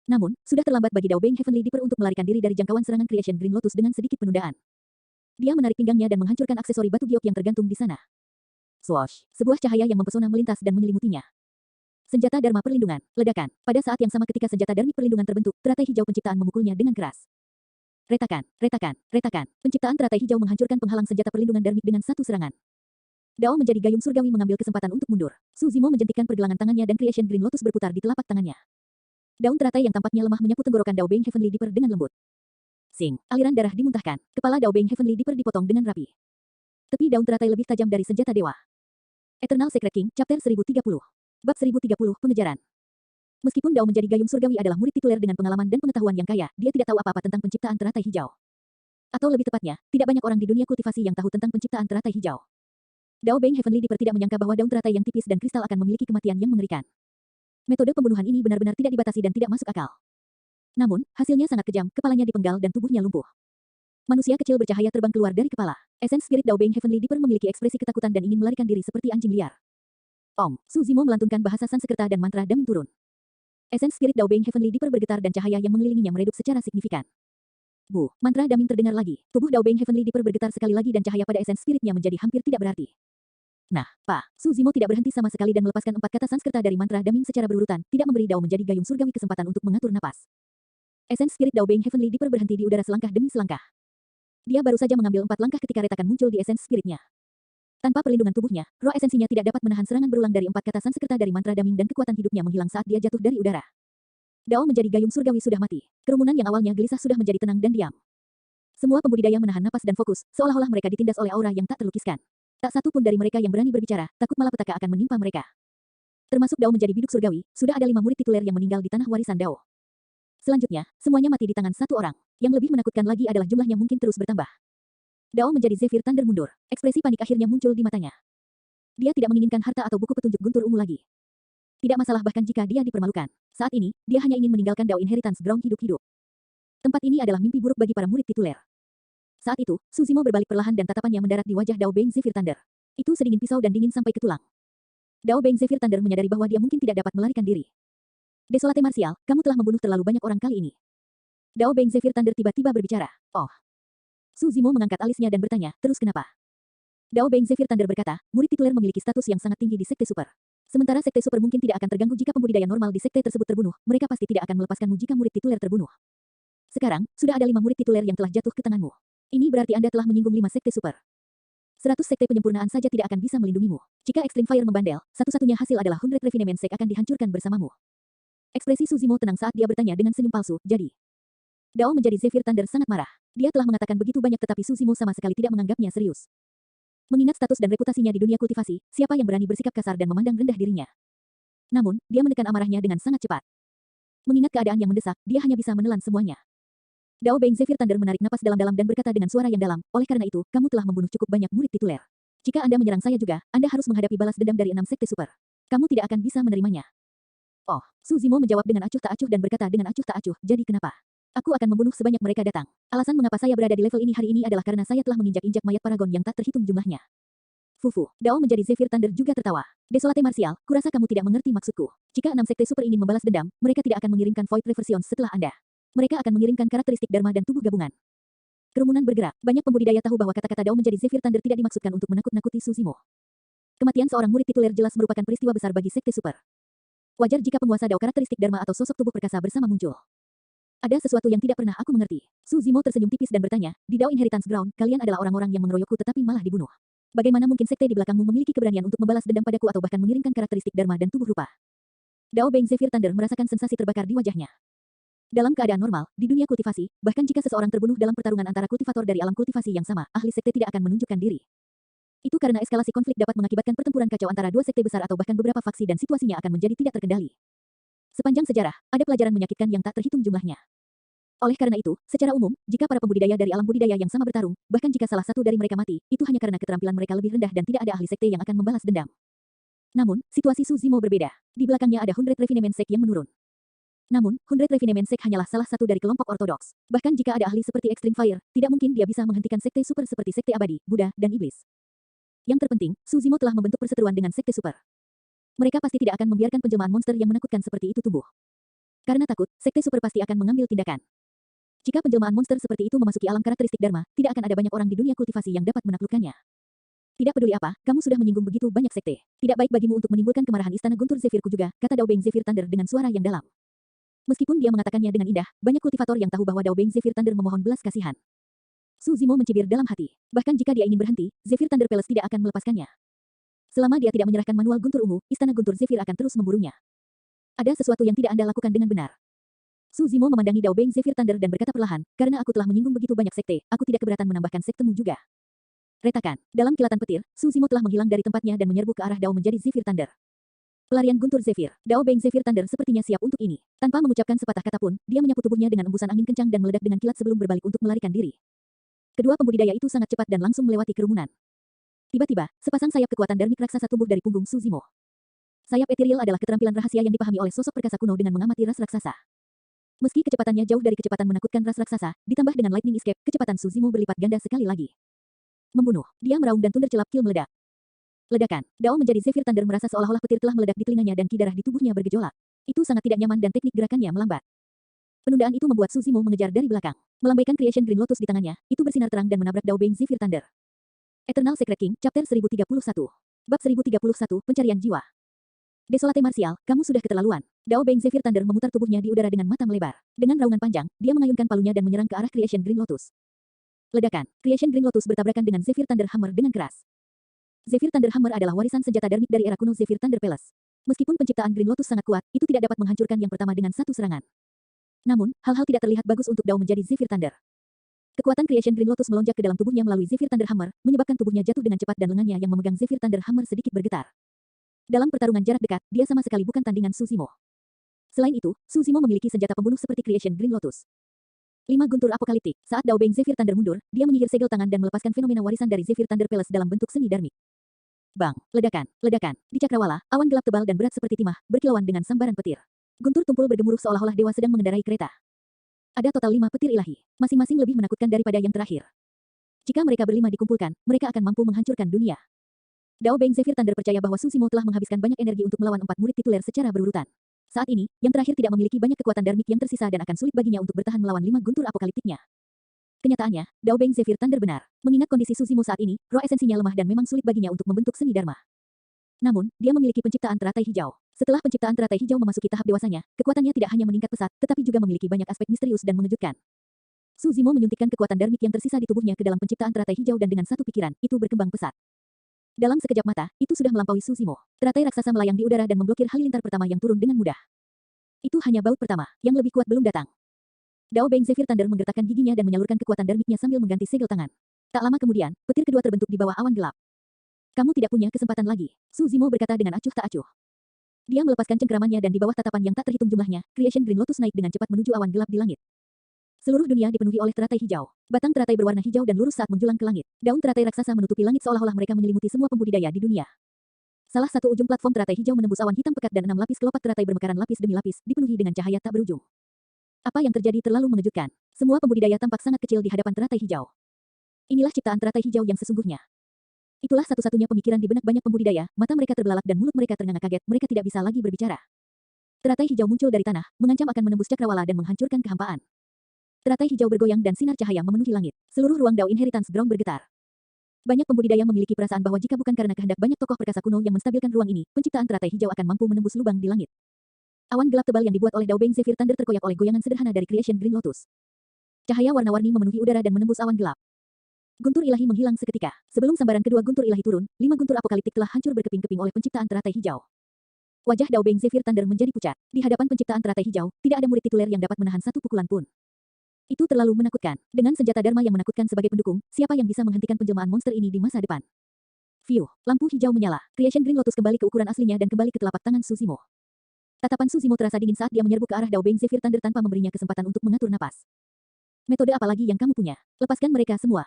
Namun, sudah terlambat bagi Dao Beng Heavenly Dipper untuk melarikan diri dari jangkauan serangan Creation Green Lotus dengan sedikit penundaan. Dia menarik pinggangnya dan menghancurkan aksesori batu giok yang tergantung di sana. Swoosh! Sebuah cahaya yang mempesona melintas dan menyelimutinya. Senjata Dharma Perlindungan, ledakan. Pada saat yang sama ketika senjata Dharmik Perlindungan terbentuk, teratai hijau penciptaan memukulnya dengan keras. Retakan, retakan, retakan. Penciptaan teratai hijau menghancurkan penghalang senjata perlindungan Dharmik dengan satu serangan. Dao menjadi gayung surgawi mengambil kesempatan untuk mundur. Suzimo menjentikkan pergelangan tangannya dan Creation Green Lotus berputar di telapak tangannya. Daun teratai yang tampaknya lemah menyapu tenggorokan Dao Beng Heavenly Dipper dengan lembut. Sing, aliran darah dimuntahkan. Kepala Dao Beng Heavenly Dipper dipotong dengan rapi. Tepi daun teratai lebih tajam dari senjata dewa. Eternal Secret King, Chapter 1030. Bab 1030, Pengejaran. Meskipun Dao menjadi gayung surgawi adalah murid tituler dengan pengalaman dan pengetahuan yang kaya, dia tidak tahu apa-apa tentang penciptaan teratai hijau. Atau lebih tepatnya, tidak banyak orang di dunia kultivasi yang tahu tentang penciptaan teratai hijau. Dao Beng Heavenly Dipper tidak menyangka bahwa daun teratai yang tipis dan kristal akan memiliki kematian yang mengerikan. Metode pembunuhan ini benar-benar tidak dibatasi dan tidak masuk akal. Namun, hasilnya sangat kejam, kepalanya dipenggal dan tubuhnya lumpuh. Manusia kecil bercahaya terbang keluar dari kepala. Essence Spirit Dao Beng Heavenly Dipper memiliki ekspresi ketakutan dan ingin melarikan diri seperti anjing liar. Om, Suzimo melantunkan bahasa Sanskerta dan mantra daming turun. Essence Spirit Dao Beng Heavenly Dipper bergetar dan cahaya yang mengelilinginya meredup secara signifikan. Bu, mantra daming terdengar lagi. Tubuh Dao Beng Heavenly Dipper bergetar sekali lagi dan cahaya pada essence spiritnya menjadi hampir tidak berarti. Nah, Pak, Suzimo tidak berhenti sama sekali dan melepaskan 4 kata Sanskerta dari mantra daming secara berurutan, tidak memberi Dao menjadi gayung surgawi kesempatan untuk mengatur napas. Essence Spirit Dao Beng Heavenly Dipper berhenti di udara selangkah demi selangkah. Dia baru saja mengambil 4 langkah ketika retakan muncul di essence spiritnya. Tanpa perlindungan tubuhnya, roh esensinya tidak dapat menahan serangan berulang dari 4 kata Sanskerta dari mantra daming dan kekuatan hidupnya menghilang saat dia jatuh dari udara. Dao menjadi gayung surgawi sudah mati. Kerumunan yang awalnya gelisah sudah menjadi tenang dan diam. Semua pembudidaya menahan napas dan fokus, seolah-olah mereka ditindas oleh aura yang tak terlukiskan. Tak satu pun dari mereka yang berani berbicara, takut malapetaka akan menimpa mereka. Termasuk Dao menjadi biduk surgawi, sudah ada 5 murid tituler yang meninggal di tanah warisan Dao. Selanjutnya, semuanya mati di tangan satu orang. Yang lebih menakutkan lagi adalah jumlahnya mungkin terus bertambah. Dao menjadi Zephyr Thunder mundur. Ekspresi panik akhirnya muncul di matanya. Dia tidak menginginkan harta atau buku petunjuk guntur ungu lagi. Tidak masalah bahkan jika dia dipermalukan. Saat ini, dia hanya ingin meninggalkan Dao Inheritance Ground hidup-hidup. Tempat ini adalah mimpi buruk bagi para murid tituler. Saat itu, Suzimo berbalik perlahan dan tatapannya mendarat di wajah Dao Beng Zephyr Thunder. Itu sedingin pisau dan dingin sampai ke tulang. Dao Beng Zephyr Thunder menyadari bahwa dia mungkin tidak dapat melarikan diri. Desolate Martial, kamu telah membunuh terlalu banyak orang kali ini. Dao Beng Zephyr Thunder tiba-tiba berbicara. Oh. Suzimo mengangkat alisnya dan bertanya, terus kenapa? Dao Beng Zephyr Thunder berkata, murid tituler memiliki status yang sangat tinggi di Sekte Super. Sementara Sekte Super mungkin tidak akan terganggu jika pembudidaya normal di sekte tersebut terbunuh, mereka pasti tidak akan melepaskanmu jika murid tituler terbunuh. Sekarang, sudah ada 5 murid tituler yang telah jatuh ke tanganmu. Ini berarti Anda telah menyinggung 5 sekte super. 100 sekte penyempurnaan saja tidak akan bisa melindungimu. Jika Extreme Fire membandel, satu-satunya hasil adalah 100 Refinement Sect akan dihancurkan bersamamu. Ekspresi Suzimo tenang saat dia bertanya dengan senyum palsu, jadi. Dao menjadi Zephyr Thunder sangat marah. Dia telah mengatakan begitu banyak tetapi Suzimo sama sekali tidak menganggapnya serius. Mengingat status dan reputasinya di dunia kultivasi, siapa yang berani bersikap kasar dan memandang rendah dirinya? Namun, dia menekan amarahnya dengan sangat cepat. Mengingat keadaan yang mendesak, dia hanya bisa menelan semuanya. Dao Beng Zephyr Thunder menarik napas dalam-dalam dan berkata dengan suara yang dalam, oleh karena itu, kamu telah membunuh cukup banyak murid tituler. Jika Anda menyerang saya juga, Anda harus menghadapi balas dendam dari 6 sekte super. Kamu tidak akan bisa menerimanya. Oh, Su Zimo menjawab dengan acuh tak acuh dan berkata dengan acuh tak acuh, jadi kenapa? Aku akan membunuh sebanyak mereka datang. Alasan mengapa saya berada di level ini hari ini adalah karena saya telah menginjak-injak mayat paragon yang tak terhitung jumlahnya. Fufu, Dao menjadi Zephyr Thunder juga tertawa. Desolate Martial, kurasa kamu tidak mengerti maksudku. Jika 6 sekte super ingin membalas dendam, mereka tidak akan mengirimkan Void Reversion setelah Anda. Mereka akan mengirimkan karakteristik Dharma dan tubuh gabungan. Kerumunan bergerak. Banyak pembudidaya tahu bahwa kata-kata Dao menjadi Zephyr Thunder tidak dimaksudkan untuk menakut-nakuti Su Zimo. Kematian seorang murid tituler jelas merupakan peristiwa besar bagi sekte super. Wajar jika penguasa Dao karakteristik Dharma atau sosok tubuh perkasa bersama muncul. Ada sesuatu yang tidak pernah aku mengerti. Su Zimo tersenyum tipis dan bertanya, di Dao Inheritance Ground, kalian adalah orang-orang yang mengeroyokku tetapi malah dibunuh. Bagaimana mungkin sekte di belakangmu memiliki keberanian untuk membalas dendam padaku atau bahkan mengirimkan karakteristik Dharma dan tubuh rupa? Dao Beng Zephyr Thunder merasakan sensasi terbakar di wajahnya. Dalam keadaan normal, di dunia kultivasi, bahkan jika seseorang terbunuh dalam pertarungan antara kultivator dari alam kultivasi yang sama, ahli sekte tidak akan menunjukkan diri. Itu karena eskalasi konflik dapat mengakibatkan pertempuran kacau antara dua sekte besar atau bahkan beberapa faksi dan situasinya akan menjadi tidak terkendali. Sepanjang sejarah, ada pelajaran menyakitkan yang tak terhitung jumlahnya. Oleh karena itu, secara umum, jika para pembudidaya dari alam budidaya yang sama bertarung, bahkan jika salah satu dari mereka mati, itu hanya karena keterampilan mereka lebih rendah dan tidak ada ahli sekte yang akan membalas dendam. Namun, situasi Su Zimo berbeda. Di belakangnya ada 100 Refinement Sect yang menurun. Namun, 100 Refinement Sect hanyalah salah satu dari kelompok ortodoks. Bahkan jika ada ahli seperti Extreme Fire, tidak mungkin dia bisa menghentikan sekte super seperti sekte abadi, Buddha, dan iblis. Yang terpenting, Su Zimo telah membentuk perseteruan dengan sekte super. Mereka pasti tidak akan membiarkan penjelmaan monster yang menakutkan seperti itu tumbuh. Karena takut, sekte super pasti akan mengambil tindakan. Jika penjelmaan monster seperti itu memasuki alam karakteristik Dharma, tidak akan ada banyak orang di dunia kultivasi yang dapat menaklukkannya. Tidak peduli apa, kamu sudah menyinggung begitu banyak sekte. Tidak baik bagimu untuk menimbulkan kemarahan istana Guntur Zephyrku juga, kata Dao Beng Zephyr Thunder dengan suara yang dalam. Meskipun dia mengatakannya dengan indah, banyak kultivator yang tahu bahwa Dao Beng Zephyr Thunder memohon belas kasihan. Su Zimo mencibir dalam hati. Bahkan jika dia ingin berhenti, Zephyr Thunder Palace tidak akan melepaskannya. Selama dia tidak menyerahkan manual Guntur ungu, istana Guntur Zephyr akan terus memburunya. Ada sesuatu yang tidak Anda lakukan dengan benar. Su Zimo memandangi Dao Beng Zephyr Thunder dan berkata perlahan, karena aku telah menyinggung begitu banyak sekte, aku tidak keberatan menambahkan sektemu juga. Retakan. Dalam kilatan petir, Su Zimo telah menghilang dari tempatnya dan menyerbu ke arah Dao menjadi Zephyr Thunder. Pelarian Guntur Zephyr. Dao Beng Zephyr Thunder sepertinya siap untuk ini. Tanpa mengucapkan sepatah kata pun, dia menyapu tubuhnya dengan embusan angin kencang dan meledak dengan kilat sebelum berbalik untuk melarikan diri. Kedua pembudidaya itu sangat cepat dan langsung melewati kerumunan. Tiba-tiba, sepasang sayap kekuatan darmik raksasa tumbuh dari punggung Su Zimo. Sayap ethereal adalah keterampilan rahasia yang dipahami oleh sosok perkasa kuno dengan mengamati ras raksasa. Meski kecepatannya jauh dari kecepatan menakutkan ras raksasa, ditambah dengan lightning escape, kecepatan Su Zimo berlipat ganda sekali lagi. Membunuh. Dia meraung dan thunder celap kill meledak. Ledakan. Dao menjadi Zephyr Thunder merasa seolah-olah petir telah meledak di telinganya dan ki darah di tubuhnya bergejolak. Itu sangat tidak nyaman dan teknik gerakannya melambat. Penundaan itu membuat Su Zimo mengejar dari belakang. Melambaikan Creation Green Lotus di tangannya, itu bersinar terang dan menabrak Dao Beng Zephyr Thunder. Eternal Secret King, Chapter 1031. Bab 1031, Pencarian Jiwa. Desolate Martial, kamu sudah keterlaluan. Dao Beng Zephyr Thunder memutar tubuhnya di udara dengan mata melebar. Dengan raungan panjang, dia mengayunkan palunya dan menyerang ke arah Creation Green Lotus. Ledakan. Creation Green Lotus bertabrakan dengan Zephyr Thunder Hammer dengan keras. Zephyr Thunder Hammer adalah warisan senjata darmik dari era kuno Zephyr Thunder Palace. Meskipun penciptaan Green Lotus sangat kuat, itu tidak dapat menghancurkan yang pertama dengan satu serangan. Namun, hal-hal tidak terlihat bagus untuk Dao menjadi Zephyr Thunder. Kekuatan Creation Green Lotus melonjak ke dalam tubuhnya melalui Zephyr Thunder Hammer, menyebabkan tubuhnya jatuh dengan cepat dan lengannya yang memegang Zephyr Thunder Hammer sedikit bergetar. Dalam pertarungan jarak dekat, dia sama sekali bukan tandingan Su Zimo. Selain itu, Su Zimo memiliki senjata pembunuh seperti Creation Green Lotus. 5 guntur apokaliptik. Saat Dao Beng Zephyr Thunder mundur, dia menyihir segel tangan dan melepaskan fenomena warisan dari Zephyr Thunder Palace dalam bentuk seni darmik. Bang, ledakan, ledakan. Di cakrawala, awan gelap tebal dan berat seperti timah, berkilauan dengan sambaran petir. Guntur tumpul bergemuruh seolah-olah dewa sedang mengendarai kereta. Ada total 5 petir ilahi. Masing-masing lebih menakutkan daripada yang terakhir. Jika mereka berlima dikumpulkan, mereka akan mampu menghancurkan dunia. Dao Beng Zephyr Thunder percaya bahwa Su Zimo telah menghabiskan banyak energi untuk melawan 4 murid tituler secara berurutan. Saat ini, yang terakhir tidak memiliki banyak kekuatan darmik yang tersisa dan akan sulit baginya untuk bertahan melawan 5 guntur apokaliptiknya. Kenyataannya, Dao Beng Zephyr Thunder benar. Mengingat kondisi Su Zimo saat ini, roh esensinya lemah dan memang sulit baginya untuk membentuk seni dharma. Namun, dia memiliki penciptaan teratai hijau. Setelah penciptaan teratai hijau memasuki tahap dewasanya, kekuatannya tidak hanya meningkat pesat, tetapi juga memiliki banyak aspek misterius dan mengejutkan. Su Zimo menyuntikkan kekuatan darmik yang tersisa di tubuhnya ke dalam penciptaan teratai hijau dan dengan satu pikiran, itu berkembang pesat. Dalam sekejap mata, itu sudah melampaui Su Zimo. Teratai raksasa melayang di udara dan memblokir halilintar pertama yang turun dengan mudah. Itu hanya baut pertama, yang lebih kuat belum datang. Dao Beng Zephyr Thunder menggertakkan giginya dan menyalurkan kekuatan darmiknya sambil mengganti segel tangan. Tak lama kemudian, petir kedua terbentuk di bawah awan gelap. Kamu tidak punya kesempatan lagi, Su Zimo berkata dengan acuh tak acuh. Dia melepaskan cengkeramannya dan di bawah tatapan yang tak terhitung jumlahnya, Creation Green Lotus naik dengan cepat menuju awan gelap di langit. Seluruh dunia dipenuhi oleh teratai hijau. Batang teratai berwarna hijau dan lurus saat menjulang ke langit. Daun teratai raksasa menutupi langit seolah-olah mereka menyelimuti semua pembudidaya di dunia. Salah satu ujung platform teratai hijau menembus awan hitam pekat dan 6 lapis kelopak teratai bermekaran lapis demi lapis, dipenuhi dengan cahaya tak berujung. Apa yang terjadi terlalu mengejutkan. Semua pembudidaya tampak sangat kecil di hadapan teratai hijau. Inilah ciptaan teratai hijau yang sesungguhnya. Itulah satu-satunya pemikiran di benak banyak pembudidaya, mata mereka terbelalak dan mulut mereka ternganga kaget, mereka tidak bisa lagi berbicara. Teratai hijau muncul dari tanah, mengancam akan menembus cakrawala dan menghancurkan kehampaan. Teratai hijau bergoyang dan sinar cahaya memenuhi langit. Seluruh ruang Dao Inheritance Ground bergetar. Banyak pembudidaya memiliki perasaan bahwa jika bukan karena kehendak banyak tokoh perkasa kuno yang menstabilkan ruang ini, penciptaan teratai hijau akan mampu menembus lubang di langit. Awan gelap tebal yang dibuat oleh Dao Beng Zephyr Thunder terkoyak oleh goyangan sederhana dari Creation Green Lotus. Cahaya warna-warni memenuhi udara dan menembus awan gelap. Guntur ilahi menghilang seketika. Sebelum sambaran kedua guntur ilahi turun, 5 guntur apokaliptik telah hancur berkeping-keping oleh penciptaan teratai hijau. Wajah Dao Beng Zephyr Thunder menjadi pucat. Di hadapan penciptaan teratai hijau, tidak ada murid tituler yang dapat menahan satu pukulan pun. Itu terlalu menakutkan. Dengan senjata Dharma yang menakutkan sebagai pendukung, siapa yang bisa menghentikan penjelmaan monster ini di masa depan? Fiu, lampu hijau menyala. Creation Green Lotus kembali ke ukuran aslinya dan kembali ke telapak tangan Suzimo. Tatapan Suzimo terasa dingin saat dia menyerbu ke arah Dao Beng Zephyr Thunder tanpa memberinya kesempatan untuk mengatur napas. Metode apa lagi yang kamu punya? Lepaskan mereka semua.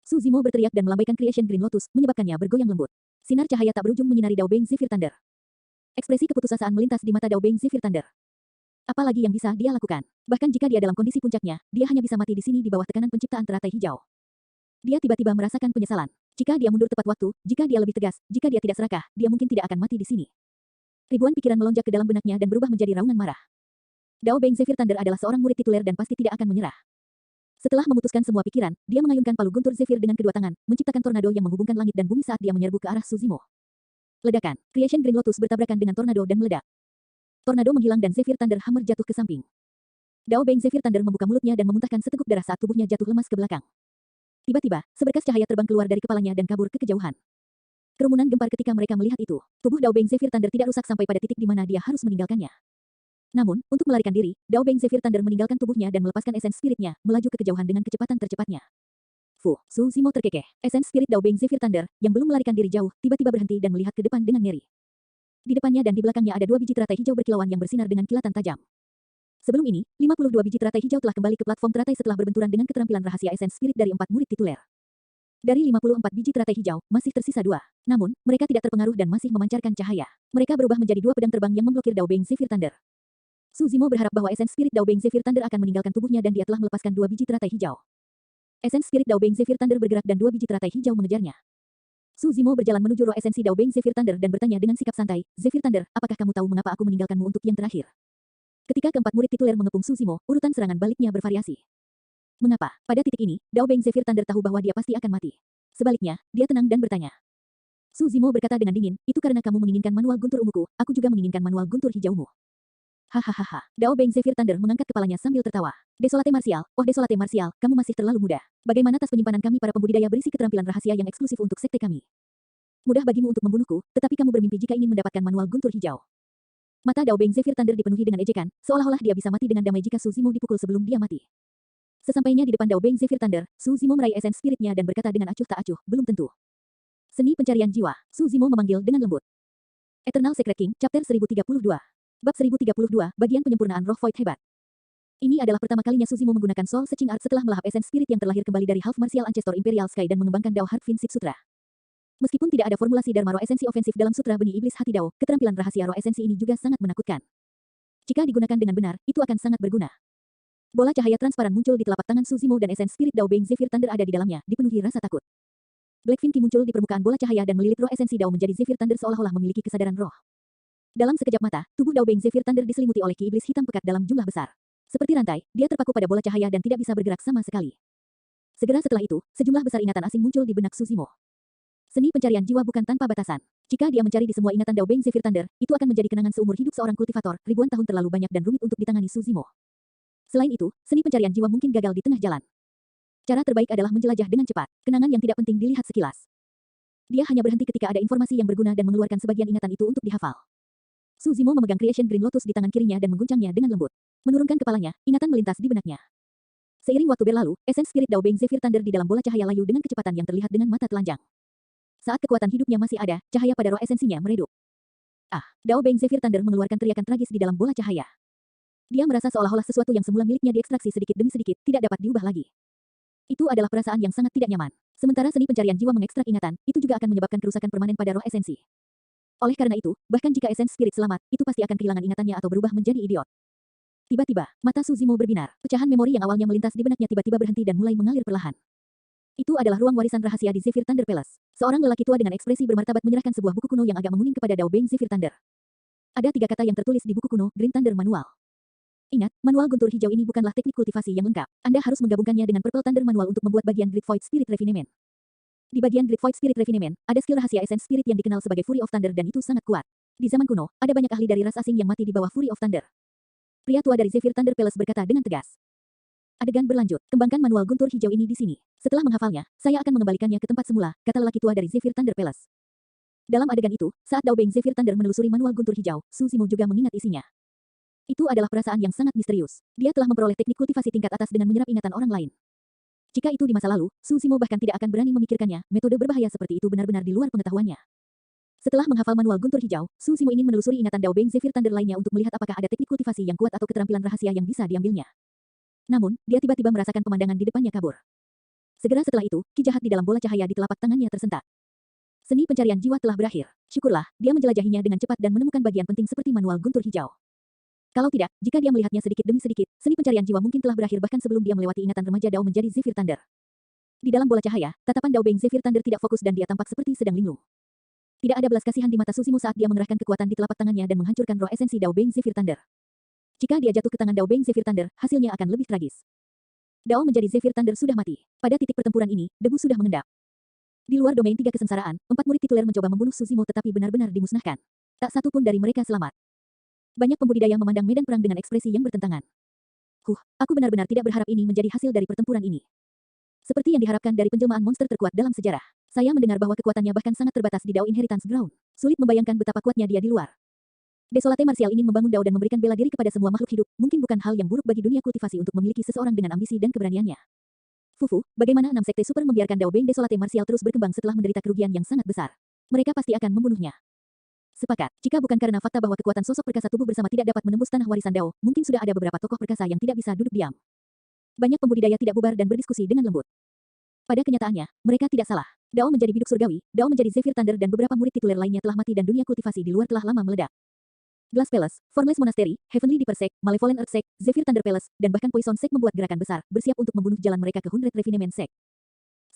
Suzimo berteriak dan melambaikan Creation Green Lotus, menyebabkannya bergoyang lembut. Sinar cahaya tak berujung menyinari Dao Beng Zephyr Thunder. Ekspresi keputusasaan melintas di mata Dao Beng Zephyr Thunder. Apa lagi yang bisa dia lakukan? Bahkan jika dia dalam kondisi puncaknya, dia hanya bisa mati di sini di bawah tekanan penciptaan teratai hijau. Dia tiba-tiba merasakan penyesalan. Jika dia mundur tepat waktu, jika dia lebih tegas, jika dia tidak serakah, dia mungkin tidak akan mati di sini. Ribuan pikiran melonjak ke dalam benaknya dan berubah menjadi raungan marah. Dao Beng Zephyr Thunder adalah seorang murid tituler dan pasti tidak akan menyerah. Setelah memutuskan semua pikiran, dia mengayunkan palu guntur Zephyr dengan kedua tangan, menciptakan tornado yang menghubungkan langit dan bumi saat dia menyerbu ke arah Suzimo. Ledakan. Creation Green Lotus bertabrakan dengan tornado dan meledak. Tornado menghilang dan Zephyr Thunder Hammer jatuh ke samping. Dao Beng Zephyr Thunder membuka mulutnya dan memuntahkan seteguk darah saat tubuhnya jatuh lemas ke belakang. Tiba-tiba, seberkas cahaya terbang keluar dari kepalanya dan kabur ke kejauhan. Kerumunan gempar ketika mereka melihat itu. Tubuh Dao Beng Zephyr Thunder tidak rusak sampai pada titik di mana dia harus meninggalkannya. Namun, untuk melarikan diri, Dao Beng Zephyr Thunder meninggalkan tubuhnya dan melepaskan esens spiritnya, melaju ke kejauhan dengan kecepatan tercepatnya. Suzimo terkekeh. Esens spirit Dao Beng Zephyr Thunder, yang belum melarikan diri jauh, tiba-tiba berhenti dan melihat ke depan dengan ngeri. Di depannya dan di belakangnya ada 2 biji teratai hijau berkilauan yang bersinar dengan kilatan tajam. Sebelum ini, 52 biji teratai hijau telah kembali ke platform teratai setelah berbenturan dengan keterampilan rahasia esens spirit dari 4 murid tituler. Dari 54 biji teratai hijau, masih tersisa 2. Namun, mereka tidak terpengaruh dan masih memancarkan cahaya. Mereka berubah menjadi 2 pedang terbang yang memblokir Dao Beng Zephyr Thunder. Suzimo berharap bahwa esens spirit Dao Beng Zephyr Thunder akan meninggalkan tubuhnya dan dia telah melepaskan 2 biji teratai hijau. Esens spirit Dao Beng Zephyr Thunder bergerak dan 2 biji teratai hijau mengejarnya. Suzimo berjalan menuju roh esensi Dao Beng Zephyr Thunder dan bertanya dengan sikap santai, Zephyr Thunder, apakah kamu tahu mengapa aku meninggalkanmu untuk yang terakhir? Ketika keempat murid tituler mengepung Suzimo, urutan serangan baliknya bervariasi. Mengapa? Pada titik ini, Dao Beng Zephyr Thunder tahu bahwa dia pasti akan mati. Sebaliknya, dia tenang dan bertanya. Suzimo berkata dengan dingin, itu karena kamu menginginkan manual guntur unguku, aku juga menginginkan manual guntur hijaumu. Hahaha. Dao Beng Zephyr Thunder mengangkat kepalanya sambil tertawa. Desolate Martial, oh Desolate Martial, kamu masih terlalu muda. Bagaimana tas penyimpanan kami para pembudidaya berisi keterampilan rahasia yang eksklusif untuk sekte kami? Mudah bagimu untuk membunuhku, tetapi kamu bermimpi jika ingin mendapatkan manual guntur hijau. Mata Dao Beng Zephyr Thunder dipenuhi dengan ejekan, seolah-olah dia bisa mati dengan damai jika Suzimo dipukul sebelum dia mati. Sesampainya di depan Dao Beng Zephyr Thunder, Suzimo meraih esens spiritnya dan berkata dengan acuh tak acuh, belum tentu. Seni pencarian jiwa, Suzimo memanggil dengan lembut. Eternal Secret King, Chapter 1032. Bab 1032, Bagian Penyempurnaan Roh Void Hebat. Ini adalah pertama kalinya Suzimo menggunakan Soul Searching Art setelah melahap esens spirit yang terlahir kembali dari Half Martial Ancestor Imperial Sky dan mengembangkan Dao Heart Finsip Sutra. Meskipun tidak ada formulasi Dharma roh esensi ofensif dalam sutra benih iblis hati Dao, keterampilan rahasia roh esensi ini juga sangat menakutkan. Jika digunakan dengan benar, itu akan sangat berguna. Bola cahaya transparan muncul di telapak tangan Suzimo dan esens spirit Dao Beng Zephyr Thunder ada di dalamnya, dipenuhi rasa takut. Black Fin Ki muncul di permukaan bola cahaya dan melilit roh esensi Dao menjadi Zephyr Thunder seolah-olah memiliki kesadaran roh. Dalam sekejap mata, tubuh Dao Beng Zephyr Thunder diselimuti oleh ki iblis hitam pekat dalam jumlah besar. Seperti rantai, dia terpaku pada bola cahaya dan tidak bisa bergerak sama sekali. Segera setelah itu, sejumlah besar ingatan asing muncul di benak Suzimo. Seni pencarian jiwa bukan tanpa batasan. Jika dia mencari di semua ingatan Dao Beng Zephyr Thunder, itu akan menjadi kenangan seumur hidup seorang kultivator, ribuan tahun terlalu banyak dan rumit untuk ditangani Suzimo. Selain itu, seni pencarian jiwa mungkin gagal di tengah jalan. Cara terbaik adalah menjelajah dengan cepat, kenangan yang tidak penting dilihat sekilas. Dia hanya berhenti ketika ada informasi yang berguna dan mengeluarkan sebagian ingatan itu untuk dihafal. Suzimo memegang Creation Green Lotus di tangan kirinya dan mengguncangnya dengan lembut. Menurunkan kepalanya, ingatan melintas di benaknya. Seiring waktu berlalu, esens spirit Dao Beng Zephyr Thunder di dalam bola cahaya layu dengan kecepatan yang terlihat dengan mata telanjang. Saat kekuatan hidupnya masih ada, cahaya pada roh esensinya meredup. Dao Beng Zephyr Thunder mengeluarkan teriakan tragis di dalam bola cahaya. Dia merasa seolah-olah sesuatu yang semula miliknya diekstraksi sedikit demi sedikit, tidak dapat diubah lagi. Itu adalah perasaan yang sangat tidak nyaman. Sementara seni pencarian jiwa mengekstrak ingatan, itu juga akan menyebabkan kerusakan permanen pada roh esensi. Oleh karena itu, bahkan jika Essence Spirit selamat, itu pasti akan kehilangan ingatannya atau berubah menjadi idiot. Tiba-tiba, mata Su Zimo berbinar. Pecahan memori yang awalnya melintas di benaknya tiba-tiba berhenti dan mulai mengalir perlahan. Itu adalah ruang warisan rahasia di Zephyr Thunder Palace. Seorang lelaki tua dengan ekspresi bermartabat menyerahkan sebuah buku kuno yang agak menguning kepada Dao Beng Zephyr Thunder. Ada 3 kata yang tertulis di buku kuno, Green Thunder Manual. Ingat, manual guntur hijau ini bukanlah teknik kultivasi yang lengkap. Anda harus menggabungkannya dengan Purple Thunder Manual untuk membuat bagian Great Void Spirit Refinement. Di bagian Great Void Spirit Refinement, ada skill rahasia Essence Spirit yang dikenal sebagai Fury of Thunder dan itu sangat kuat. Di zaman kuno, ada banyak ahli dari ras asing yang mati di bawah Fury of Thunder. Pria tua dari Zephyr Thunder Palace berkata dengan tegas. Adegan berlanjut, kembangkan manual guntur hijau ini di sini. Setelah menghafalnya, saya akan mengembalikannya ke tempat semula, kata lelaki tua dari Zephyr Thunder Palace. Dalam adegan itu, saat Dao Beng Zephyr Thunder menelusuri manual guntur hijau, Su Zimo juga mengingat isinya. Itu adalah perasaan yang sangat misterius. Dia telah memperoleh teknik kultivasi tingkat atas dengan menyerap ingatan orang lain. Jika itu di masa lalu, Su Zimo bahkan tidak akan berani memikirkannya, metode berbahaya seperti itu benar-benar di luar pengetahuannya. Setelah menghafal manual guntur hijau, Su Zimo ingin menelusuri ingatan Dao Beng Zephyr Thunder lainnya untuk melihat apakah ada teknik kultivasi yang kuat atau keterampilan rahasia yang bisa diambilnya. Namun, dia tiba-tiba merasakan pemandangan di depannya kabur. Segera setelah itu, ki jahat di dalam bola cahaya di telapak tangannya tersentak. Seni pencarian jiwa telah berakhir. Syukurlah, dia menjelajahinya dengan cepat dan menemukan bagian penting seperti manual guntur hijau. Kalau tidak, jika dia melihatnya sedikit demi sedikit, seni pencarian jiwa mungkin telah berakhir bahkan sebelum dia melewati ingatan remaja Dao menjadi Zephyr Thunder. Di dalam bola cahaya, tatapan Dao Beng Zephyr Thunder tidak fokus dan dia tampak seperti sedang linglung. Tidak ada belas kasihan di mata Su Zimo saat dia mengerahkan kekuatan di telapak tangannya dan menghancurkan roh esensi Dao Beng Zephyr Thunder. Jika dia jatuh ke tangan Dao Beng Zephyr Thunder, hasilnya akan lebih tragis. Dao menjadi Zephyr Thunder sudah mati. Pada titik pertempuran ini, debu sudah mengendap. Di luar domain 3 kesengsaraan, 4 murid tituler mencoba membunuh Su Zimo tetapi benar-benar dimusnahkan. Tak satu pun dari mereka selamat. Banyak pembudidaya memandang medan perang dengan ekspresi yang bertentangan. Aku benar-benar tidak berharap ini menjadi hasil dari pertempuran ini. Seperti yang diharapkan dari penjelmaan monster terkuat dalam sejarah. Saya mendengar bahwa kekuatannya bahkan sangat terbatas di Dao Inheritance Ground. Sulit membayangkan betapa kuatnya dia di luar. Desolate Martial ingin membangun Dao dan memberikan bela diri kepada semua makhluk hidup, mungkin bukan hal yang buruk bagi dunia kultivasi untuk memiliki seseorang dengan ambisi dan keberaniannya. Fufu, bagaimana 6 sekte super membiarkan Dao Beng Desolate Martial terus berkembang setelah menderita kerugian yang sangat besar? Mereka pasti akan membunuhnya. Sepakat, jika bukan karena fakta bahwa kekuatan sosok perkasa tubuh bersama tidak dapat menembus tanah warisan Dao, mungkin sudah ada beberapa tokoh perkasa yang tidak bisa duduk diam. Banyak pembudidaya tidak bubar dan berdiskusi dengan lembut. Pada kenyataannya, mereka tidak salah. Dao menjadi biduk surgawi, Dao menjadi Zephyr Thunder dan beberapa murid tituler lainnya telah mati dan dunia kultivasi di luar telah lama meledak. Glass Palace, Formless Monastery, Heavenly Deeper Sect, Malevolent Earth Sect, Zephyr Thunder Palace, dan bahkan Poison Sect membuat gerakan besar, bersiap untuk membunuh jalan mereka ke Hundred Refinement Sect.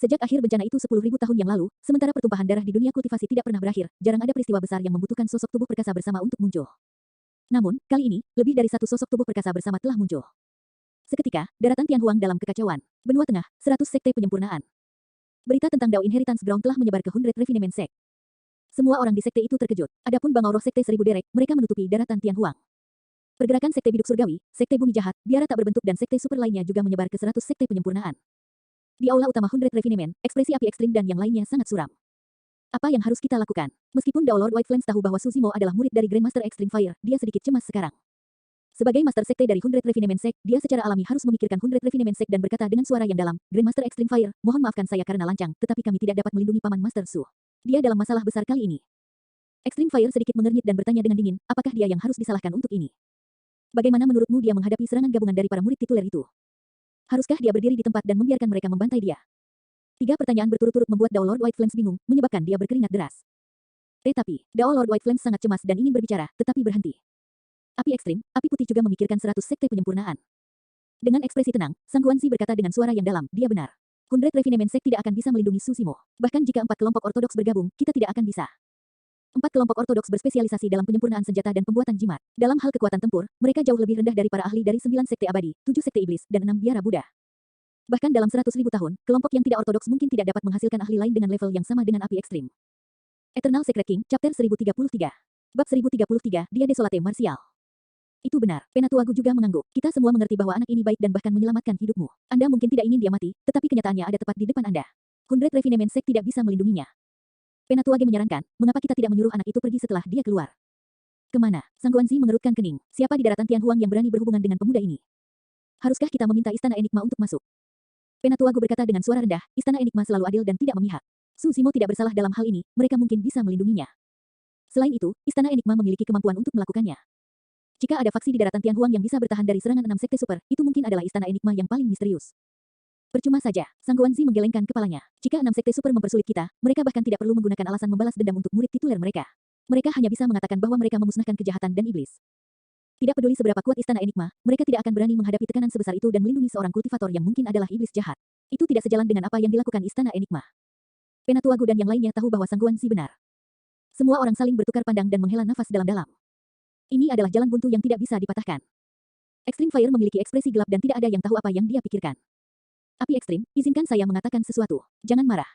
Sejak akhir bencana itu 10.000 tahun yang lalu, sementara pertumpahan darah di dunia kultivasi tidak pernah berakhir, jarang ada peristiwa besar yang membutuhkan sosok tubuh perkasa bersama untuk muncul. Namun, kali ini, lebih dari satu sosok tubuh perkasa bersama telah muncul. Seketika, daratan Tianhuang dalam kekacauan. Benua Tengah, 100 sekte penyempurnaan. Berita tentang Dao Inheritance Ground telah menyebar ke Hundred Refinement Sect. Semua orang di sekte itu terkejut. Adapun Bangau Roh Sekte 1000 derek, mereka menutupi daratan Tianhuang. Pergerakan sekte biduk surgawi, sekte bumi jahat, biara tak berbentuk dan sekte super lainnya juga menyebar ke 100 sekte penyempurnaan. Di aula utama Hundred Refinement, ekspresi api ekstrim dan yang lainnya sangat suram. Apa yang harus kita lakukan? Meskipun Dao Lord White Flames tahu bahwa Su Zimo adalah murid dari Grandmaster Extreme Fire, dia sedikit cemas sekarang. Sebagai Master Sekte dari Hundred Refinement Sect, dia secara alami harus memikirkan Hundred Refinement Sect dan berkata dengan suara yang dalam, Grandmaster Extreme Fire, mohon maafkan saya karena lancang, tetapi kami tidak dapat melindungi Paman Master Su. Dia dalam masalah besar kali ini. Extreme Fire sedikit mengernyit dan bertanya dengan dingin, apakah dia yang harus disalahkan untuk ini? Bagaimana menurutmu dia menghadapi serangan gabungan dari para murid tituler itu? Haruskah dia berdiri di tempat dan membiarkan mereka membantai dia? 3 pertanyaan berturut-turut membuat Dao Lord White Flames bingung, menyebabkan dia berkeringat deras. Tetapi, Dao Lord White Flames sangat cemas dan ingin berbicara, tetapi berhenti. Api ekstrim, api putih juga memikirkan 100 sekte penyempurnaan. Dengan ekspresi tenang, Sang Guanzi berkata dengan suara yang dalam, dia benar. Hundred Refinement Sect tidak akan bisa melindungi Su Zimo. Bahkan jika 4 kelompok ortodoks bergabung, kita tidak akan bisa. 4 kelompok ortodoks berspesialisasi dalam penyempurnaan senjata dan pembuatan jimat. Dalam hal kekuatan tempur, mereka jauh lebih rendah dari para ahli dari 9 sekte abadi, 7 sekte iblis, dan 6 biara Buddha. Bahkan dalam 100.000 tahun, kelompok yang tidak ortodoks mungkin tidak dapat menghasilkan ahli lain dengan level yang sama dengan api ekstrim. Eternal Secret King, Chapter 1033. Bab 1033, Dia Desolate Martial. Itu benar, Penatuagu juga mengangguk. Kita semua mengerti bahwa anak ini baik dan bahkan menyelamatkan hidupmu. Anda mungkin tidak ingin dia mati, tetapi kenyataannya ada tepat di depan Anda. Hundred Refinement Sect tidak bisa melindunginya. Penatuage menyarankan, mengapa kita tidak menyuruh anak itu pergi setelah dia keluar? Kemana? Sang Guanzi mengerutkan kening. Siapa di daratan Tianhuang yang berani berhubungan dengan pemuda ini? Haruskah kita meminta Istana Enigma untuk masuk? Penatuagu berkata dengan suara rendah, Istana Enigma selalu adil dan tidak memihak. Su Zimo tidak bersalah dalam hal ini, mereka mungkin bisa melindunginya. Selain itu, Istana Enigma memiliki kemampuan untuk melakukannya. Jika ada faksi di daratan Tianhuang yang bisa bertahan dari serangan 6 sekte super, itu mungkin adalah Istana Enigma yang paling misterius. Percuma saja, Sang Guanzi menggelengkan kepalanya. Jika 6 sekte super mempersulit kita, mereka bahkan tidak perlu menggunakan alasan membalas dendam untuk murid tituler mereka. Mereka hanya bisa mengatakan bahwa mereka memusnahkan kejahatan dan iblis. Tidak peduli seberapa kuat Istana Enigma, mereka tidak akan berani menghadapi tekanan sebesar itu dan melindungi seorang kultivator yang mungkin adalah iblis jahat. Itu tidak sejalan dengan apa yang dilakukan Istana Enigma. Penatua Gu dan yang lainnya tahu bahwa Sang Guanzi benar. Semua orang saling bertukar pandang dan menghela nafas dalam-dalam. Ini adalah jalan buntu yang tidak bisa dipatahkan. Extreme Fire memiliki ekspresi gelap dan tidak ada yang tahu apa yang dia pikirkan. Api ekstrim, izinkan saya mengatakan sesuatu. Jangan marah.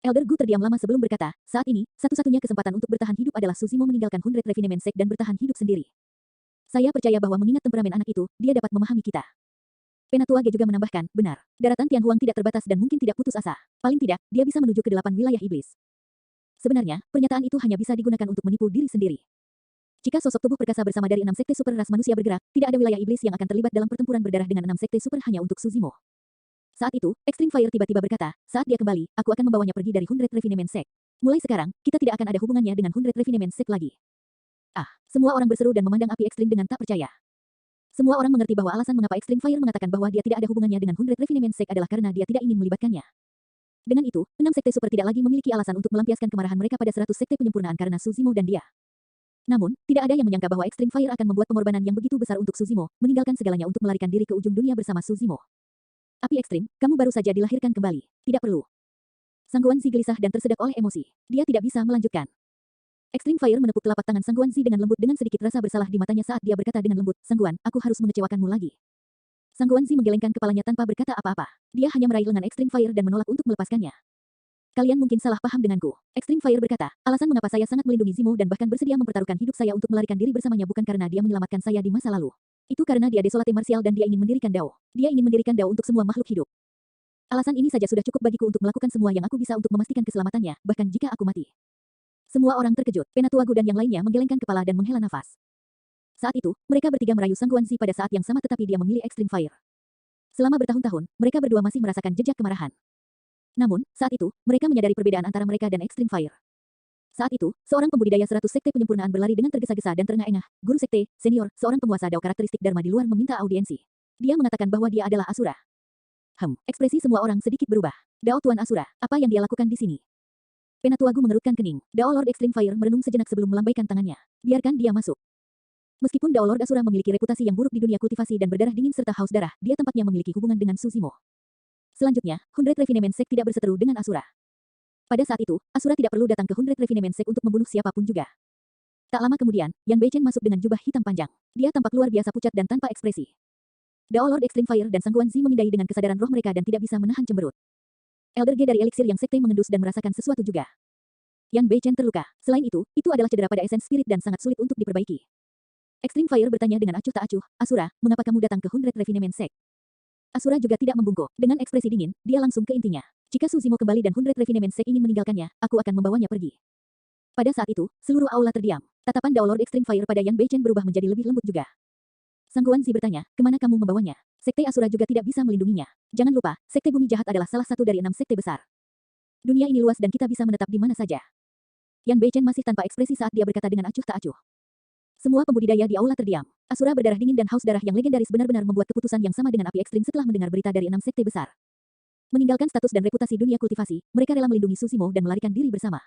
Elder Gu terdiam lama sebelum berkata, saat ini, satu-satunya kesempatan untuk bertahan hidup adalah Suzimo meninggalkan Hundred Refinement Sect dan bertahan hidup sendiri. Saya percaya bahwa mengingat temperamen anak itu, dia dapat memahami kita. Penatua Ge juga menambahkan, benar. Daratan Tianhuang tidak terbatas dan mungkin tidak putus asa. Paling tidak, dia bisa menuju ke 8 wilayah iblis. Sebenarnya, pernyataan itu hanya bisa digunakan untuk menipu diri sendiri. Jika sosok tubuh perkasa bersama dari 6 sekte super ras manusia bergerak, tidak ada wilayah iblis yang akan terlibat dalam pertempuran berdarah dengan 6 sekte super hanya untuk Suzimo. Saat itu, Extreme Fire tiba-tiba berkata, saat dia kembali, aku akan membawanya pergi dari Hundred Refinement Sect. Mulai sekarang, kita tidak akan ada hubungannya dengan Hundred Refinement Sect lagi. Semua orang berseru dan memandang api ekstrim dengan tak percaya. Semua orang mengerti bahwa alasan mengapa Extreme Fire mengatakan bahwa dia tidak ada hubungannya dengan Hundred Refinement Sect adalah karena dia tidak ingin melibatkannya. Dengan itu, 6 sekte super tidak lagi memiliki alasan untuk melampiaskan kemarahan mereka pada 100 sekte penyempurnaan karena Suzimo dan dia. Namun, tidak ada yang menyangka bahwa Extreme Fire akan membuat pengorbanan yang begitu besar untuk Suzimo, meninggalkan segalanya untuk melarikan diri ke ujung dunia bersama Suzimo. Api ekstrim, kamu baru saja dilahirkan kembali. Tidak perlu. Sang Guanzi gelisah dan tersedak oleh emosi. Dia tidak bisa melanjutkan. Extreme Fire menepuk telapak tangan Sang Guanzi dengan lembut dengan sedikit rasa bersalah di matanya saat dia berkata dengan lembut, Sang Guan, aku harus mengecewakanmu lagi. Sang Guanzi menggelengkan kepalanya tanpa berkata apa-apa. Dia hanya meraih lengan Extreme Fire dan menolak untuk melepaskannya. Kalian mungkin salah paham denganku. Extreme Fire berkata, alasan mengapa saya sangat melindungi Zimo dan bahkan bersedia mempertaruhkan hidup saya untuk melarikan diri bersamanya bukan karena dia menyelamatkan saya di masa lalu. Itu karena dia desolate martial dan dia ingin mendirikan Dao. Dia ingin mendirikan Dao untuk semua makhluk hidup. Alasan ini saja sudah cukup bagiku untuk melakukan semua yang aku bisa untuk memastikan keselamatannya, bahkan jika aku mati. Semua orang terkejut, Penatua Gu dan yang lainnya menggelengkan kepala dan menghela nafas. Saat itu, mereka bertiga merayu Sang Guanzi pada saat yang sama tetapi dia memilih Extreme Fire. Selama bertahun-tahun, mereka berdua masih merasakan jejak kemarahan. Namun, saat itu, mereka menyadari perbedaan antara mereka dan Extreme Fire. Saat itu, seorang pembudidaya 100 sekte penyempurnaan berlari dengan tergesa-gesa dan terengah-engah. Guru sekte, senior, seorang penguasa Dao karakteristik Dharma di luar meminta audiensi. Dia mengatakan bahwa dia adalah Asura. Ekspresi semua orang sedikit berubah. Dao Tuan Asura, apa yang dia lakukan di sini? Penatua Gu mengerutkan kening. Dao Lord Extreme Fire merenung sejenak sebelum melambaikan tangannya. Biarkan dia masuk. Meskipun Dao Lord Asura memiliki reputasi yang buruk di dunia kultivasi dan berdarah dingin serta haus darah, dia tampaknya memiliki hubungan dengan Suzimo. Selanjutnya, Hundred Refinement Sect tidak berseteru dengan Asura. Pada saat itu, Asura tidak perlu datang ke Hundred Refinement Sect untuk membunuh siapapun juga. Tak lama kemudian, Yan Beichen masuk dengan jubah hitam panjang. Dia tampak luar biasa pucat dan tanpa ekspresi. Dao Lord Extreme Fire dan Sang Guanzi memindai dengan kesadaran roh mereka dan tidak bisa menahan cemberut. Elder Ge dari Elixir yang sekte mengendus dan merasakan sesuatu juga. Yan Beichen terluka. Selain itu adalah cedera pada esen spirit dan sangat sulit untuk diperbaiki. Extreme Fire bertanya dengan acuh tak acuh, Asura, mengapa kamu datang ke Hundred Refinement Sect? Asura juga tidak membungkuk. Dengan ekspresi dingin, dia langsung ke intinya. Jika Suzimo kembali dan Hundred Refinement Sect ingin meninggalkannya, aku akan membawanya pergi. Pada saat itu, seluruh aula terdiam. Tatapan Dao Lord Extreme Fire pada Yan Beichen berubah menjadi lebih lembut juga. Sang Guanzi bertanya, kemana kamu membawanya? Sekte Asura juga tidak bisa melindunginya. Jangan lupa, Sekte Bumi Jahat adalah salah satu dari 6 sekte besar. Dunia ini luas dan kita bisa menetap di mana saja. Yan Beichen masih tanpa ekspresi saat dia berkata dengan acuh tak acuh. Semua pembudidaya di aula terdiam. Asura berdarah dingin dan haus darah yang legendaris benar-benar membuat keputusan yang sama dengan api ekstrim setelah mendengar berita dari 6 sekte besar. Meninggalkan status dan reputasi dunia kultivasi, mereka rela melindungi Suzimo dan melarikan diri bersama.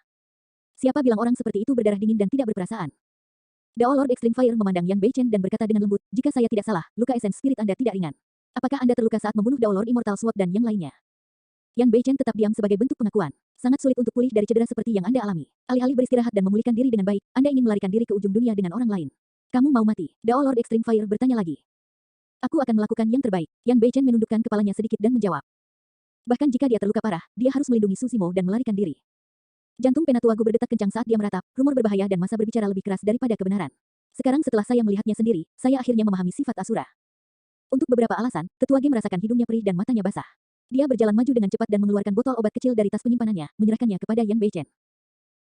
Siapa bilang orang seperti itu berdarah dingin dan tidak berperasaan? Dao Lord Extreme Fire memandang Yan Beichen dan berkata dengan lembut, jika saya tidak salah, luka esen spirit Anda tidak ringan. Apakah Anda terluka saat membunuh Dao Lord Immortal Sword dan yang lainnya? Yan Beichen tetap diam sebagai bentuk pengakuan. Sangat sulit untuk pulih dari cedera seperti yang Anda alami. Alih-alih beristirahat dan memulihkan diri dengan baik, Anda ingin melarikan diri ke ujung dunia dengan orang lain. Kamu mau mati? Dao Lord Extreme Fire bertanya lagi. Aku akan melakukan yang terbaik. Yan Beichen menundukkan kepalanya sedikit dan menjawab. Bahkan jika dia terluka parah, dia harus melindungi Suzimo dan melarikan diri. Jantung Penatua Gu berdetak kencang saat dia meratap, rumor berbahaya dan masa berbicara lebih keras daripada kebenaran. Sekarang setelah saya melihatnya sendiri, saya akhirnya memahami sifat Asura. Untuk beberapa alasan, Tetua Ge merasakan hidungnya perih dan matanya basah. Dia berjalan maju dengan cepat dan mengeluarkan botol obat kecil dari tas penyimpanannya, menyerahkannya kepada Yan Beichen.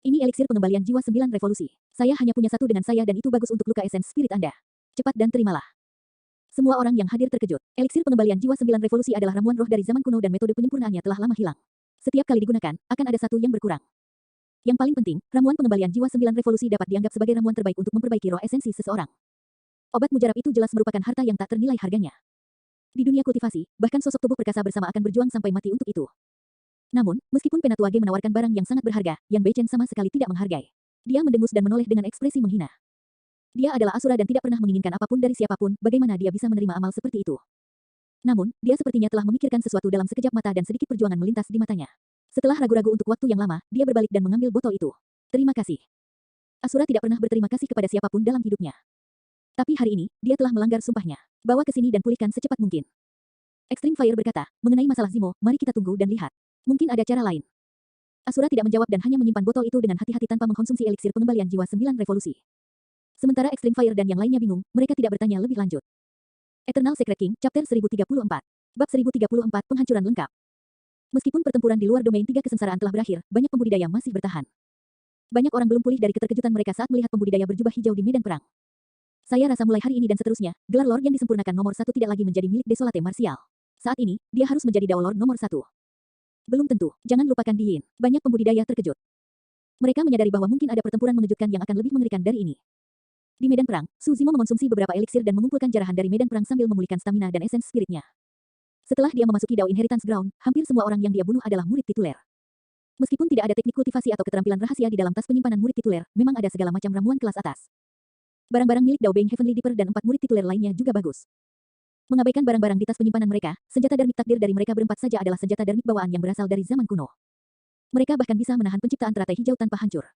Ini eliksir pengembalian jiwa 9 revolusi. Saya hanya punya satu dengan saya dan itu bagus untuk luka esen spirit Anda. Cepat dan terimalah. Semua orang yang hadir terkejut. Eliksir pengembalian jiwa 9 revolusi adalah ramuan roh dari zaman kuno dan metode penyempurnaannya telah lama hilang. Setiap kali digunakan, akan ada satu yang berkurang. Yang paling penting, ramuan pengembalian jiwa 9 revolusi dapat dianggap sebagai ramuan terbaik untuk memperbaiki roh esensi seseorang. Obat mujarab itu jelas merupakan harta yang tak ternilai harganya. Di dunia kultivasi, bahkan sosok tubuh perkasa bersama akan berjuang sampai mati untuk itu. Namun, meskipun Penatua Ge menawarkan barang yang sangat berharga, Yan Beichen sama sekali tidak menghargai. Dia mendengus dan menoleh dengan ekspresi menghina. Dia adalah Asura dan tidak pernah menginginkan apapun dari siapapun, bagaimana dia bisa menerima amal seperti itu? Namun, dia sepertinya telah memikirkan sesuatu dalam sekejap mata dan sedikit perjuangan melintas di matanya. Setelah ragu-ragu untuk waktu yang lama, dia berbalik dan mengambil botol itu. Terima kasih. Asura tidak pernah berterima kasih kepada siapapun dalam hidupnya. Tapi hari ini, dia telah melanggar sumpahnya. Bawa ke sini dan pulihkan secepat mungkin. Extreme Fire berkata, mengenai masalah Zimo, mari kita tunggu dan lihat. Mungkin ada cara lain. Asura tidak menjawab dan hanya menyimpan botol itu dengan hati-hati tanpa mengkonsumsi eliksir pengembalian jiwa 9 revolusi. Sementara Extreme Fire dan yang lainnya bingung, mereka tidak bertanya lebih lanjut. Eternal Secret King, Chapter 1034. Bab 1034, Penghancuran Lengkap. Meskipun pertempuran di luar domain 3 kesengsaraan telah berakhir, banyak pembudidaya masih bertahan. Banyak orang belum pulih dari keterkejutan mereka saat melihat pembudidaya berjubah hijau di medan perang. Saya rasa mulai hari ini dan seterusnya, gelar Lord yang disempurnakan nomor 1 tidak lagi menjadi milik Desolate Martial. Saat ini, dia harus menjadi Dao Lord nomor 1. Belum tentu, jangan lupakan Diin. Banyak pembudidaya terkejut. Mereka menyadari bahwa mungkin ada pertempuran mengejutkan yang akan lebih mengerikan dari ini. Di medan perang, Su Zimo mengonsumsi beberapa eliksir dan mengumpulkan jarahan dari medan perang sambil memulihkan stamina dan esens spiritnya. Setelah dia memasuki Dao Inheritance Ground, hampir semua orang yang dia bunuh adalah murid tituler. Meskipun tidak ada teknik kultivasi atau keterampilan rahasia di dalam tas penyimpanan murid tituler, memang ada segala macam ramuan kelas atas. Barang-barang milik Dao Beng Heavenly Dipper dan 4 murid tituler lainnya juga bagus. Mengabaikan barang-barang di tas penyimpanan mereka, senjata darmik takdir dari mereka berempat saja adalah senjata darmik bawaan yang berasal dari zaman kuno. Mereka bahkan bisa menahan penciptaan teratai hijau tanpa hancur.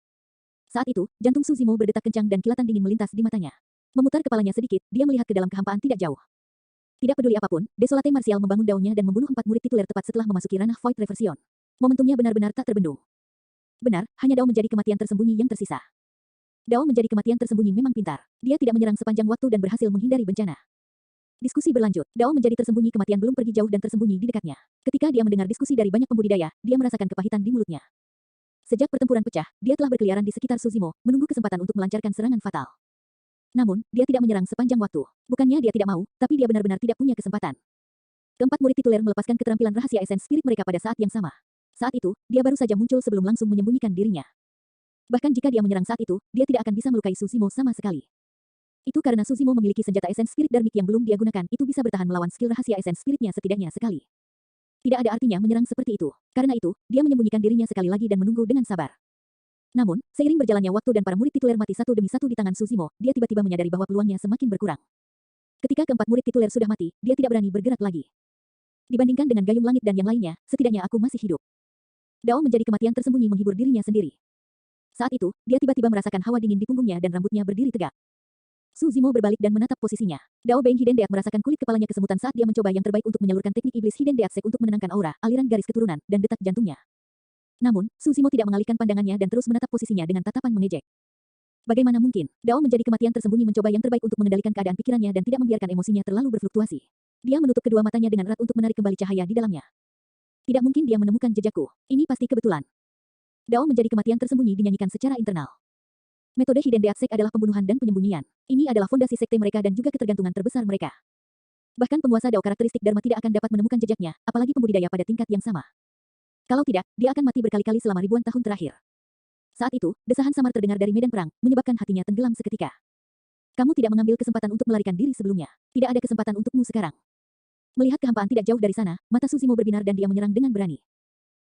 Saat itu, jantung Su Zimo berdetak kencang dan kilatan dingin melintas di matanya. Memutar kepalanya sedikit, dia melihat ke dalam kehampaan tidak jauh. Tidak peduli apapun, Desolate Martial membangun daunnya dan membunuh 4 murid tituler tepat setelah memasuki ranah Void Reversion. Momentumnya benar-benar tak terbendung. Benar, hanya Dao menjadi kematian tersembunyi yang tersisa. Dao menjadi kematian tersembunyi memang pintar. Dia tidak menyerang sepanjang waktu dan berhasil menghindari bencana. Diskusi berlanjut. Dao menjadi tersembunyi kematian belum pergi jauh dan tersembunyi di dekatnya. Ketika dia mendengar diskusi dari banyak pembudidaya, dia merasakan kepahitan di mulutnya. Sejak pertempuran pecah, dia telah berkeliaran di sekitar Su Zimo, menunggu kesempatan untuk melancarkan serangan fatal. Namun, dia tidak menyerang sepanjang waktu. Bukannya dia tidak mau, tapi dia benar-benar tidak punya kesempatan. Keempat murid tituler melepaskan keterampilan rahasia esens spirit mereka pada saat yang sama. Saat itu, dia baru saja muncul sebelum langsung menyembunyikan dirinya. Bahkan jika dia menyerang saat itu, dia tidak akan bisa melukai Su Zimo sama sekali. Itu karena Su Zimo memiliki senjata esens spirit darmik yang belum dia gunakan, itu bisa bertahan melawan skill rahasia esens spiritnya setidaknya sekali. Tidak ada artinya menyerang seperti itu. Karena itu, dia menyembunyikan dirinya sekali lagi dan menunggu dengan sabar. Namun, seiring berjalannya waktu dan para murid tituler mati satu demi satu di tangan Su Zimo, dia tiba-tiba menyadari bahwa peluangnya semakin berkurang. Ketika keempat murid tituler sudah mati, dia tidak berani bergerak lagi. Dibandingkan dengan Gayung Langit dan yang lainnya, setidaknya aku masih hidup. Dao menjadi kematian tersembunyi menghibur dirinya sendiri. Saat itu, dia tiba-tiba merasakan hawa dingin di punggungnya dan rambutnya berdiri tegak. Su Zimo berbalik dan menatap posisinya. Dao Beng Hidden Deat merasakan kulit kepalanya kesemutan saat dia mencoba yang terbaik untuk menyalurkan teknik iblis Hidden Deat Sek untuk menenangkan aura, aliran garis keturunan, dan detak jantungnya. Namun, Su Zimo tidak mengalihkan pandangannya dan terus menatap posisinya dengan tatapan mengejek. Bagaimana mungkin? Dao menjadi kematian tersembunyi mencoba yang terbaik untuk mengendalikan keadaan pikirannya dan tidak membiarkan emosinya terlalu berfluktuasi. Dia menutup kedua matanya dengan erat untuk menarik kembali cahaya di dalamnya. Tidak mungkin dia menemukan jejakku. Ini pasti kebetulan. Dao menjadi kematian tersembunyi dinyanyikan secara internal. Metode Hidden Deat Sek adalah pembunuhan dan penyembunyian. Ini adalah fondasi sekte mereka dan juga ketergantungan terbesar mereka. Bahkan penguasa Dao karakteristik Dharma tidak akan dapat menemukan jejaknya, apalagi pembudidaya pada tingkat yang sama. Kalau tidak, dia akan mati berkali-kali selama ribuan tahun terakhir. Saat itu, desahan samar terdengar dari medan perang, menyebabkan hatinya tenggelam seketika. Kamu tidak mengambil kesempatan untuk melarikan diri sebelumnya. Tidak ada kesempatan untukmu sekarang. Melihat kehampaan tidak jauh dari sana, mata Su Zimo berbinar dan dia menyerang dengan berani.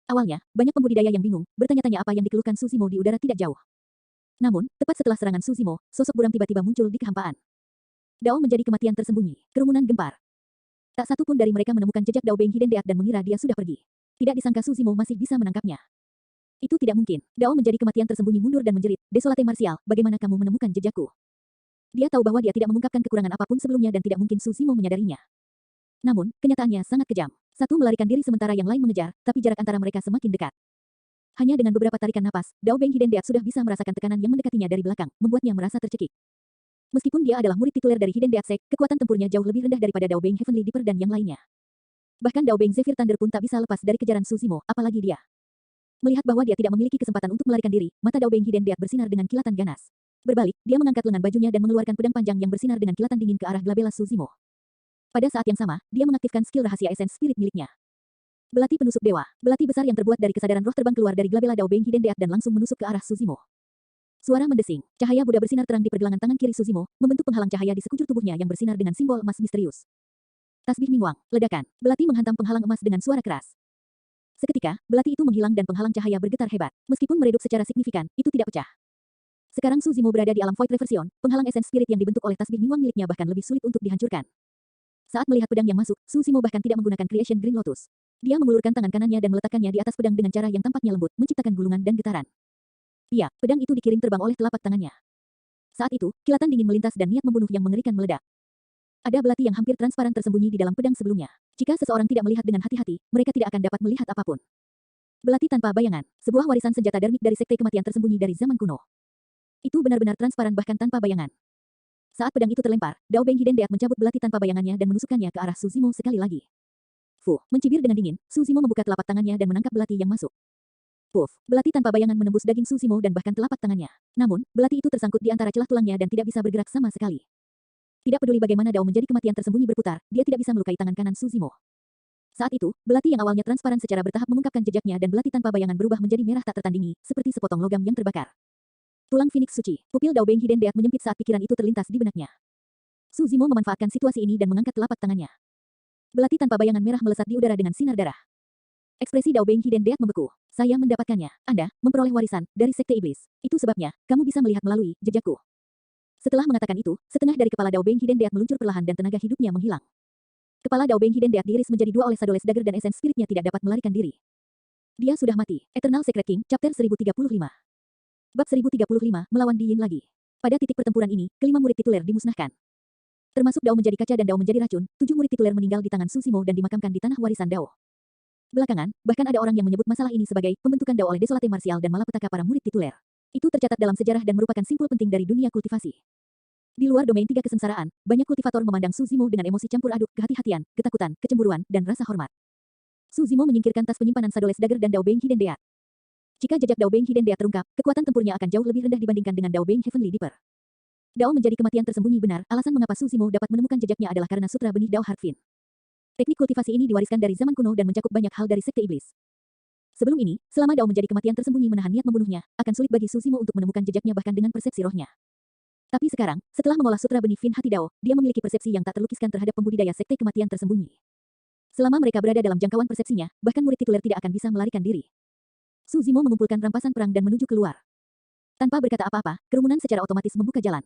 Awalnya, banyak pembudidaya yang bingung, bertanya-tanya apa yang dikeluhkan Su Zimo di udara tidak jauh. Namun, tepat setelah serangan Su Zimo, sosok buram tiba-tiba muncul di kehampaan. Dao menjadi kematian tersembunyi. Kerumunan gempar. Tak satu pun dari mereka menemukan jejak Dao Beng Hidden Deat dan mengira dia sudah pergi. Tidak disangka Su Zimo masih bisa menangkapnya. Itu tidak mungkin. Dao menjadi kematian tersembunyi mundur dan menjerit, Desolate Martial, bagaimana kamu menemukan jejakku? Dia tahu bahwa dia tidak mengungkapkan kekurangan apapun sebelumnya dan tidak mungkin Su Zimo menyadarinya. Namun, kenyataannya sangat kejam. Satu melarikan diri sementara yang lain mengejar, tapi jarak antara mereka semakin dekat. Hanya dengan beberapa tarikan napas, Dao Beng Hidden Deat sudah bisa merasakan tekanan yang mendekatinya dari belakang, membuatnya merasa tercekik. Meskipun dia adalah murid tituler dari Hidden Deat Sek, kekuatan tempurnya jauh lebih rendah daripada Dao Beng Heavenly Dipper dan yang lainnya. Bahkan Dao Beng Zephyr Thunder pun tak bisa lepas dari kejaran Su Zimo, apalagi dia. Melihat bahwa dia tidak memiliki kesempatan untuk melarikan diri, mata Dao Beng Hidden Deat bersinar dengan kilatan ganas. Berbalik, dia mengangkat lengan bajunya dan mengeluarkan pedang panjang yang bersinar dengan kilatan dingin ke arah Glabella Su Zimo. Pada saat yang sama, dia mengaktifkan skill rahasia esens spirit miliknya. Belati penusuk dewa. Belati besar yang terbuat dari kesadaran roh terbang keluar dari Glabella Dao Beng Hidden Deat dan langsung menusuk ke arah Su Zimo. Suara mendesing. Cahaya Buddha bersinar terang di pergelangan tangan kiri Su Zimo, membentuk penghalang cahaya di sekujur tubuhnya yang bersinar dengan simbol emas misterius. Tasbih Mingwang. Ledakan. Belati menghantam penghalang emas dengan suara keras. Seketika, belati itu menghilang dan penghalang cahaya bergetar hebat. Meskipun meredup secara signifikan, itu tidak pecah. Sekarang Su Zimo berada di alam Void Reversion, penghalang esens spirit yang dibentuk oleh tasbih Minwang miliknya bahkan lebih sulit untuk dihancurkan. Saat melihat pedang yang masuk, Su Zimo bahkan tidak menggunakan Creation Green Lotus. Dia mengulurkan tangan kanannya dan meletakkannya di atas pedang dengan cara yang tampaknya lembut, menciptakan gulungan dan getaran. Iya, pedang itu dikirim terbang oleh telapak tangannya. Saat itu, kilatan dingin melintas dan niat membunuh yang mengerikan meledak. Ada belati yang hampir transparan tersembunyi di dalam pedang sebelumnya. Jika seseorang tidak melihat dengan hati-hati, mereka tidak akan dapat melihat apapun. Belati tanpa bayangan, sebuah warisan senjata darmik dari sekte kematian tersembunyi dari zaman kuno. Itu benar-benar transparan bahkan tanpa bayangan. Saat pedang itu terlempar, Dao Beng Hiden Deat mencabut belati tanpa bayangannya dan menusukkannya ke arah Su Zimo sekali lagi. Fuh, mencibir dengan dingin, Su Zimo membuka telapak tangannya dan menangkap belati yang masuk. Puff, belati tanpa bayangan menembus daging Su Zimo dan bahkan telapak tangannya. Namun, belati itu tersangkut di antara celah tulangnya dan tidak bisa bergerak sama sekali. Tidak peduli bagaimana Dao menjadi kematian tersembunyi berputar, dia tidak bisa melukai tangan kanan Su Zimo. Saat itu, belati yang awalnya transparan secara bertahap mengungkapkan jejaknya dan belati tanpa bayangan berubah menjadi merah tak tertandingi, seperti sepotong logam yang terbakar. Tulang Phoenix Suci, pupil Dao Beng Hiden Deat menyempit saat pikiran itu terlintas di benaknya. Su Zimo memanfaatkan situasi ini dan mengangkat telapak tangannya. Belati tanpa bayangan merah melesat di udara dengan sinar darah. Ekspresi Dao Beng Hiden Deat membeku. Saya mendapatkannya. Anda memperoleh warisan dari Sekte Iblis. Itu sebabnya, kamu bisa melihat melalui jejakku. Setelah mengatakan itu, setengah dari kepala Dao Beng Hiden Deat meluncur perlahan dan tenaga hidupnya menghilang. Kepala Dao Beng Hiden Deat diiris menjadi dua oleh Shadow Dagger dan esens spiritnya tidak dapat melarikan diri. Dia sudah mati. Eternal Secret King, Chapter 1035. Bab 1035, melawan Di Yin lagi. Pada titik pertempuran ini, kelima murid tituler dimusnahkan. Termasuk Dao menjadi kaca dan Dao menjadi racun, 7 murid tituler meninggal di tangan Su Zimo dan dimakamkan di tanah warisan Dao. Belakangan, bahkan ada orang yang menyebut masalah ini sebagai pembentukan Dao oleh Desolate Martial dan malapetaka para murid tituler. Itu tercatat dalam sejarah dan merupakan simpul penting dari dunia kultivasi. Di luar domain 3 kesengsaraan, banyak kultivator memandang Su Zimo dengan emosi campur aduk, kehati-hatian, ketakutan, kecemburuan, dan rasa hormat. Su Zimo menyingkirkan tas penyimpanan Shadow Dagger dan Dao Beng Hiden Deat. Jika jejak Dao Beng Hiden Deat terungkap, kekuatan tempurnya akan jauh lebih rendah dibandingkan dengan Dao Beng Heavenly Deeper. Dao menjadi kematian tersembunyi benar, alasan mengapa Su Zimo dapat menemukan jejaknya adalah karena sutra benih Dao Heartfin. Teknik kultivasi ini diwariskan dari zaman kuno dan mencakup banyak hal dari Sekte Iblis. Sebelum ini, selama Dao menjadi kematian tersembunyi menahan niat membunuhnya, akan sulit bagi Su Zimo untuk menemukan jejaknya bahkan dengan persepsi rohnya. Tapi sekarang, setelah mengolah sutra benih Fin Hati Dao, dia memiliki persepsi yang tak terlukiskan terhadap pembudidaya Sekte kematian tersembunyi. Selama mereka berada dalam jangkauan persepsinya, bahkan murid tituler tidak akan bisa melarikan diri. Su Zimo mengumpulkan rampasan perang dan menuju keluar. Tanpa berkata apa-apa, kerumunan secara otomatis membuka jalan.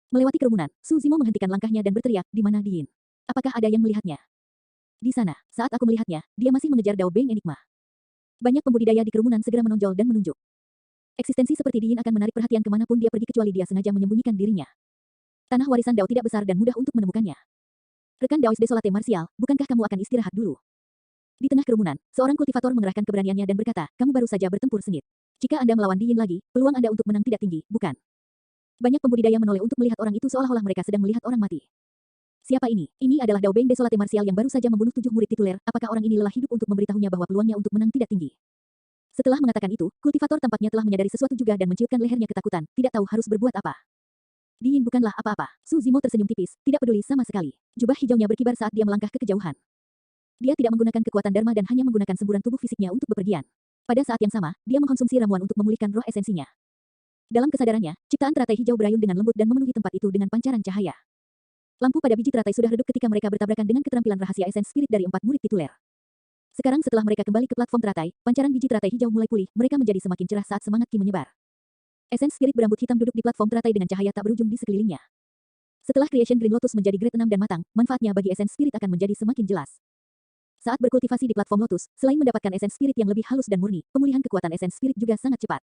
Melewati kerumunan, Su Zimo menghentikan langkahnya dan berteriak, di mana Di Yin? Apakah ada yang melihatnya? Di sana, saat aku melihatnya, dia masih mengejar Dao Beng Enigma. Banyak pembudidaya di kerumunan segera menonjol dan menunjuk. Eksistensi seperti Di Yin akan menarik perhatian kemanapun dia pergi kecuali dia sengaja menyembunyikan dirinya. Tanah warisan Dao tidak besar dan mudah untuk menemukannya. Rekan Daois Desolate Martial, bukankah kamu akan istirahat dulu? Di tengah kerumunan, seorang kultivator mengerahkan keberaniannya dan berkata, kamu baru saja bertempur sengit. Jika Anda melawan Di Yin lagi, peluang Anda untuk menang tidak tinggi, bukan? Banyak pembudidaya menoleh untuk melihat orang itu seolah-olah mereka sedang melihat orang mati. Siapa ini? Ini adalah Dao Beng Desolate Martial yang baru saja membunuh 7 murid tituler. Apakah orang ini lelah hidup untuk memberitahunya bahwa peluangnya untuk menang tidak tinggi? Setelah mengatakan itu, kultivator tampaknya telah menyadari sesuatu juga dan menciutkan lehernya ketakutan, tidak tahu harus berbuat apa. Di Yin bukanlah apa-apa. Su Zimo tersenyum tipis, tidak peduli sama sekali. Jubah hijaunya berkibar saat dia melangkah ke kejauhan. Dia tidak menggunakan kekuatan Dharma dan hanya menggunakan semburan tubuh fisiknya untuk bepergian. Pada saat yang sama, dia mengkonsumsi ramuan untuk memulihkan roh esensinya. Dalam kesadarannya, ciptaan teratai hijau berayun dengan lembut dan memenuhi tempat itu dengan pancaran cahaya. Lampu pada biji teratai sudah redup ketika mereka bertabrakan dengan keterampilan rahasia esens spirit dari 4 murid tituler. Sekarang setelah mereka kembali ke platform teratai, pancaran biji teratai hijau mulai pulih, mereka menjadi semakin cerah saat semangat Ki menyebar. Esens spirit berambut hitam duduk di platform teratai dengan cahaya tak berujung di sekelilingnya. Setelah Creation Green Lotus menjadi grade 6 dan matang, manfaatnya bagi esens spirit akan menjadi semakin jelas. Saat berkultivasi di platform Lotus, selain mendapatkan esens spirit yang lebih halus dan murni, pemulihan kekuatan esens spirit juga sangat cepat.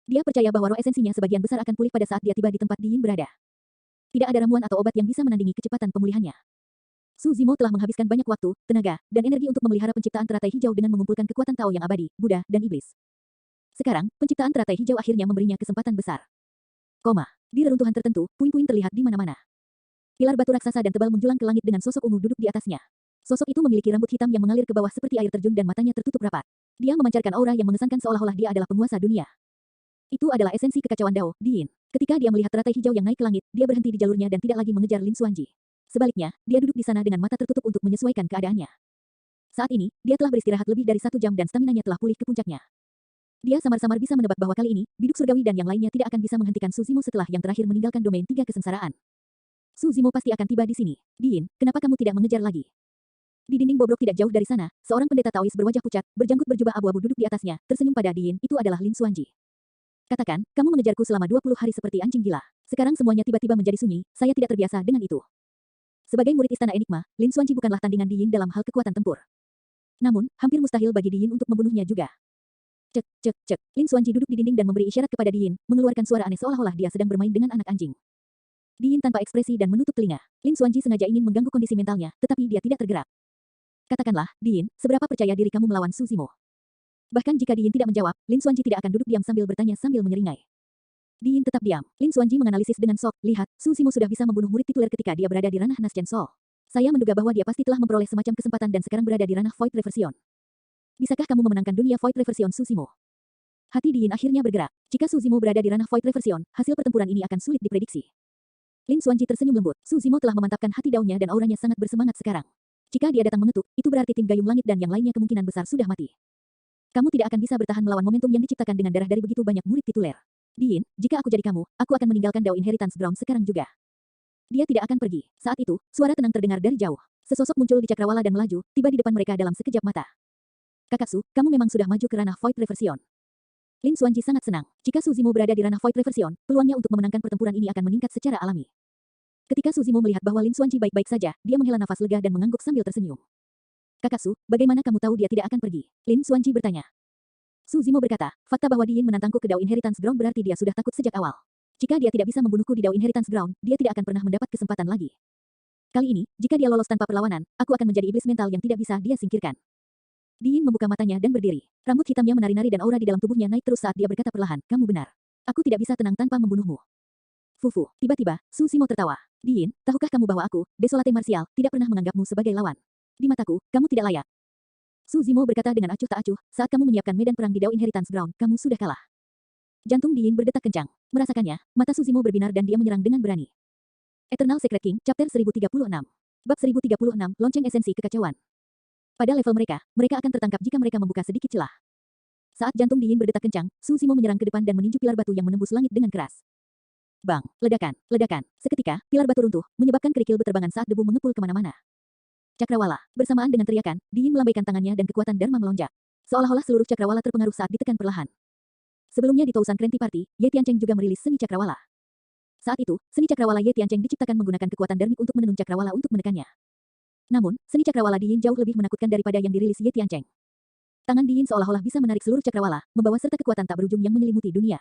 Dia percaya bahwa roh esensinya sebagian besar akan pulih pada saat dia tiba di tempat Di Yin berada. Tidak ada ramuan atau obat yang bisa menandingi kecepatan pemulihannya. Su Zimo telah menghabiskan banyak waktu, tenaga, dan energi untuk memelihara penciptaan teratai hijau dengan mengumpulkan kekuatan Tao yang abadi, Buddha, dan Iblis. Sekarang, penciptaan teratai hijau akhirnya memberinya kesempatan besar. Di reruntuhan tertentu, puing-puing terlihat di mana-mana. Pilar batu raksasa dan tebal menjulang ke langit dengan sosok ungu duduk di atasnya. Sosok itu memiliki rambut hitam yang mengalir ke bawah seperti air terjun dan matanya tertutup rapat. Dia memancarkan aura yang mengesankan seolah-olah dia adalah penguasa dunia. Itu adalah esensi kekacauan Dao, Di Yin. Ketika dia melihat teratai hijau yang naik ke langit, dia berhenti di jalurnya dan tidak lagi mengejar Lin Xuanji. Sebaliknya, dia duduk di sana dengan mata tertutup untuk menyesuaikan keadaannya. Saat ini, dia telah beristirahat lebih dari 1 jam dan staminanya telah pulih ke puncaknya. Dia samar-samar bisa menebak bahwa kali ini, biduk surgawi dan yang lainnya tidak akan bisa menghentikan Su Zimo setelah yang terakhir meninggalkan domain 3 kesengsaraan. Su Zimo pasti akan tiba di sini. Di Yin, kenapa kamu tidak mengejar lagi? Di dinding bobrok tidak jauh dari sana, seorang pendeta Taois berwajah pucat, berjanggut berjubah abu-abu duduk di atasnya, tersenyum pada Di Yin, itu adalah Lin Xuanji. Katakan, kamu mengejarku selama 20 hari seperti anjing gila. Sekarang semuanya tiba-tiba menjadi sunyi, saya tidak terbiasa dengan itu. Sebagai murid Istana Enigma, Lin Xuanji bukanlah tandingan Di Yin dalam hal kekuatan tempur. Namun, hampir mustahil bagi Di Yin untuk membunuhnya juga. Cek, cek, cek. Lin Xuanji duduk di dinding dan memberi isyarat kepada Di Yin, mengeluarkan suara aneh seolah-olah dia sedang bermain dengan anak anjing. Di Yin tanpa ekspresi dan menutup telinga. Lin Xuanji sengaja ingin mengganggu kondisi mentalnya, tetapi dia tidak tergerak. Katakanlah, Di Yin, seberapa percaya diri kamu melawan Su Zimo? Bahkan jika Di Yin tidak menjawab, Lin Xuanji tidak akan duduk diam sambil bertanya sambil menyeringai. Di Yin tetap diam. Lin Xuanji menganalisis dengan sok, lihat, Su Zimo sudah bisa membunuh murid tituler ketika dia berada di ranah Naschen Sol. Saya menduga bahwa dia pasti telah memperoleh semacam kesempatan dan sekarang berada di ranah Void Reversion. Bisakah kamu memenangkan dunia Void Reversion Su Zimo? Hati Di Yin akhirnya bergerak. Jika Su Zimo berada di ranah Void Reversion, hasil pertempuran ini akan sulit diprediksi. Lin Xuanji tersenyum lembut. Su Zimo telah memantapkan hati daunnya dan auranya sangat bersemangat sekarang. Jika dia datang mengetuk, itu berarti tim Gayung Langit dan yang lainnya kemungkinan besar sudah mati. Kamu tidak akan bisa bertahan melawan momentum yang diciptakan dengan darah dari begitu banyak murid tituler. Di Yin, jika aku jadi kamu, aku akan meninggalkan Dao Inheritance Ground sekarang juga. Dia tidak akan pergi. Saat itu, suara tenang terdengar dari jauh. Sesosok muncul di cakrawala dan melaju, tiba di depan mereka dalam sekejap mata. Kakaksu, kamu memang sudah maju ke ranah Void Reversion. Lin Xuanji sangat senang. Jika Su Zimo berada di ranah Void Reversion, peluangnya untuk memenangkan pertempuran ini akan meningkat secara alami. Ketika Su Zimo melihat bahwa Lin Xuanji baik-baik saja, dia menghela nafas lega dan mengangguk sambil tersenyum. Kakaksu, bagaimana kamu tahu dia tidak akan pergi? Lin Xuanji bertanya. Su Zimo berkata, fakta bahwa Di Yin menantangku ke Dao Inheritance Ground berarti dia sudah takut sejak awal. Jika dia tidak bisa membunuhku di Dao Inheritance Ground, dia tidak akan pernah mendapat kesempatan lagi. Kali ini, jika dia lolos tanpa perlawanan, aku akan menjadi iblis mental yang tidak bisa dia singkirkan. Di Yin membuka matanya dan berdiri. Rambut hitamnya menari-nari dan aura di dalam tubuhnya naik terus saat dia berkata perlahan, kamu benar. Aku tidak bisa tenang tanpa membunuhmu. Fufu, tiba-tiba, Su Zimo tertawa. Di Yin, tahukah kamu bahwa aku, Desolate Martial, tidak pernah menganggapmu sebagai lawan? Di mataku, kamu tidak layak. Su Zimo berkata dengan acuh tak acuh, saat kamu menyiapkan medan perang di Dao Inheritance Ground, kamu sudah kalah. Jantung Di Yin berdetak kencang. Merasakannya, mata Su Zimo berbinar dan dia menyerang dengan berani. Eternal Secret King, Chapter 1036. Bab 1036, Lonceng Esensi Kekacauan. Pada level mereka, mereka akan tertangkap jika mereka membuka sedikit celah. Saat jantung Di Yin berdetak kencang, Su Zimo menyerang ke depan dan meninju pilar batu yang menembus langit dengan keras. Bang, ledakan, ledakan. Seketika, pilar batu runtuh, menyebabkan kerikil berterbangan saat debu mengepul kemana-mana. Cakrawala. Bersamaan dengan teriakan, Di Yin melambaikan tangannya dan kekuatan Dharma melonjak. Seolah-olah seluruh cakrawala terpengaruh saat ditekan perlahan. Sebelumnya di Tousan Krenti Party, Ye Tiancheng juga merilis seni cakrawala. Saat itu, seni cakrawala Ye Tiancheng diciptakan menggunakan kekuatan Dharmik untuk menenun cakrawala untuk menekannya. Namun, seni cakrawala Di Yin jauh lebih menakutkan daripada yang dirilis Ye Tiancheng. Tangan Di Yin seolah-olah bisa menarik seluruh cakrawala, membawa serta kekuatan tak berujung yang menyelimuti dunia.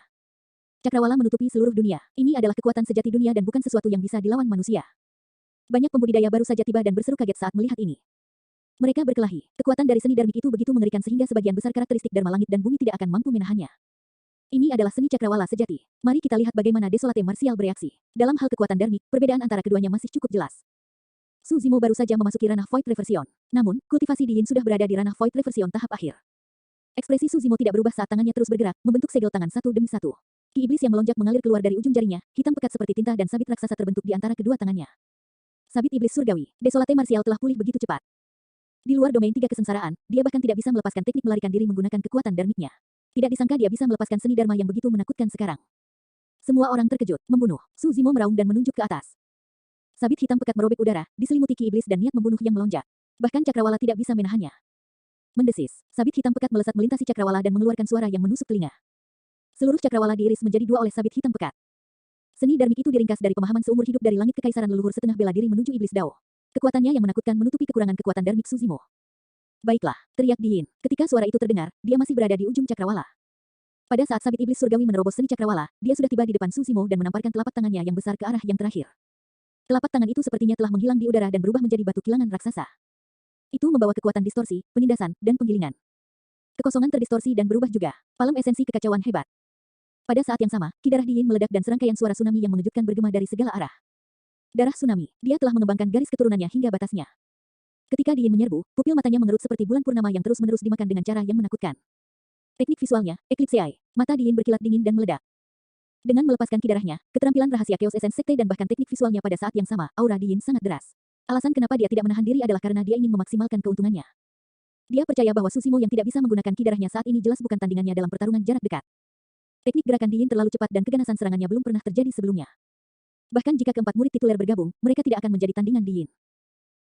Cakrawala menutupi seluruh dunia. Ini adalah kekuatan sejati dunia dan bukan sesuatu yang bisa dilawan manusia. Banyak pembudidaya baru saja tiba dan berseru kaget saat melihat ini. Mereka berkelahi. Kekuatan dari seni Dharmik itu begitu mengerikan sehingga sebagian besar karakteristik Dharma langit dan bumi tidak akan mampu menahannya. Ini adalah seni cakrawala sejati. Mari kita lihat bagaimana Desolate Martial bereaksi. Dalam hal kekuatan Dharmik, perbedaan antara keduanya masih cukup jelas. Su Zimo baru saja memasuki ranah Void Reversion. Namun, kultivasi Di Yin sudah berada di ranah Void Reversion tahap akhir. Ekspresi Su Zimo tidak berubah saat tangannya terus bergerak, membentuk segel tangan satu demi satu. Ki iblis yang melonjak mengalir keluar dari ujung jarinya, hitam pekat seperti tinta dan sabit raksasa terbentuk di antara kedua tangannya. Sabit iblis surgawi, Desolate Martial telah pulih begitu cepat. Di luar domain tiga kesengsaraan, dia bahkan tidak bisa melepaskan teknik melarikan diri menggunakan kekuatan dharmiknya. Tidak disangka dia bisa melepaskan seni Dharma yang begitu menakutkan sekarang. Semua orang terkejut, membunuh. Su Zimo meraung dan menunjuk ke atas. Sabit hitam pekat merobek udara, diselimuti ki iblis dan niat membunuh yang melonjak. Bahkan cakrawala tidak bisa menahannya. Mendesis, sabit hitam pekat melesat melintasi cakrawala dan mengeluarkan suara yang menusuk telinga. Seluruh cakrawala diiris menjadi dua oleh sabit hitam pekat. Seni Dharmik itu diringkas dari pemahaman seumur hidup dari langit kekaisaran leluhur setengah bela diri menuju iblis Dao. Kekuatannya yang menakutkan menutupi kekurangan kekuatan Dharmik Su Zimo. Baiklah, teriak Di Yin. Ketika suara itu terdengar, dia masih berada di ujung cakrawala. Pada saat sabit iblis surgawi menerobos seni cakrawala, dia sudah tiba di depan Su Zimo dan menamparkan telapak tangannya yang besar ke arah yang terakhir. Telapak tangan itu sepertinya telah menghilang di udara dan berubah menjadi batu kilangan raksasa. Itu membawa kekuatan distorsi, penindasan, dan penggilingan. Kekosongan terdistorsi dan berubah juga. Palem esensi kekacauan hebat. Pada saat yang sama, ki darah Di Yin meledak dan serangkaian suara tsunami yang mengejutkan bergema dari segala arah. Darah tsunami. Dia telah mengembangkan garis keturunannya hingga batasnya. Ketika Di Yin menyerbu, pupil matanya mengerut seperti bulan purnama yang terus-menerus dimakan dengan cara yang menakutkan. Teknik visualnya, Eclipse Eye. Mata Di Yin berkilat dingin dan meledak. Dengan melepaskan ki darahnya, keterampilan rahasia Chaos Essence Sekte dan bahkan teknik visualnya pada saat yang sama, aura Di Yin sangat deras. Alasan kenapa dia tidak menahan diri adalah karena dia ingin memaksimalkan keuntungannya. Dia percaya bahwa Su Zimo yang tidak bisa menggunakan ki darahnya saat ini jelas bukan tandingannya dalam pertarungan jarak dekat. Teknik gerakan Di Yin terlalu cepat dan keganasan serangannya belum pernah terjadi sebelumnya. Bahkan jika keempat murid tituler bergabung, mereka tidak akan menjadi tandingan Di Yin.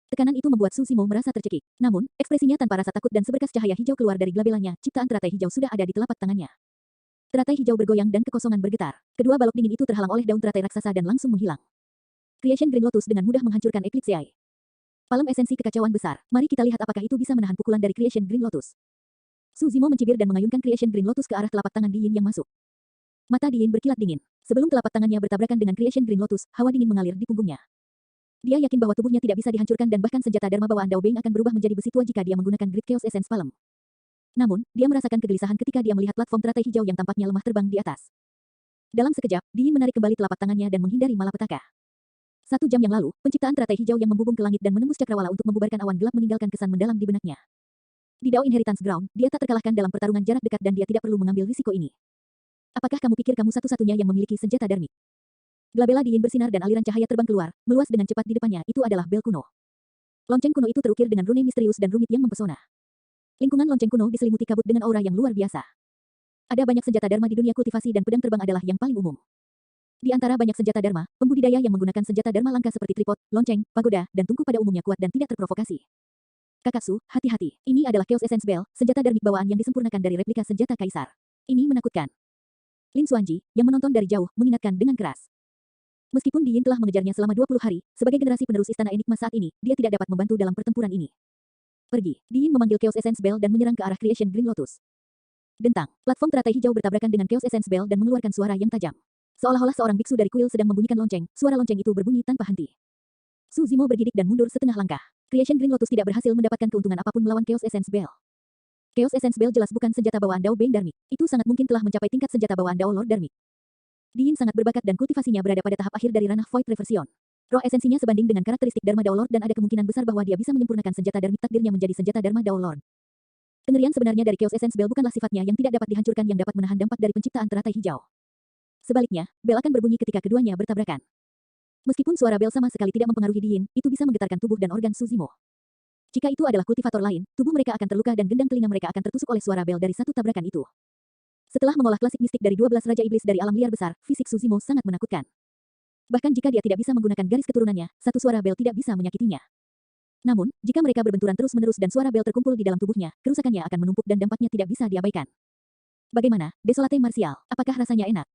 Tekanan itu membuat Su Zimo merasa tercekik. Namun, ekspresinya tanpa rasa takut dan seberkas cahaya hijau keluar dari glabelanya, ciptaan teratai hijau sudah ada di telapak tangannya. Teratai hijau bergoyang dan kekosongan bergetar. Kedua balok dingin itu terhalang oleh daun teratai raksasa dan langsung menghilang. Creation Green Lotus dengan mudah menghancurkan Eclipse Eye. Palem esensi kekacauan besar. Mari kita lihat apakah itu bisa menahan pukulan dari Creation Green Lotus. Su Zimo mencibir dan mengayunkan Creation Green Lotus ke arah telapak tangan Di Yin yang masuk. Mata Di Yin berkilat dingin. Sebelum telapak tangannya bertabrakan dengan Creation Green Lotus, hawa dingin mengalir di punggungnya. Dia yakin bahwa tubuhnya tidak bisa dihancurkan dan bahkan senjata Dharma bawaan Dao Beng akan berubah menjadi besi tua jika dia menggunakan Great Chaos Essence Palem. Namun, dia merasakan kegelisahan ketika dia melihat platform teratai hijau yang tampaknya lemah terbang di atas. Dalam sekejap, Di Yin menarik kembali telapak tangannya dan menghindari malapetaka. 1 jam yang lalu, penciptaan teratai hijau yang membubung ke langit dan menembus cakrawala untuk membubarkan awan gelap meninggalkan kesan mendalam di benaknya. Di Dao Inheritance Ground, dia tak terkalahkan dalam pertarungan jarak dekat dan dia tidak perlu mengambil risiko ini. Apakah kamu pikir kamu satu-satunya yang memiliki senjata darmik? Glabella Di Yin bersinar dan aliran cahaya terbang keluar, meluas dengan cepat di depannya. Itu adalah bel kuno. Lonceng kuno itu terukir dengan rune misterius dan rumit yang mempesona. Lingkungan lonceng kuno diselimuti kabut dengan aura yang luar biasa. Ada banyak senjata Dharma di dunia kultivasi dan pedang terbang adalah yang paling umum. Di antara banyak senjata Dharma, pembudidaya yang menggunakan senjata Dharma langka seperti tripod, lonceng, pagoda, dan tungku pada umumnya kuat dan tidak terprovokasi. Kakaksu, hati-hati. Ini adalah Chaos Essence Bell, senjata darmik bawaan yang disempurnakan dari replika senjata kaisar. Ini menakutkan. Lin Xuanji, yang menonton dari jauh, mengingatkan dengan keras. Meskipun Di Yin telah mengejarnya selama 20 hari, sebagai generasi penerus Istana Enigma saat ini, dia tidak dapat membantu dalam pertempuran ini. Pergi. Di Yin memanggil Chaos Essence Bell dan menyerang ke arah Creation Green Lotus. Dentang. Platform teratai hijau bertabrakan dengan Chaos Essence Bell dan mengeluarkan suara yang tajam. Seolah-olah seorang biksu dari kuil sedang membunyikan lonceng, suara lonceng itu berbunyi tanpa henti. Su Zimo bergidik dan mundur setengah langkah. Creation Green Lotus tidak berhasil mendapatkan keuntungan apapun melawan Chaos Essence Bell. Chaos Essence Bell jelas bukan senjata bawaan Dao Beng Darmik. Itu sangat mungkin telah mencapai tingkat senjata bawaan Dao Lord Darmik. Di Yin sangat berbakat dan kultivasinya berada pada tahap akhir dari ranah Void Reversion. Roh esensinya sebanding dengan karakteristik Dharma Dao Lord dan ada kemungkinan besar bahwa dia bisa menyempurnakan senjata darmik takdirnya menjadi senjata Dharma Dao Lord. Kengerian sebenarnya dari Chaos Essence Bell bukanlah sifatnya yang tidak dapat dihancurkan yang dapat menahan dampak dari penciptaan teratai hijau. Sebaliknya, bel akan berbunyi ketika keduanya bertabrakan. Meskipun suara bel sama sekali tidak mempengaruhi Di Yin, itu bisa menggetarkan tubuh dan organ Su Zimo. Jika itu adalah kultivator lain, tubuh mereka akan terluka dan gendang telinga mereka akan tertusuk oleh suara bel dari satu tabrakan itu. Setelah mengolah klasik mistik dari 12 Raja Iblis dari alam liar besar, fisik Su Zimo sangat menakutkan. Bahkan jika dia tidak bisa menggunakan garis keturunannya, satu suara bel tidak bisa menyakitinya. Namun, jika mereka berbenturan terus-menerus dan suara bel terkumpul di dalam tubuhnya, kerusakannya akan menumpuk dan dampaknya tidak bisa diabaikan. Bagaimana, Desolate Martial? Apakah rasanya enak?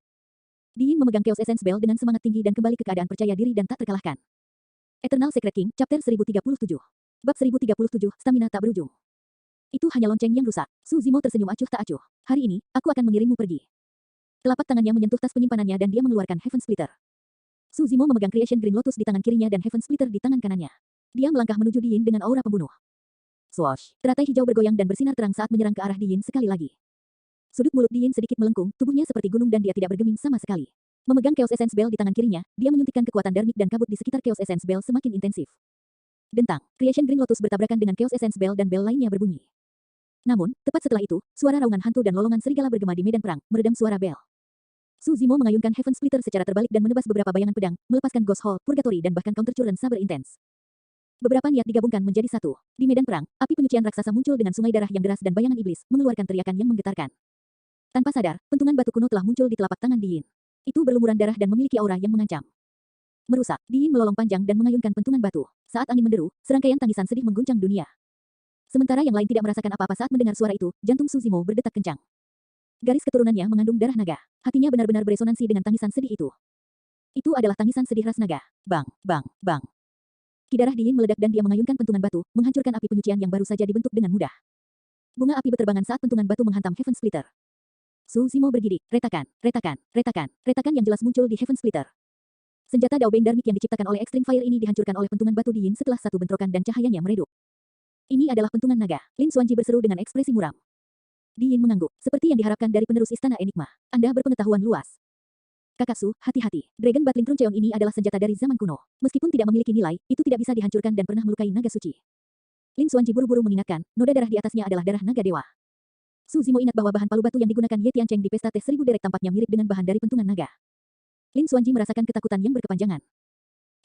Di Yin memegang Chaos Essence Bell dengan semangat tinggi dan kembali ke keadaan percaya diri dan tak terkalahkan. Eternal Secret King, Chapter 1037. Bab 1037, Stamina tak berujung. Itu hanya lonceng yang rusak. Su Zimo tersenyum acuh tak acuh. Hari ini, aku akan mengirimmu pergi. Telapak tangannya menyentuh tas penyimpanannya dan dia mengeluarkan Heaven Splitter. Su Zimo memegang Creation Green Lotus di tangan kirinya dan Heaven Splitter di tangan kanannya. Dia melangkah menuju Di Yin dengan aura pembunuh. Swoosh! Teratai hijau bergoyang dan bersinar terang saat menyerang ke arah Di Yin sekali lagi. Sudut mulut Di Yin sedikit melengkung, tubuhnya seperti gunung dan dia tidak bergeming sama sekali. Memegang Chaos Essence Bell di tangan kirinya, dia menyuntikkan kekuatan darmik dan kabut di sekitar Chaos Essence Bell semakin intensif. Dentang, Creation Green Lotus bertabrakan dengan Chaos Essence Bell dan bel lainnya berbunyi. Namun, tepat setelah itu, suara raungan hantu dan lolongan serigala bergema di medan perang, meredam suara bel. Su Zimo mengayunkan Heaven Splitter secara terbalik dan menebas beberapa bayangan pedang, melepaskan Ghost Hall, Purgatory dan bahkan Counter Current Saber Intense. Beberapa niat digabungkan menjadi satu. Di medan perang, api penyucian raksasa muncul dengan sungai darah yang deras dan bayangan iblis, mengeluarkan teriakan yang menggetarkan. Tanpa sadar, pentungan batu kuno telah muncul di telapak tangan Di Yin. Itu berlumuran darah dan memiliki aura yang mengancam. Merusak, Di Yin melolong panjang dan mengayunkan pentungan batu. Saat angin menderu, serangkaian tangisan sedih mengguncang dunia. Sementara yang lain tidak merasakan apa-apa saat mendengar suara itu, jantung Su Zimo berdetak kencang. Garis keturunannya mengandung darah naga. Hatinya benar-benar beresonansi dengan tangisan sedih itu. Itu adalah tangisan sedih ras naga. Bang, bang, bang. Ki darah Di Yin meledak dan dia mengayunkan pentungan batu, menghancurkan api penyucian yang baru saja dibentuk dengan mudah. Bunga api berterbangan saat pentungan batu menghantam Heaven Splitter. Su Zimo bergidik, retakan, retakan, retakan, retakan yang jelas muncul di Heaven Splitter. Senjata Dao Beng Darmik yang diciptakan oleh Extreme Fire ini dihancurkan oleh pentungan batu Di Yin setelah satu bentrokan dan cahayanya meredup. Ini adalah pentungan naga. Lin Xuanji berseru dengan ekspresi muram. Di Yin mengangguk, seperti yang diharapkan dari penerus Istana Enigma. Anda berpengetahuan luas. Kakaksu, hati-hati. Dragon Battling Truncheon ini adalah senjata dari zaman kuno. Meskipun tidak memiliki nilai, itu tidak bisa dihancurkan dan pernah melukai naga suci. Lin Xuanji buru-buru mengingatkan, noda darah di atasnya adalah darah naga dewa. Su Zimo ingat bahwa bahan palu batu yang digunakan Ye Tiancheng di pesta teh 1000 derek tampaknya mirip dengan bahan dari pentungan naga. Lin Xuanji merasakan ketakutan yang berkepanjangan.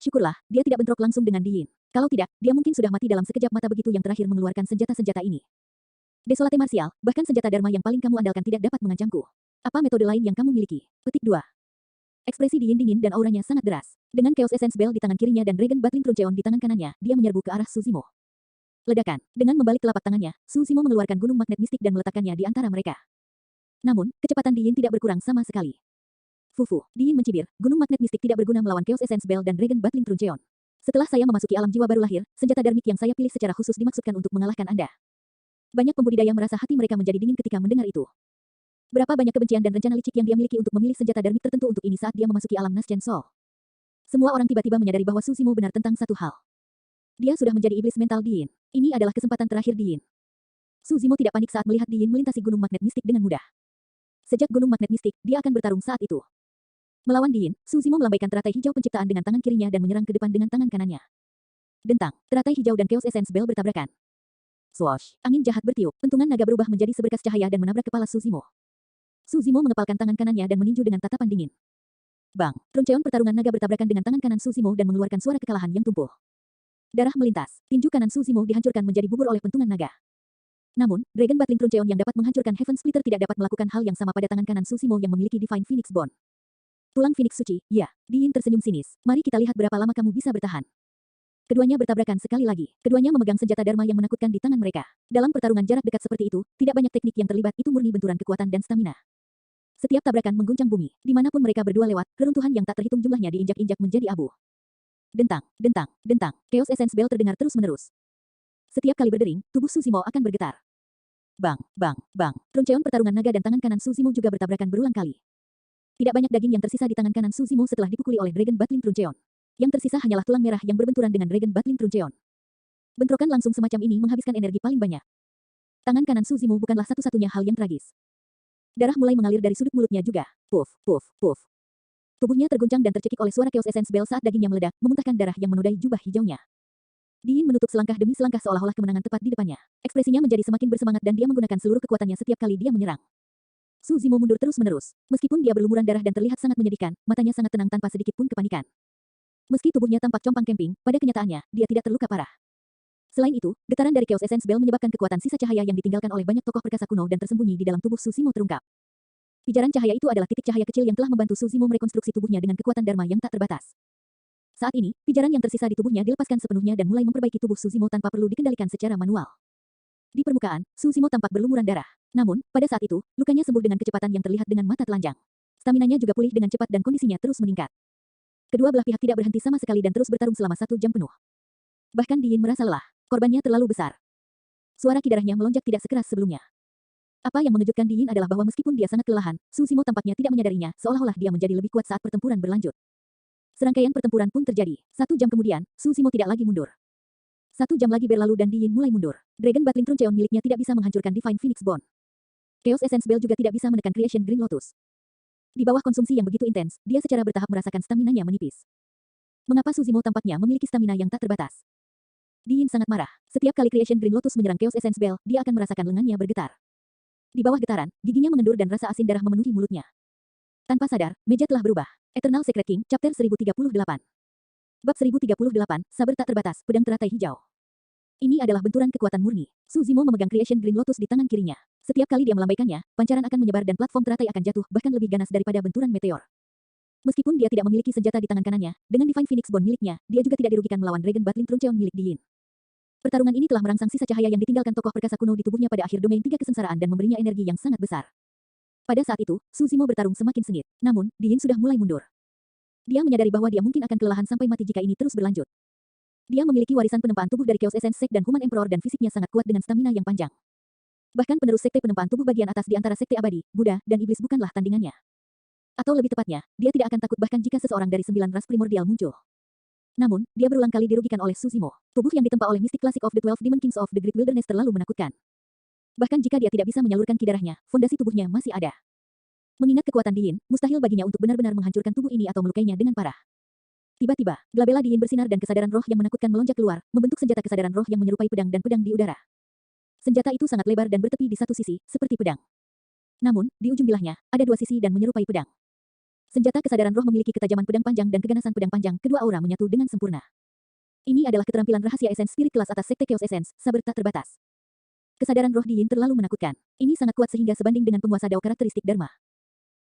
Syukurlah, dia tidak bentrok langsung dengan Di Yin. Kalau tidak, dia mungkin sudah mati dalam sekejap mata begitu yang terakhir mengeluarkan senjata-senjata ini. Desolate Martial, bahkan senjata Dharma yang paling kamu andalkan tidak dapat mengancamku. Apa metode lain yang kamu miliki? Petik 2. Ekspresi Di Yin dingin dan auranya sangat deras. Dengan Chaos Essence Bell di tangan kirinya dan Dragon Battling Truncheon di tangan kanannya, dia menyerbu ke arah Su Zimo. Ledakan. Dengan membalik telapak tangannya, Su Zimo mengeluarkan gunung magnet mistik dan meletakkannya di antara mereka. Namun, kecepatan Diin tidak berkurang sama sekali. Fufu, Diin mencibir, gunung magnet mistik tidak berguna melawan Chaos Essence Bell dan Dragon Battling Truncheon. Setelah saya memasuki alam jiwa baru lahir, senjata darmik yang saya pilih secara khusus dimaksudkan untuk mengalahkan Anda. Banyak pembudidaya merasa hati mereka menjadi dingin ketika mendengar itu. Berapa banyak kebencian dan rencana licik yang dia miliki untuk memilih senjata darmik tertentu untuk ini saat dia memasuki alam Naschen Soul. Semua orang tiba-tiba menyadari bahwa Suzimo benar tentang satu hal. Dia sudah menjadi iblis mental Diin. Ini adalah kesempatan terakhir Diin. Suzimo tidak panik saat melihat Diin melintasi gunung magnet mistik dengan mudah. Sejak gunung magnet mistik, dia akan bertarung saat itu. Melawan Diin, Suzimo melambaikan teratai hijau penciptaan dengan tangan kirinya dan menyerang ke depan dengan tangan kanannya. Dentang, teratai hijau dan Chaos Essence Bell bertabrakan. Swoosh, angin jahat bertiup, pentungan naga berubah menjadi seberkas cahaya dan menabrak kepala Suzimo. Suzimo mengepalkan tangan kanannya dan meninju dengan tatapan dingin. Bang, Truncheon pertarungan naga bertabrakan dengan tangan kanan Suzimo dan mengeluarkan suara kekalahan yang tumpul. Darah melintas, tinju kanan Suzimo dihancurkan menjadi bubur oleh pentungan naga. Namun, Dragon Battling Truncheon yang dapat menghancurkan Heaven Splitter tidak dapat melakukan hal yang sama pada tangan kanan Suzimo yang memiliki Divine Phoenix Bone. Tulang Phoenix suci, ya, Diin tersenyum sinis. Mari kita lihat berapa lama kamu bisa bertahan. Keduanya bertabrakan sekali lagi. Keduanya memegang senjata Dharma yang menakutkan di tangan mereka. Dalam pertarungan jarak dekat seperti itu, tidak banyak teknik yang terlibat, itu murni benturan kekuatan dan stamina. Setiap tabrakan mengguncang bumi. Dimanapun mereka berdua lewat, reruntuhan yang tak terhitung jumlahnya diinjak-injak menjadi abu. Dentang, dentang, dentang. Chaos Essence Bell terdengar terus-menerus. Setiap kali berdering, tubuh Suzimo akan bergetar. Bang, bang, bang. Truncheon pertarungan naga dan tangan kanan Suzimo juga bertabrakan berulang kali. Tidak banyak daging yang tersisa di tangan kanan Suzimo setelah dipukuli oleh Dragon Battling Truncheon. Yang tersisa hanyalah tulang merah yang berbenturan dengan Dragon Battling Truncheon. Bentrokan langsung semacam ini menghabiskan energi paling banyak. Tangan kanan Suzimo bukanlah satu-satunya hal yang tragis. Darah mulai mengalir dari sudut mulutnya juga. Puff, puff, puff. Tubuhnya terguncang dan tercekik oleh suara Chaos Essence Bell saat dagingnya meledak, memuntahkan darah yang menodai jubah hijaunya. Diin menutup selangkah demi selangkah seolah-olah kemenangan tepat di depannya. Ekspresinya menjadi semakin bersemangat dan dia menggunakan seluruh kekuatannya setiap kali dia menyerang. Suzimo mundur terus-menerus. Meskipun dia berlumuran darah dan terlihat sangat menyedihkan, matanya sangat tenang tanpa sedikit pun kepanikan. Meski tubuhnya tampak compang-camping, pada kenyataannya, dia tidak terluka parah. Selain itu, getaran dari Chaos Essence Bell menyebabkan kekuatan sisa cahaya yang ditinggalkan oleh banyak tokoh perkasa kuno dan tersembunyi di dalam tubuh Suzimo terungkap. Pijaran cahaya itu adalah titik cahaya kecil yang telah membantu Suzimo merekonstruksi tubuhnya dengan kekuatan Dharma yang tak terbatas. Saat ini, pijaran yang tersisa di tubuhnya dilepaskan sepenuhnya dan mulai memperbaiki tubuh Suzimo tanpa perlu dikendalikan secara manual. Di permukaan, Suzimo tampak berlumuran darah. Namun, pada saat itu, lukanya sembuh dengan kecepatan yang terlihat dengan mata telanjang. Staminanya juga pulih dengan cepat dan kondisinya terus meningkat. Kedua belah pihak tidak berhenti sama sekali dan terus bertarung selama 1 jam penuh. Bahkan Diin merasa lelah. Korbannya terlalu besar. Suara kidarahnya melonjak tidak sekeras sebelumnya. Apa yang mengejutkan Diin adalah bahwa meskipun dia sangat kelelahan, Suzimo tampaknya tidak menyadarinya, seolah-olah dia menjadi lebih kuat saat pertempuran berlanjut. Serangkaian pertempuran pun terjadi. 1 jam kemudian, Suzimo tidak lagi mundur. 1 jam lagi berlalu dan Diin mulai mundur. Dragon Battling Truncheon miliknya tidak bisa menghancurkan Divine Phoenix Bone. Chaos Essence Bell juga tidak bisa menekan Creation Green Lotus. Di bawah konsumsi yang begitu intens, dia secara bertahap merasakan staminanya menipis. Mengapa Suzimo tampaknya memiliki stamina yang tak terbatas? Diin sangat marah. Setiap kali Creation Green Lotus menyerang Chaos Essence Bell, dia akan merasakan lengannya bergetar. Di bawah getaran, giginya mengendur dan rasa asin darah memenuhi mulutnya. Tanpa sadar, meja telah berubah. Eternal Secret King, Chapter 1038. Bab 1038, Saber tak terbatas, pedang teratai hijau. Ini adalah benturan kekuatan murni. Suzimo memegang Creation Green Lotus di tangan kirinya. Setiap kali dia melambaikannya, pancaran akan menyebar dan platform teratai akan jatuh, bahkan lebih ganas daripada benturan meteor. Meskipun dia tidak memiliki senjata di tangan kanannya, dengan Divine Phoenix Bone miliknya, dia juga tidak dirugikan melawan Dragon Battling Truncheon milik Diin. Pertarungan ini telah merangsang sisa cahaya yang ditinggalkan tokoh perkasa kuno di tubuhnya pada akhir domain 3 kesengsaraan dan memberinya energi yang sangat besar. Pada saat itu, Suzimo bertarung semakin sengit. Namun, Diin sudah mulai mundur. Dia menyadari bahwa dia mungkin akan kelelahan sampai mati jika ini terus berlanjut. Dia memiliki warisan penempaan tubuh dari Chaos Essence Sect dan Human Emperor dan fisiknya sangat kuat dengan stamina yang panjang. Bahkan penerus sekte penempaan tubuh bagian atas di antara sekte abadi, Buddha, dan iblis bukanlah tandingannya. Atau lebih tepatnya, dia tidak akan takut bahkan jika seseorang dari 9 ras primordial muncul. Namun, dia berulang kali dirugikan oleh Suzimo. Tubuh yang ditempa oleh Mystic Classic of the 12 Demon Kings of the Great Wilderness terlalu menakutkan. Bahkan jika dia tidak bisa menyalurkan ki darahnya, fondasi tubuhnya masih ada. Mengingat kekuatan Diin, mustahil baginya untuk benar-benar menghancurkan tubuh ini atau melukainya dengan parah. Tiba-tiba, glabella Diin bersinar dan kesadaran roh yang menakutkan melonjak keluar, membentuk senjata kesadaran roh yang menyerupai pedang dan pedang di udara. Senjata itu sangat lebar dan bertepi di satu sisi, seperti pedang. Namun, di ujung bilahnya, ada 2 sisi dan menyerupai pedang. Senjata kesadaran roh memiliki ketajaman pedang panjang dan keganasan pedang panjang, kedua aura menyatu dengan sempurna. Ini adalah keterampilan rahasia Essence Spirit kelas atas Sekte Chaos Essence, saber tak terbatas. Kesadaran roh Diin terlalu menakutkan. Ini sangat kuat sehingga sebanding dengan penguasa Dao karakteristik Dharma.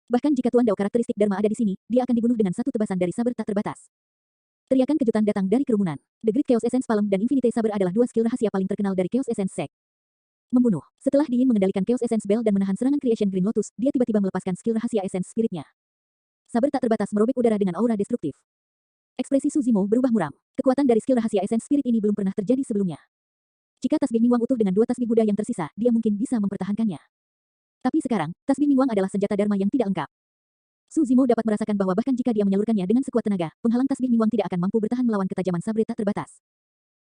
Bahkan jika Tuan Dao karakteristik Dharma ada di sini, dia akan dibunuh dengan satu tebasan dari saber tak terbatas. Teriakan kejutan datang dari kerumunan. The Great Chaos Essence Palm dan Infinite Saber adalah 2 skill rahasia paling terkenal dari Chaos Essence Sect. Membunuh. Setelah Diin mengendalikan Chaos Essence Bell dan menahan serangan Creation Green Lotus, dia tiba-tiba melepaskan skill rahasia Essence Spirit-nya. Saber tak terbatas merobek udara dengan aura destruktif. Ekspresi Suzimo berubah muram. Kekuatan dari skill rahasia Essence Spirit ini belum pernah terjadi sebelumnya. Jika tasbih Mingwang utuh dengan 2 tasbih Buddha yang tersisa, dia mungkin bisa mempertahankannya. Tapi sekarang, tasbih Mingwang adalah senjata Dharma yang tidak lengkap. Suzimo dapat merasakan bahwa bahkan jika dia menyalurkannya dengan sekuat tenaga, penghalang tasbih Mingwang tidak akan mampu bertahan melawan ketajaman sabre tak terbatas.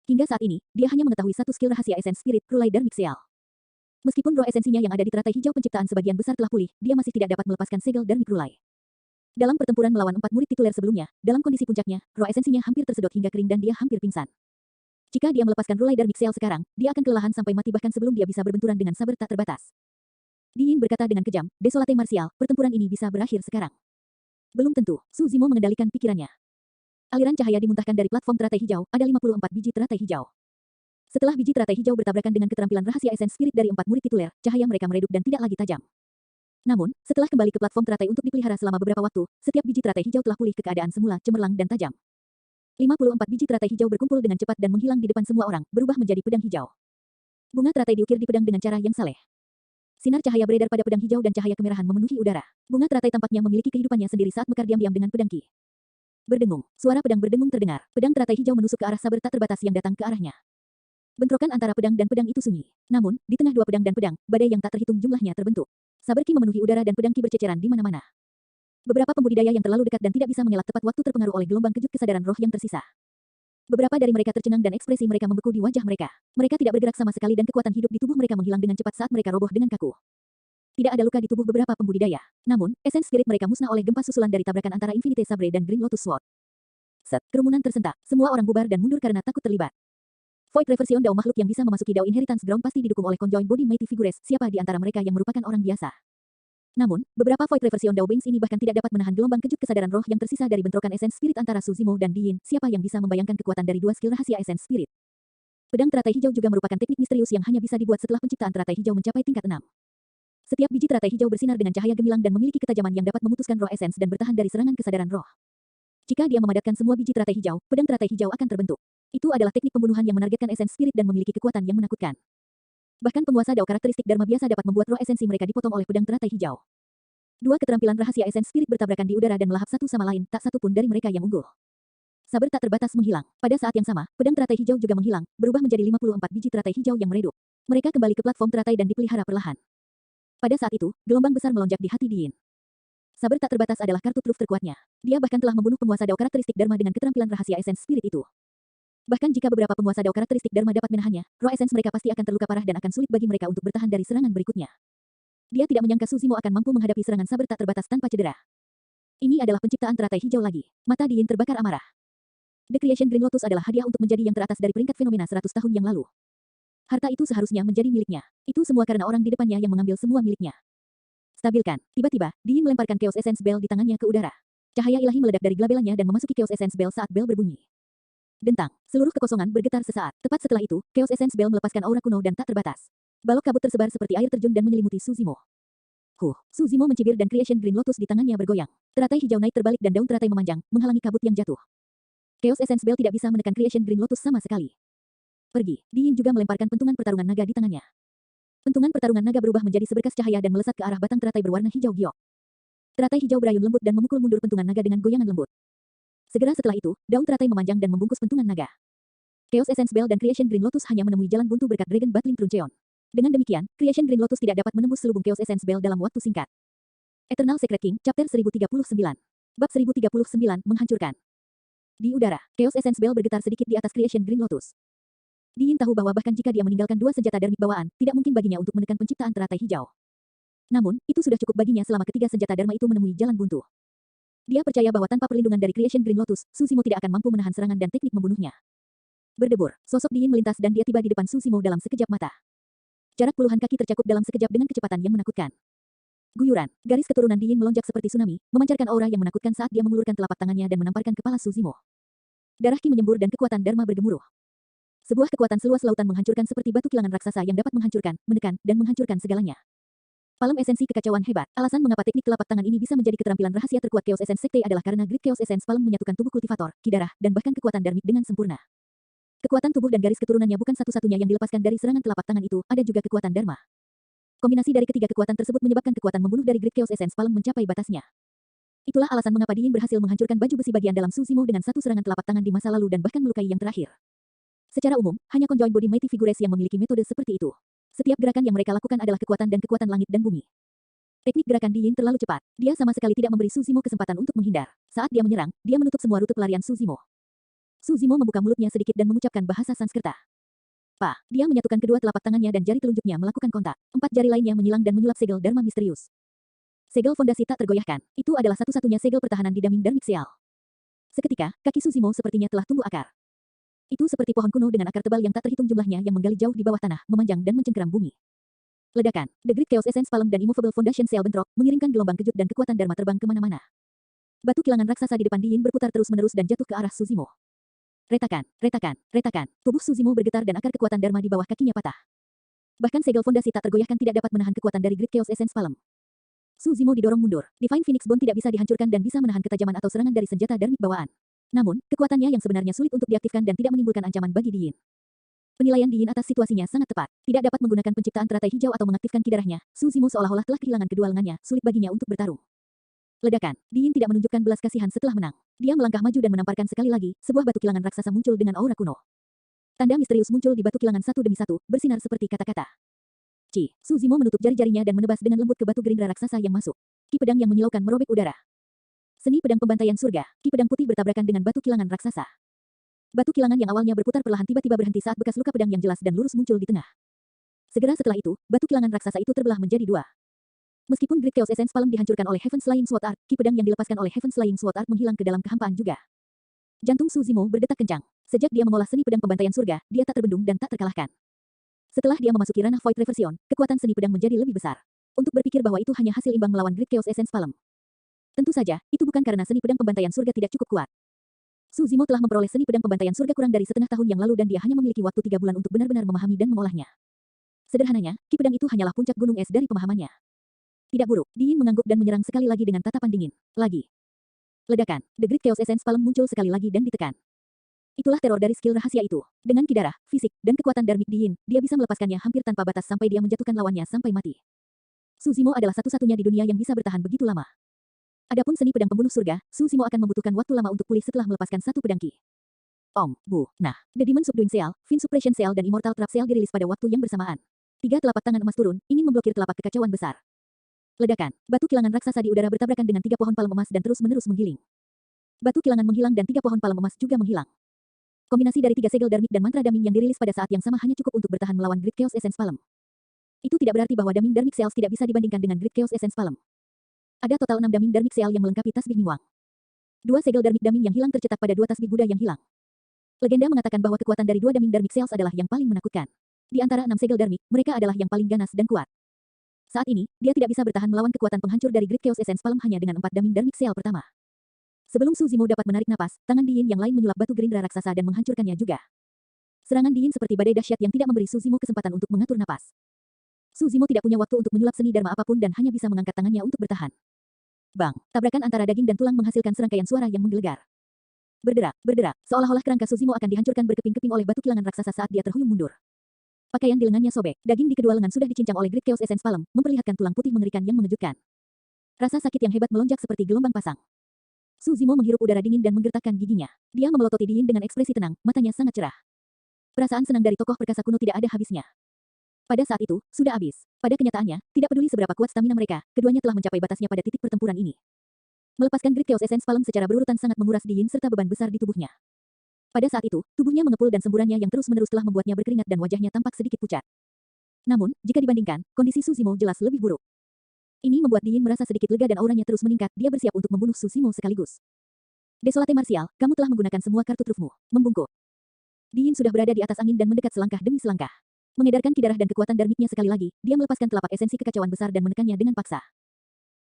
Hingga saat ini, dia hanya mengetahui satu skill rahasia Essence Spirit, Rulai Dharmic Seal. Meskipun roh esensinya yang ada di teratai hijau penciptaan sebagian besar telah pulih, dia masih tidak dapat melepaskan segel Dharmic Rulai. Dalam pertempuran melawan 4 murid tituler sebelumnya, dalam kondisi puncaknya, roh esensinya hampir tersedot hingga kering dan dia hampir pingsan. Jika dia melepaskan Rulai Dharmic Seal sekarang, dia akan kelelahan sampai mati bahkan sebelum dia bisa berbenturan dengan saber tak terbatas. Diin berkata dengan kejam, Desolate Martial, pertempuran ini bisa berakhir sekarang. Belum tentu, Suzimo mengendalikan pikirannya. Aliran cahaya dimuntahkan dari platform teratai hijau, ada 54 biji teratai hijau. Setelah biji teratai hijau bertabrakan dengan keterampilan rahasia Essence Spirit dari 4 murid tituler, cahaya mereka meredup dan tidak lagi tajam. Namun, setelah kembali ke platform teratai untuk dipelihara selama beberapa waktu, setiap biji teratai hijau telah pulih ke keadaan semula, cemerlang dan tajam. 54 biji teratai hijau berkumpul dengan cepat dan menghilang di depan semua orang, berubah menjadi pedang hijau. Bunga teratai diukir di pedang dengan cara yang saleh. Sinar cahaya beredar pada pedang hijau dan cahaya kemerahan memenuhi udara. Bunga teratai tampaknya memiliki kehidupannya sendiri saat mekar diam-diam dengan pedang ki. Berdengung, suara pedang berdengung terdengar. Pedang teratai hijau menusuk ke arah saber tak terbatas yang datang ke arahnya. Bentrokan antara pedang dan pedang itu sunyi. Namun, di tengah dua pedang dan pedang, badai yang tak terhitung jumlahnya terbentuk. Saber ki memenuhi udara dan pedang ki berceceran di mana-mana. Beberapa pembudidaya yang terlalu dekat dan tidak bisa mengelak tepat waktu terpengaruh oleh gelombang kejut kesadaran roh yang tersisa. Beberapa dari mereka tercengang dan ekspresi mereka membeku di wajah mereka. Mereka tidak bergerak sama sekali dan kekuatan hidup di tubuh mereka menghilang dengan cepat saat mereka roboh dengan kaku. Tidak ada luka di tubuh beberapa pembudidaya. Namun, essence spirit mereka musnah oleh gempa susulan dari tabrakan antara Infinite Sabre dan Green Lotus Sword. Set, kerumunan tersentak. Semua orang bubar dan mundur karena takut terlibat. Void Reversion Dao makhluk yang bisa memasuki Dao Inheritance Ground pasti didukung oleh Conjoined Body Mighty Figures, siapa di antara mereka yang merupakan orang biasa. Namun, beberapa Void Reversion Dao Beings ini bahkan tidak dapat menahan gelombang kejut kesadaran roh yang tersisa dari bentrokan Essence Spirit antara Suzimo dan Diin, siapa yang bisa membayangkan kekuatan dari dua skill rahasia Essence Spirit. Pedang teratai hijau juga merupakan teknik misterius yang hanya bisa dibuat setelah penciptaan teratai hijau mencapai tingkat 6. Setiap biji teratai hijau bersinar dengan cahaya gemilang dan memiliki ketajaman yang dapat memutuskan roh essence dan bertahan dari serangan kesadaran roh. Jika dia memadatkan semua biji teratai hijau, pedang teratai hijau akan terbentuk. Itu adalah teknik pembunuhan yang menargetkan essence spirit dan memiliki kekuatan yang menakutkan. Bahkan penguasa Dao karakteristik Dharma biasa dapat membuat roh esensi mereka dipotong oleh pedang teratai hijau. Dua keterampilan rahasia essence spirit bertabrakan di udara dan melahap satu sama lain, tak satu pun dari mereka yang unggul. Saber tak terbatas menghilang. Pada saat yang sama, pedang teratai hijau juga menghilang, berubah menjadi 54 biji teratai hijau yang meredup. Mereka kembali ke platform teratai dan dipelihara perlahan. Pada saat itu, gelombang besar melonjak di hati Diin. Saber tak terbatas adalah kartu truf terkuatnya. Dia bahkan telah membunuh penguasa Dao karakteristik Dharma dengan keterampilan rahasia essence spirit itu. Bahkan jika beberapa penguasa Dao karakteristik Dharma dapat menahannya, roh essence mereka pasti akan terluka parah dan akan sulit bagi mereka untuk bertahan dari serangan berikutnya. Dia tidak menyangka Suzimo akan mampu menghadapi serangan saber tak terbatas tanpa cedera. Ini adalah penciptaan teratai hijau lagi. Mata Diin terbakar amarah. The Creation Green Lotus adalah hadiah untuk menjadi yang teratas dari peringkat fenomena 100 tahun yang lalu. Harta itu seharusnya menjadi miliknya. Itu semua karena orang di depannya yang mengambil semua miliknya. Stabilkan. Tiba-tiba, Diin melemparkan Chaos Essence Bell di tangannya ke udara. Cahaya ilahi meledak dari gelabelanya dan memasuki Chaos Essence Bell saat bel berbunyi. Dentang. Seluruh kekosongan bergetar sesaat. Tepat setelah itu, Chaos Essence Bell melepaskan aura kuno dan tak terbatas. Balok kabut tersebar seperti air terjun dan menyelimuti Suzimo. Suzimo mencibir dan Creation Green Lotus di tangannya bergoyang. Teratai hijau naik terbalik dan daun teratai memanjang, menghalangi kabut yang jatuh. Chaos Essence Bell tidak bisa menekan Creation Green Lotus sama sekali. Pergi. Diin juga melemparkan pentungan pertarungan naga di tangannya. Pentungan pertarungan naga berubah menjadi seberkas cahaya dan melesat ke arah batang teratai berwarna hijau giok. Teratai hijau berayun lembut dan memukul mundur pentungan naga dengan goyangan lembut. Segera setelah itu, daun teratai memanjang dan membungkus pentungan naga. Chaos Essence Bell dan Creation Green Lotus hanya menemui jalan buntu berkat Dragon Battling Truncheon. Dengan demikian, Creation Green Lotus tidak dapat menembus selubung Chaos Essence Bell dalam waktu singkat. Eternal Secret King, Chapter 1039. Bab 1039, menghancurkan. Di udara, Chaos Essence Bell bergetar sedikit di atas Creation Green Lotus. Diin tahu bahwa bahkan jika dia meninggalkan dua senjata darmik bawaan, tidak mungkin baginya untuk menekan penciptaan teratai hijau. Namun, itu sudah cukup baginya selama ketiga senjata dharma itu menemui jalan buntu. Dia percaya bahwa tanpa perlindungan dari Creation Green Lotus, Suzimo tidak akan mampu menahan serangan dan teknik membunuhnya. Berdebur, sosok Diin melintas dan dia tiba di depan Suzimo dalam sekejap mata. Jarak puluhan kaki tercakup dalam sekejap dengan kecepatan yang menakutkan. Guyuran, garis keturunan Diin melonjak seperti tsunami, memancarkan aura yang menakutkan saat dia mengulurkan telapak tangannya dan menamparkan kepala Suzimo. Darah ki menyembur dan kekuatan dharma bergemuruh. Sebuah kekuatan seluas lautan menghancurkan seperti batu kilangan raksasa yang dapat menghancurkan, menekan, dan menghancurkan segalanya. Palem esensi kekacauan hebat. Alasan mengapa teknik telapak tangan ini bisa menjadi keterampilan rahasia terkuat Chaos Essence Sekte adalah karena Great Chaos Essence Palem menyatukan tubuh kultivator, ki darah, dan bahkan kekuatan darmik dengan sempurna. Kekuatan tubuh dan garis keturunannya bukan satu-satunya yang dilepaskan dari serangan telapak tangan itu, ada juga kekuatan Dharma. Kombinasi dari ketiga kekuatan tersebut menyebabkan kekuatan membunuh dari Great Chaos Essence Palm mencapai batasnya. Itulah alasan mengapa Diin berhasil menghancurkan baju besi bagian dalam Su Zimo dengan satu serangan telapak tangan di masa lalu dan bahkan melukai yang terakhir. Secara umum, hanya conjoined body mighty figures yang memiliki metode seperti itu. Setiap gerakan yang mereka lakukan adalah kekuatan dan kekuatan langit dan bumi. Teknik gerakan Diin terlalu cepat. Dia sama sekali tidak memberi Su Zimo kesempatan untuk menghindar. Saat dia menyerang, dia menutup semua rute pelarian Su Zimo. Su Zimo membuka mulutnya sedikit dan mengucapkan bahasa Sanskerta. Dia menyatukan kedua telapak tangannya dan jari telunjuknya melakukan kontak. 4 jari lainnya menyilang dan menyulap segel Dharma misterius. Segel fondasi tak tergoyahkan. Itu adalah satu-satunya segel pertahanan di Daming Dharmic Seal. Seketika, kaki Su Zimo sepertinya telah tumbuh akar. Itu seperti pohon kuno dengan akar tebal yang tak terhitung jumlahnya yang menggali jauh di bawah tanah, memanjang dan mencengkeram bumi. Ledakan. The Great Chaos Essence Palm dan Immovable Foundation Seal bentrok, mengirimkan gelombang kejut dan kekuatan Dharma terbang kemana-mana. Batu kilangan raksasa di depan Diin berputar terus-menerus dan jatuh ke arah Su Zimo. Retakan, retakan, retakan. Tubuh Su Zimo bergetar dan akar kekuatan Dharma di bawah kakinya patah. Bahkan segel fondasi tak tergoyahkan tidak dapat menahan kekuatan dari Great Chaos Essence Palm. Su Zimo didorong mundur. Divine Phoenix Bone tidak bisa dihancurkan dan bisa menahan ketajaman atau serangan dari senjata dharmic bawaan. Namun, kekuatannya yang sebenarnya sulit untuk diaktifkan dan tidak menimbulkan ancaman bagi Diin. Penilaian Diin atas situasinya sangat tepat. Tidak dapat menggunakan penciptaan teratai hijau atau mengaktifkan kidarahnya. Su Zimo seolah-olah telah kehilangan kedua lengannya, sulit baginya untuk bertarung. Ledakan. Diin tidak menunjukkan belas kasihan setelah menang. Dia melangkah maju dan menamparkan sekali lagi, sebuah batu kilangan raksasa muncul dengan aura kuno. Tanda misterius muncul di batu kilangan satu demi satu, bersinar seperti kata-kata. Su Zimo menutup jari-jarinya dan menebas dengan lembut ke batu gerindra raksasa yang masuk. Ki pedang yang menyilaukan merobek udara. Seni pedang pembantaian surga. Ki pedang putih bertabrakan dengan batu kilangan raksasa. Batu kilangan yang awalnya berputar perlahan tiba-tiba berhenti saat bekas luka pedang yang jelas dan lurus muncul di tengah. Segera setelah itu, batu kilangan raksasa itu terbelah menjadi dua. Meskipun Great Chaos Essence Palm dihancurkan oleh Heaven Slaying Sword Art, ki pedang yang dilepaskan oleh Heaven Slaying Sword Art menghilang ke dalam kehampaan juga. Jantung Su Zimo berdetak kencang. Sejak dia mengolah seni pedang pembantaian surga, dia tak terbendung dan tak terkalahkan. Setelah dia memasuki ranah Void Reversion, kekuatan seni pedang menjadi lebih besar. Untuk berpikir bahwa itu hanya hasil imbang melawan Great Chaos Essence Palm. Tentu saja, itu bukan karena seni pedang pembantaian surga tidak cukup kuat. Su Zimo telah memperoleh seni pedang pembantaian surga kurang dari setengah tahun yang lalu dan dia hanya memiliki waktu 3 bulan untuk benar-benar memahami dan mengolahnya. Sederhananya, ki pedang itu hanyalah puncak gunung es dari pemahamannya. Tidak buruk, Diin mengangguk dan menyerang sekali lagi dengan tatapan dingin. Lagi. Ledakan. The Great Chaos Essence Palm muncul sekali lagi dan ditekan. Itulah teror dari skill rahasia itu. Dengan ki darah, fisik, dan kekuatan dharmic Diin, dia bisa melepaskannya hampir tanpa batas sampai dia menjatuhkan lawannya sampai mati. Su Zimo adalah satu-satunya di dunia yang bisa bertahan begitu lama. Adapun seni pedang pembunuh surga, Su Zimo akan membutuhkan waktu lama untuk pulih setelah melepaskan satu pedang ki. Nah, The Demon Subduing Seal, Fin Suppression Seal dan Immortal Trap Seal dirilis pada waktu yang bersamaan. 3 telapak tangan emas turun, ingin memblokir telapak kekacauan besar. Ledakan. Batu kilangan raksasa di udara bertabrakan dengan 3 pohon palem emas dan terus-menerus menggiling. Batu kilangan menghilang dan 3 pohon palem emas juga menghilang. Kombinasi dari 3 segel dharmic dan mantra daming yang dirilis pada saat yang sama hanya cukup untuk bertahan melawan Great Chaos Essence Palm. Itu tidak berarti bahwa daming dharmic cells tidak bisa dibandingkan dengan Great Chaos Essence Palm. Ada total 6 daming dharmic seal yang melengkapi tasbih Miwang. 2 segel dharmic daming yang hilang tercetak pada 2 tasbih Buddha yang hilang. Legenda mengatakan bahwa kekuatan dari 2 daming dharmic cells adalah yang paling menakutkan. Di antara 6 segel dharmic, mereka adalah yang paling ganas dan kuat. Saat ini, dia tidak bisa bertahan melawan kekuatan penghancur dari Great Chaos Essence Palm hanya dengan 4 daming dharmic seal pertama. Sebelum Su Zimo dapat menarik napas, tangan Diin yang lain menyulap batu gerindra raksasa dan menghancurkannya juga. Serangan Diin seperti badai dahsyat yang tidak memberi Su Zimo kesempatan untuk mengatur napas. Su Zimo tidak punya waktu untuk menyulap seni dharma apapun dan hanya bisa mengangkat tangannya untuk bertahan. Bang, tabrakan antara daging dan tulang menghasilkan serangkaian suara yang menggelegar. Berderak, berderak, seolah-olah kerangka Su Zimo akan dihancurkan berkeping-keping oleh batu kilangan raksasa saat dia terhuyung mundur. Pakaian di lengannya sobek, daging di kedua lengan sudah dicincang oleh Great Chaos Essence Palm, memperlihatkan tulang putih mengerikan yang mengejutkan. Rasa sakit yang hebat melonjak seperti gelombang pasang. Su Zimo menghirup udara dingin dan menggertakkan giginya. Dia memelototi Diin dengan ekspresi tenang, matanya sangat cerah. Perasaan senang dari tokoh perkasa kuno tidak ada habisnya. Pada saat itu, sudah habis. Pada kenyataannya, tidak peduli seberapa kuat stamina mereka, keduanya telah mencapai batasnya pada titik pertempuran ini. Melepaskan Great Chaos Essence Palm secara berurutan sangat menguras Diin serta beban besar di tubuhnya. Pada saat itu, tubuhnya mengepul dan semburannya yang terus-menerus telah membuatnya berkeringat dan wajahnya tampak sedikit pucat. Namun, jika dibandingkan, kondisi Su Zimo jelas lebih buruk. Ini membuat Diin merasa sedikit lega dan auranya terus meningkat, dia bersiap untuk membunuh Su Zimo sekaligus. Desolate Martial, kamu telah menggunakan semua kartu trufmu. Membungkuk. Diin sudah berada di atas angin dan mendekat selangkah demi selangkah. Mengedarkan kidarah dan kekuatan dharmiknya sekali lagi, dia melepaskan telapak esensi kekacauan besar dan menekannya dengan paksa.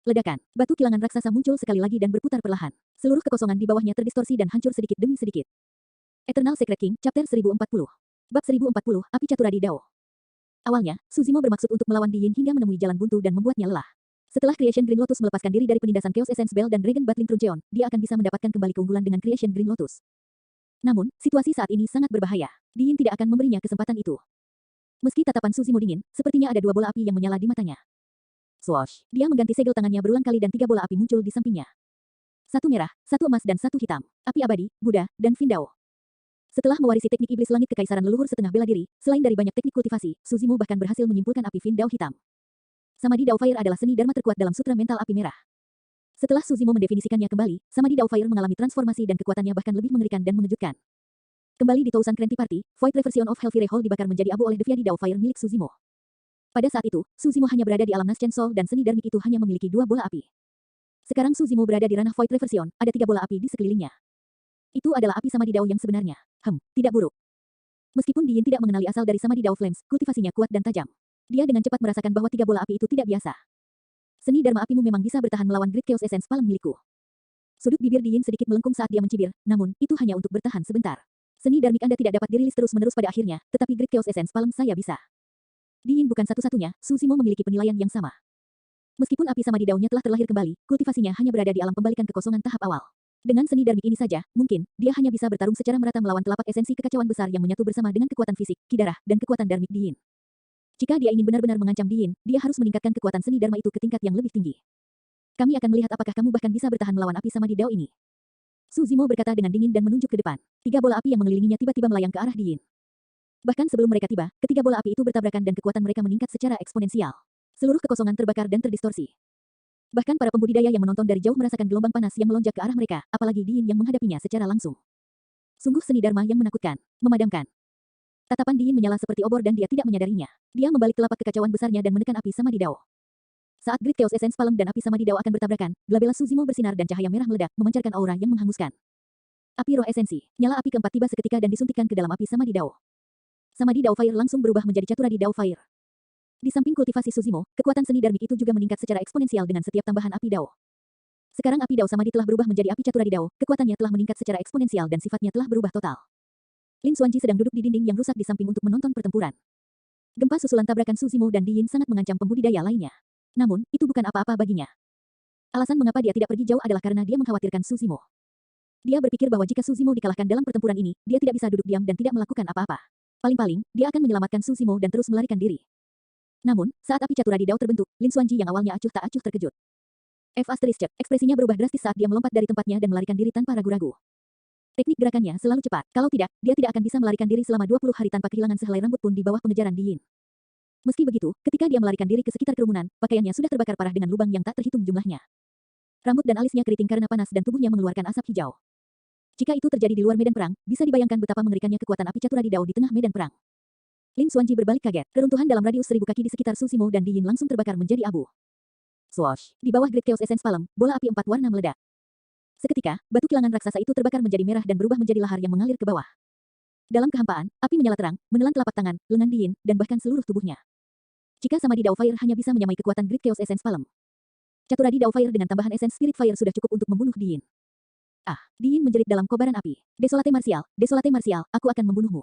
Ledakan. Batu kilangan raksasa muncul sekali lagi dan berputar perlahan. Seluruh kekosongan di bawahnya terdistorsi dan hancur sedikit demi sedikit. Eternal Secret King, Chapter 1040. Bab 1040, Api Caturadi Dao. Awalnya, Su Zimo bermaksud untuk melawan Diin hingga menemui jalan buntu dan membuatnya lelah. Setelah Creation Green Lotus melepaskan diri dari penindasan Chaos Essence Bell dan Dragon Battling Truncheon, dia akan bisa mendapatkan kembali keunggulan dengan Creation Green Lotus. Namun, situasi saat ini sangat berbahaya. Diin tidak akan memberinya kesempatan itu. Meski tatapan Suzimo dingin, sepertinya ada dua bola api yang menyala di matanya. Swoosh! Dia mengganti segel tangannya berulang kali dan tiga bola api muncul di sampingnya. Satu merah, satu emas dan satu hitam. Api abadi, Buddha, dan Vindao. Setelah mewarisi teknik iblis langit kekaisaran leluhur setengah bela diri, selain dari banyak teknik kultivasi, Suzimo bahkan berhasil menyimpulkan api Vindao hitam. Samadhi Dao Fire adalah seni dharma terkuat dalam sutra mental api merah. Setelah Suzimo mendefinisikannya kembali, Samadhi Dao Fire mengalami transformasi dan kekuatannya bahkan lebih mengerikan dan mengejutkan. Kembali di Tousan Cranty Party, Void Reversion of Hellfire Hall dibakar menjadi abu oleh Deviadi Dao Fire milik Suzimo. Pada saat itu, Suzimo hanya berada di alam Naschen Soul dan seni dharmik itu hanya memiliki dua bola api. Sekarang Suzimo berada di ranah Void Reversion, ada tiga bola api di sekelilingnya. Itu adalah api Samadhi Dao yang sebenarnya. Tidak buruk. Meskipun Diin tidak mengenali asal dari Samadhi Dao Flames, kultivasinya kuat dan tajam. Dia dengan cepat merasakan bahwa tiga bola api itu tidak biasa. Seni Dharma apimu memang bisa bertahan melawan Great Chaos Essence Palem milikku. Sudut bibir Diin sedikit melengkung saat dia mencibir, namun, itu hanya untuk bertahan sebentar. Seni Dharmik Anda tidak dapat dirilis terus-menerus pada akhirnya, tetapi Great Chaos Essence Palem saya bisa. Diin bukan satu-satunya, Suzimo memiliki penilaian yang sama. Meskipun api Samadhi Dao-nya telah terlahir kembali, kultivasinya hanya berada di alam pembalikan kekosongan tahap awal. Dengan seni Dharmik ini saja, mungkin, dia hanya bisa bertarung secara merata melawan telapak esensi kekacauan besar yang menyatu bersama dengan kekuatan fisik, ki darah, dan kekuatan Dharmik Diin. Jika dia ingin benar-benar mengancam Diin, dia harus meningkatkan kekuatan seni Dharma itu ke tingkat yang lebih tinggi. Kami akan melihat apakah kamu bahkan bisa bertahan melawan api Samadhi Dao ini. Suzimo berkata dengan dingin dan menunjuk ke depan. Tiga bola api yang mengelilinginya tiba-tiba melayang ke arah Diin. Bahkan sebelum mereka tiba, ketiga bola api itu bertabrakan dan kekuatan mereka meningkat secara eksponensial. Seluruh kekosongan terbakar dan terdistorsi. Bahkan para pembudidaya yang menonton dari jauh merasakan gelombang panas yang melonjak ke arah mereka, apalagi Diin yang menghadapinya secara langsung. Sungguh seni Dharma yang menakutkan, memadamkan. Tatapan Diin menyala seperti obor dan dia tidak menyadarinya. Dia membalik telapak kekacauan besarnya dan menekan api Samadhi Dao. Saat Great Chaos Essence Palem dan api Samadhi Dao akan bertabrakan, glabella Suzimo bersinar dan cahaya merah meledak, memancarkan aura yang menghanguskan. Api roh esensi, nyala api keempat tiba seketika dan disuntikkan ke dalam api Samadhi Dao. Samadhi Dao Fire langsung berubah menjadi Caturadi Dao Fire. Di samping kultivasi Suzimo, kekuatan seni dharmik itu juga meningkat secara eksponensial dengan setiap tambahan api Dao. Sekarang api Dao Samadhi telah berubah menjadi api Caturadi Dao, kekuatannya telah meningkat secara eksponensial dan sifatnya telah berubah total. Lin Xuanji sedang duduk di dinding yang rusak di samping untuk menonton pertempuran. Gempa susulan tabrakan Suzimo dan Diin sangat mengancam pembudidaya lainnya. Namun, itu bukan apa-apa baginya. Alasan mengapa dia tidak pergi jauh adalah karena dia mengkhawatirkan Suzimo. Dia berpikir bahwa jika Suzimo dikalahkan dalam pertempuran ini, dia tidak bisa duduk diam dan tidak melakukan apa-apa. Paling-paling, dia akan menyelamatkan Suzimo dan terus melarikan diri. Namun, saat api Caturadi Dao terbentuk, Lin Xuanji yang awalnya acuh tak acuh terkejut. Ekspresinya berubah drastis saat dia melompat dari tempatnya dan melarikan diri tanpa ragu-ragu. Teknik gerakannya selalu cepat, kalau tidak, dia tidak akan bisa melarikan diri selama 20 hari tanpa kehilangan sehelai rambut pun di bawah pengejaran Diin. Meski begitu, ketika dia melarikan diri ke sekitar kerumunan, pakaiannya sudah terbakar parah dengan lubang yang tak terhitung jumlahnya. Rambut dan alisnya keriting karena panas dan tubuhnya mengeluarkan asap hijau. Jika itu terjadi di luar medan perang, bisa dibayangkan betapa mengerikannya kekuatan api Caturadi Dao di tengah medan perang. Lin Xuanji berbalik kaget. Reruntuhan dalam radius 1000 kaki di sekitar Suzimo dan Diin langsung terbakar menjadi abu. Swoosh! Di bawah Great Chaos Essence Palem, bola api 4 warna meledak. Seketika, batu kilangan raksasa itu terbakar menjadi merah dan berubah menjadi lahar yang mengalir ke bawah. Dalam kehampaan, api menyala terang, menelan telapak tangan, lengan Diin, dan bahkan seluruh tubuhnya. Jika Samadhi Dao Fire hanya bisa menyamai kekuatan Great Chaos Essence Palem, Caturadi Dao Fire dengan tambahan Essence Spirit Fire sudah cukup untuk membunuh Diin. Diin menjerit dalam kobaran api. Desolate Martial, aku akan membunuhmu.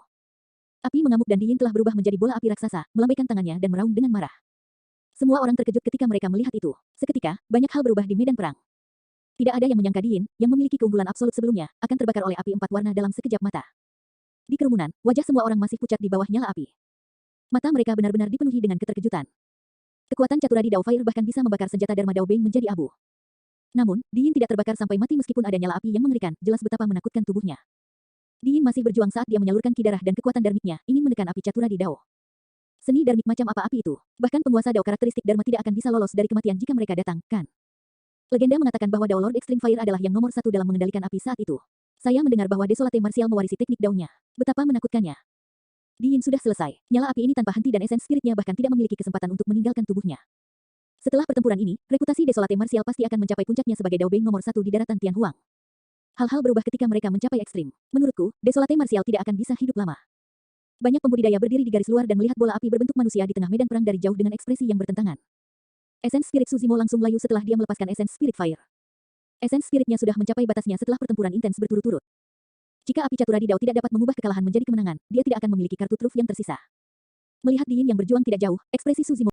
Api mengamuk dan Diin telah berubah menjadi bola api raksasa, melambaikan tangannya dan meraung dengan marah. Semua orang terkejut ketika mereka melihat itu. Seketika, banyak hal berubah di medan perang. Tidak ada yang menyangka Diin, yang memiliki keunggulan absolut sebelumnya, akan terbakar oleh api 4 warna dalam sekejap mata. Di kerumunan, wajah semua orang masih pucat di bawah nyala api. Mata mereka benar-benar dipenuhi dengan keterkejutan. Kekuatan Caturadi Dao Fire bahkan bisa membakar senjata Dharma Dao Beng menjadi abu. Namun, Diin tidak terbakar sampai mati meskipun ada nyala api yang mengerikan, jelas betapa menakutkan tubuhnya. Diin masih berjuang saat dia menyalurkan ki darah dan kekuatan dharmiknya, ingin menekan api Caturadi Dao. Seni dharmik macam apa api itu? Bahkan penguasa Dao karakteristik Dharma tidak akan bisa lolos dari kematian jika mereka datang, kan? Legenda mengatakan bahwa Dao Lord Extreme Fire adalah yang nomor 1 dalam mengendalikan api saat itu. Saya mendengar bahwa Desolate Martial mewarisi teknik Dao-nya. Betapa menakutkannya. Diin sudah selesai. Nyala api ini tanpa henti dan esen spiritnya bahkan tidak memiliki kesempatan untuk meninggalkan tubuhnya. Setelah pertempuran ini, reputasi Desolate Martial pasti akan mencapai puncaknya sebagai Dao Beng nomor 1 di daratan Tianhuang. Hal-hal berubah ketika mereka mencapai ekstrim. Menurutku, Desolate Martial tidak akan bisa hidup lama. Banyak pembudidaya berdiri di garis luar dan melihat bola api berbentuk manusia di tengah medan perang dari jauh dengan ekspresi yang bertentangan. Esen spirit Suzimo langsung layu setelah dia melepaskan esen spirit fire. Esen spiritnya sudah mencapai batasnya setelah pertempuran intens berturut-turut. Jika api Caturadi Dao tidak dapat mengubah kekalahan menjadi kemenangan, dia tidak akan memiliki kartu truf yang tersisa. Melihat Diin yang berjuang tidak jauh, ekspresi Suzimo